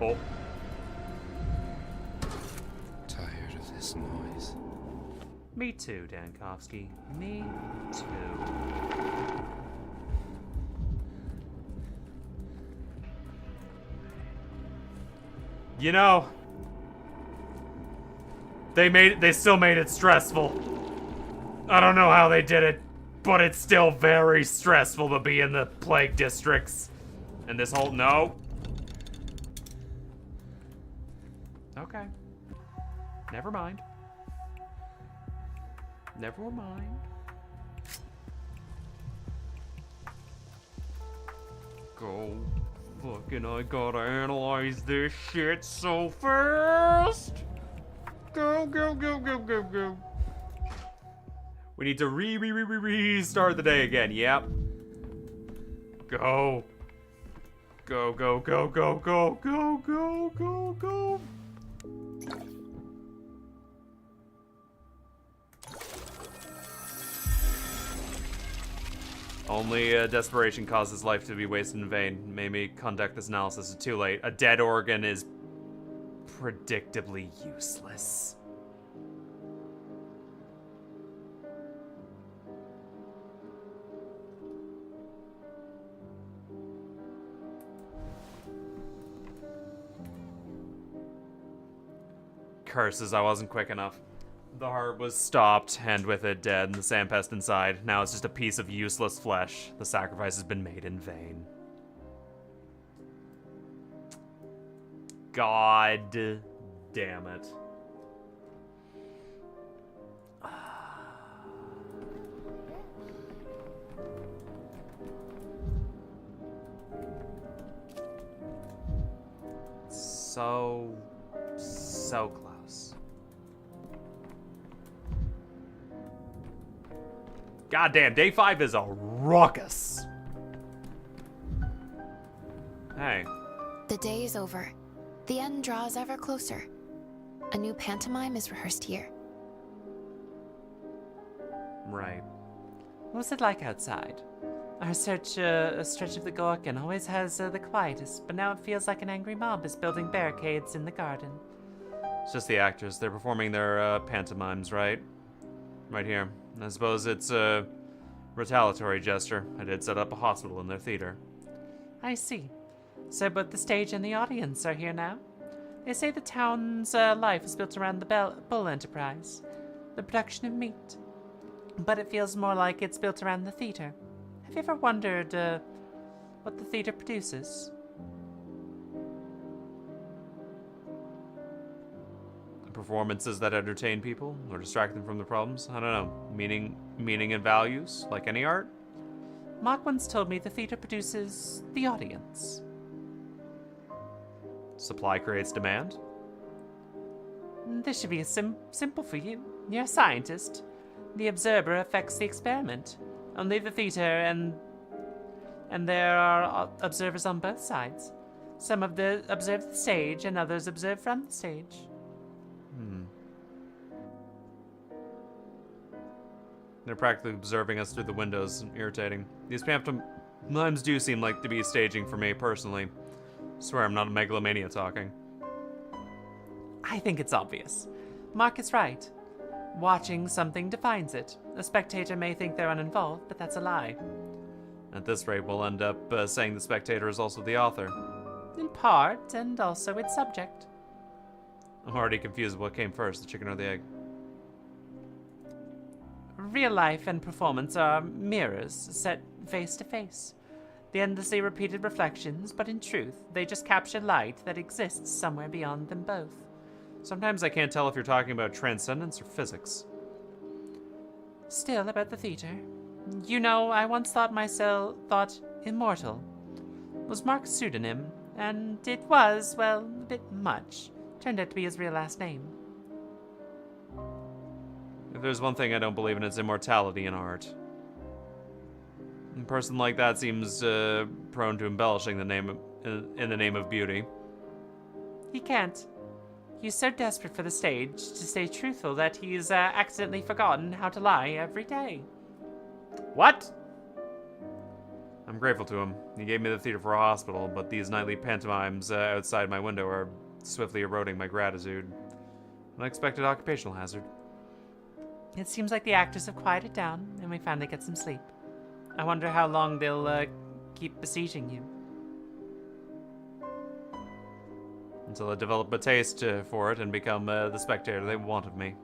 Oh. Tired of this noise. Me too, Dankovsky. Me too. You know, they still made it stressful. I don't know how they did it, but it's still very stressful to be in the plague districts. And this whole, no. Okay. Never mind. Never mind. Go. Fucking, I gotta analyze this shit so fast. Go, go, go, go, go, go. We need to restart the day again. Yep. Go. Go, go, go, go, go, go, go, go, go. Only desperation causes life to be wasted in vain. Made me conduct this analysis. It's too late. A dead organ is predictably useless. Curses, I wasn't quick enough. The heart was stopped, and with it dead, and the sandpest inside. Now it's just a piece of useless flesh. The sacrifice has been made in vain. God damn it. So close. Goddamn, day 5 is a ruckus. Hey. The day is over. The end draws ever closer. A new pantomime is rehearsed here. Right. What was it like outside? Our stretch of the Gorgon always has the quietest, but now it feels like an angry mob is building barricades in the garden. It's just the actors. They're performing their pantomimes, right? Right here. I suppose it's a retaliatory gesture. I did set up a hospital in their theater. I see. So both the stage and the audience are here now? They say the town's life is built around the bull enterprise, the production of meat. But it feels more like it's built around the theater. Have you ever wondered what the theater produces? Performances that entertain people or distract them from their problems? I don't know. Meaning and values, like any art? Mark once told me the theater produces the audience. Supply creates demand? This should be simple for you. You're a scientist. The observer affects the experiment. Only the theater and there are observers on both sides. Some of the observe the stage and others observe from the stage. They're practically observing us through the windows. Irritating. These pantomimes do seem like to be staging for me, personally. I swear I'm not a megalomania talking. I think it's obvious. Mark is right. Watching something defines it. A spectator may think they're uninvolved, but that's a lie. At this rate, we'll end up saying the spectator is also the author. In part, and also its subject. I'm already confused what came first, the chicken or the egg. Real life and performance are mirrors set face to face. The endlessly repeated reflections, but in truth, they just capture light that exists somewhere beyond them both. Sometimes I can't tell if you're talking about transcendence or physics. Still, about the theater. You know, I once thought immortal was Mark's pseudonym, and it was, well, a bit much. Turned out to be his real last name. If there's one thing I don't believe in, it's immortality in art. A person like that seems prone to embellishing the name in the name of beauty. He can't. He's so desperate for the stage to stay truthful that he's accidentally forgotten how to lie every day. What? I'm grateful to him. He gave me the theater for a hospital, but these nightly pantomimes outside my window are swiftly eroding my gratitude. Unexpected occupational hazard. It seems like the actors have quieted down, and we finally get some sleep. I wonder how long they'll keep besieging you. Until I develop a taste for it and become the spectator they want of me.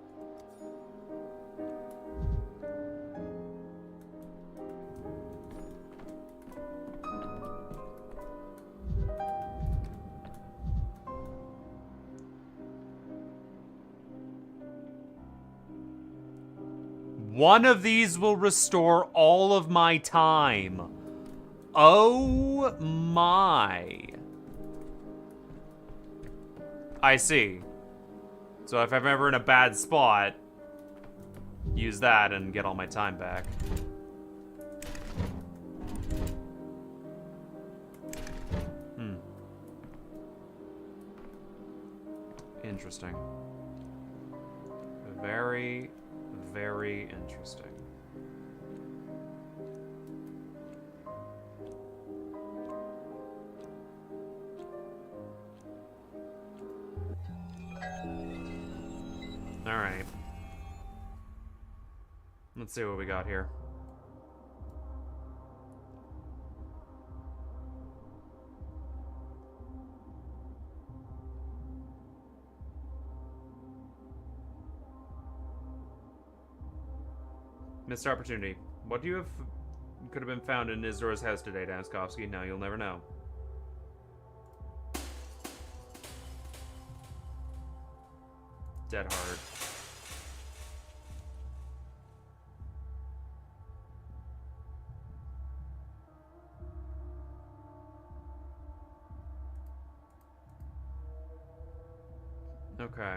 One of these will restore all of my time. Oh my. I see. So if I'm ever in a bad spot, use that and get all my time back. Interesting. Very, very interesting. All right. Let's see what we got here. Missed opportunity. What do you have could have been found in Isdor's house today, Danskovsky? Now you'll never know. Dead hard. Okay.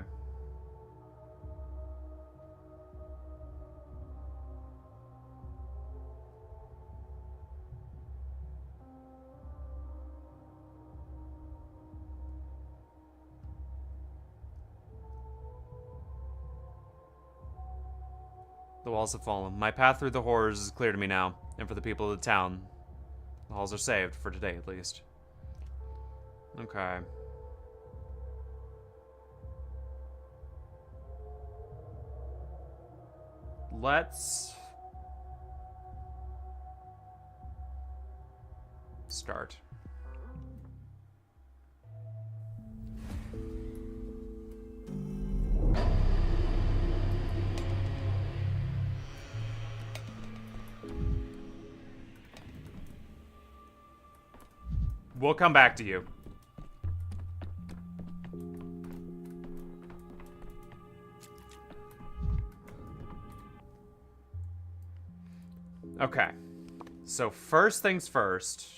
The walls have fallen. My path through the horrors is clear to me now, and for the people of the town. The halls are saved, for today at least. Okay. Let's start. We'll come back to you. Okay. So first things first.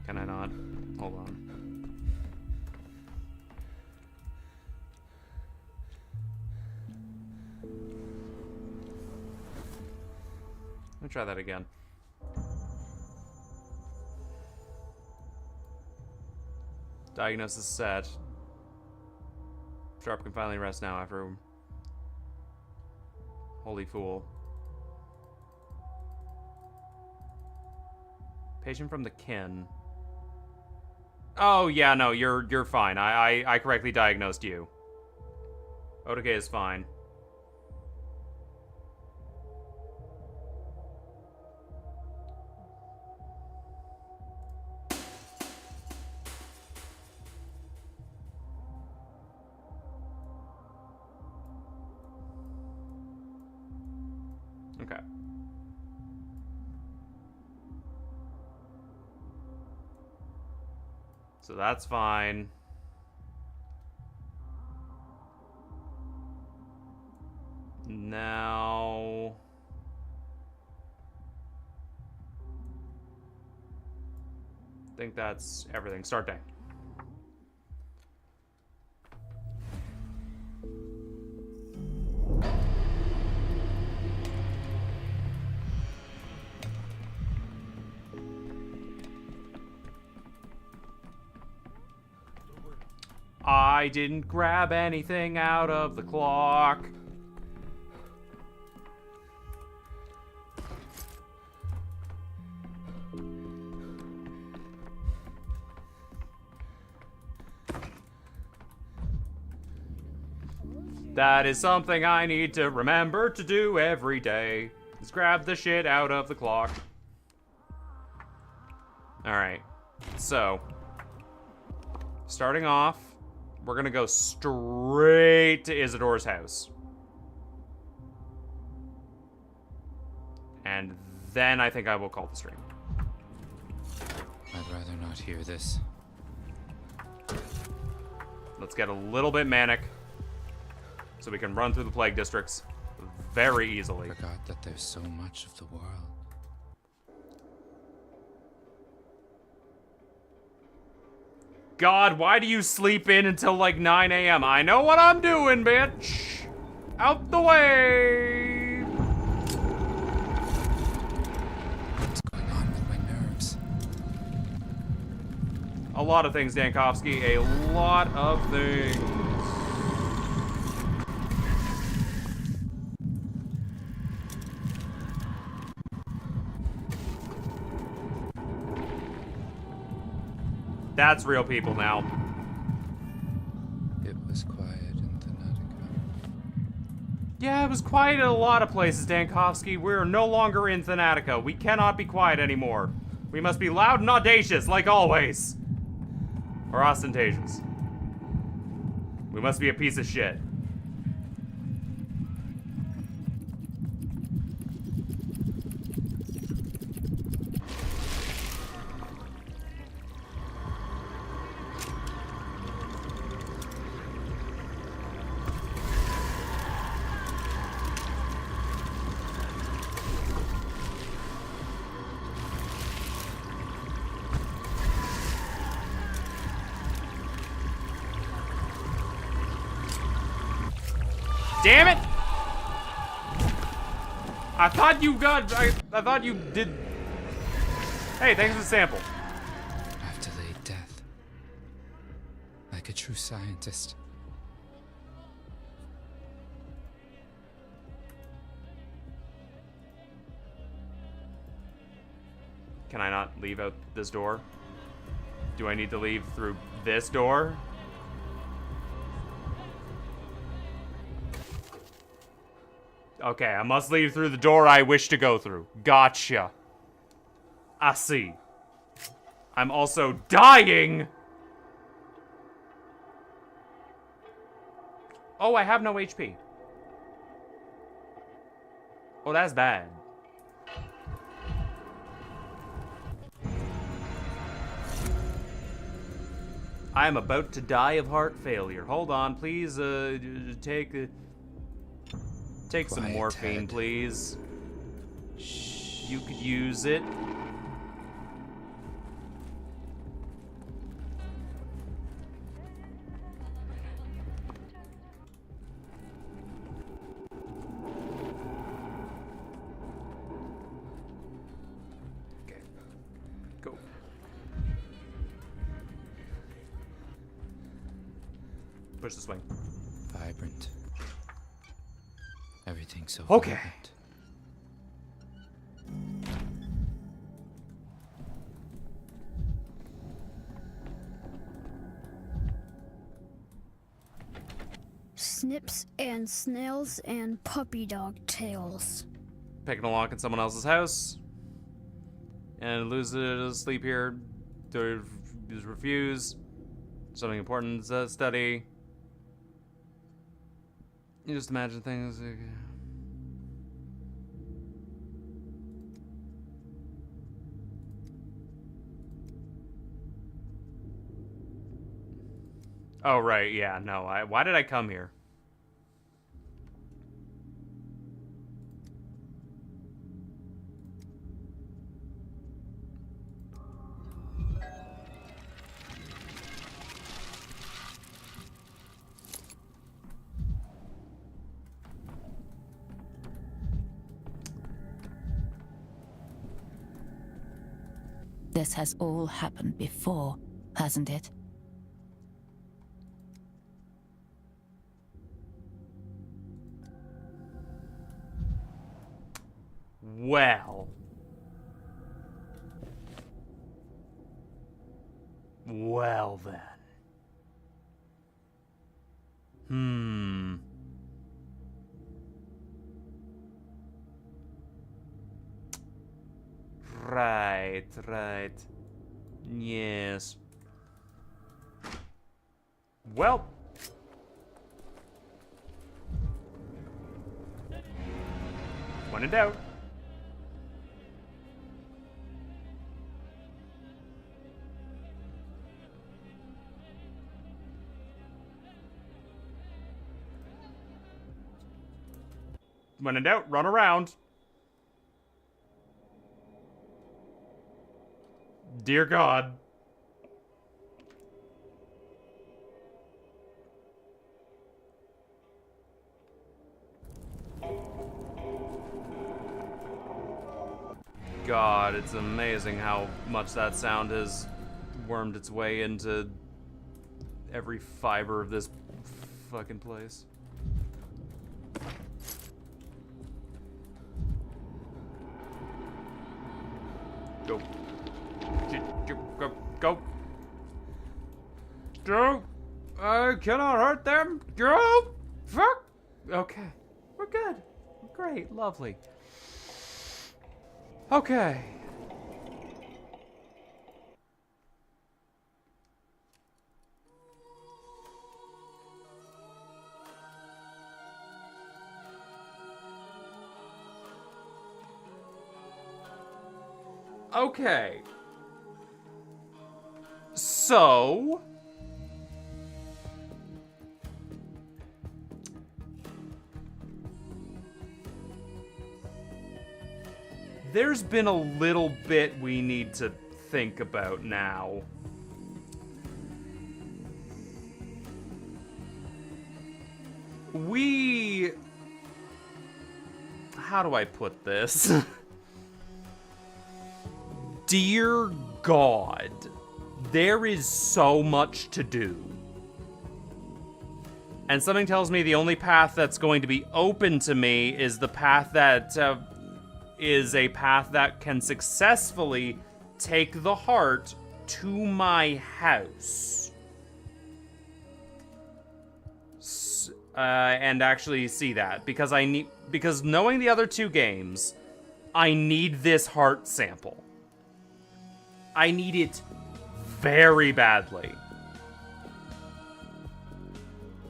Can I not? Hold on. Let me try that again. Diagnosis set. Sharp can finally rest now after... Holy fool. Patient from the kin. Oh, yeah, no, you're fine. I correctly diagnosed you. Otake is fine. Okay. So that's fine. Now... I think that's everything. Start day. I didn't grab anything out of the clock. That is something I need to remember to do every day. Is grab the shit out of the clock. Alright. So. Starting off, we're gonna go straight to Isidore's house. And then I think I will call the stream. I'd rather not hear this. Let's get a little bit manic so we can run through the plague districts very easily. Forgot that there's so much of the world. God, why do you sleep in until like 9 a.m.? I know what I'm doing, bitch! Out the way! What's going on with my nerves? A lot of things, Dankovsky. A lot of things. That's real people now. It was quiet in Thanatica. Yeah, it was quiet at a lot of places, Dankovsky. We're no longer in Thanatica. We cannot be quiet anymore. We must be loud and audacious, like always. Or ostentatious. We must be a piece of shit. Damn it! I thought you got... I thought you did... Hey, thanks for the sample. I've delayed death. Like a true scientist. Can I not leave out this door? Do I need to leave through this door? Okay, I must leave through the door I wish to go through. Gotcha. I see. I'm also dying! Oh, I have no HP. Oh, that's bad. I am about to die of heart failure. Hold on, please, Take some Quiet, morphine, Ted. please. Shh. You could use it. Okay. Go. Push the swing. Vibrant. Everything's so Okay. vibrant. snips and snails and puppy dog tails. Picking a lock in someone else's house. And loses sleep here. Just refuse. Something important to study. You just imagine things. Oh, right, yeah, no. Why did I come here? This has all happened before, hasn't it? Well. Well then. Right. Yes. Well. When in doubt. When in doubt, run around. Dear God. God, it's amazing how much that sound has wormed its way into every fiber of this fucking place. Go. Go. Go. I cannot hurt them. Go. Fuck. Okay. We're good. Great. Lovely. Okay. Okay. So... there's been a little bit we need to think about now. How do I put this? Dear God, there is so much to do. And something tells me the only path that's going to be open to me is the path that is a path that can successfully take the heart to my house. And actually see that, because because knowing the other two games, I need this heart sample. I need it very badly.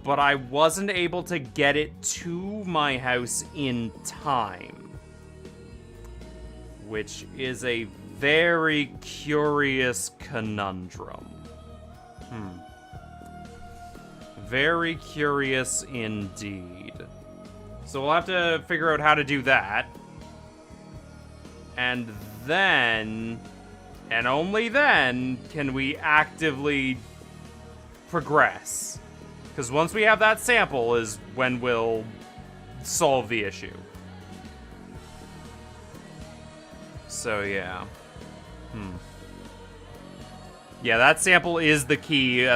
But I wasn't able to get it to my house in time. Which is a very curious conundrum. Very curious indeed. So we'll have to figure out how to do that. And then, and only then, can we actively progress. Because once we have that sample is when we'll solve the issue. So yeah. Yeah, that sample is the key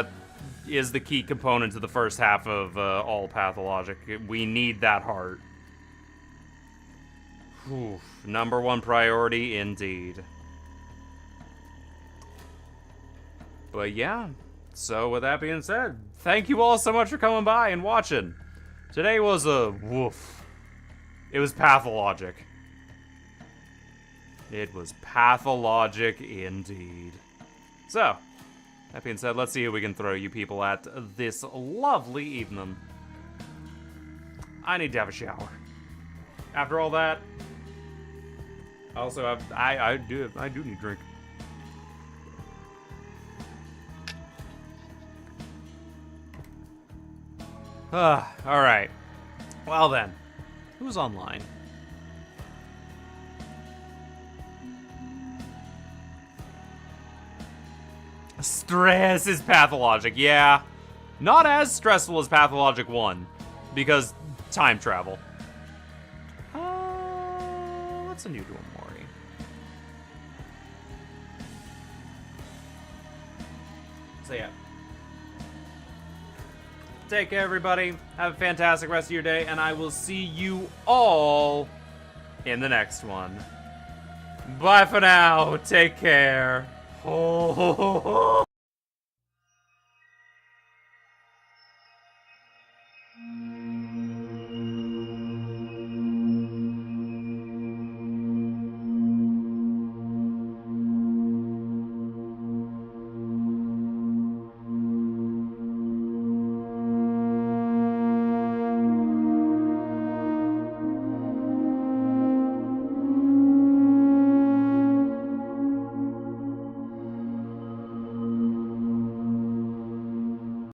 component to the first half of all Pathologic. We need that heart. Whew. Number one priority indeed. But yeah, so with that being said, thank you all so much for coming by and watching. Today was a woof. It was pathologic. It was pathologic indeed. So, that being said, let's see who we can throw you people at this lovely evening. I need to have a shower. After all that, also I do need a drink. Alright. Well then, who's online? Stress is pathologic, yeah. Not as stressful as Pathologic 1, because time travel. What's a new to Mori? So yeah. Take care, everybody. Have a fantastic rest of your day, and I will see you all in the next one. Bye for now. Take care.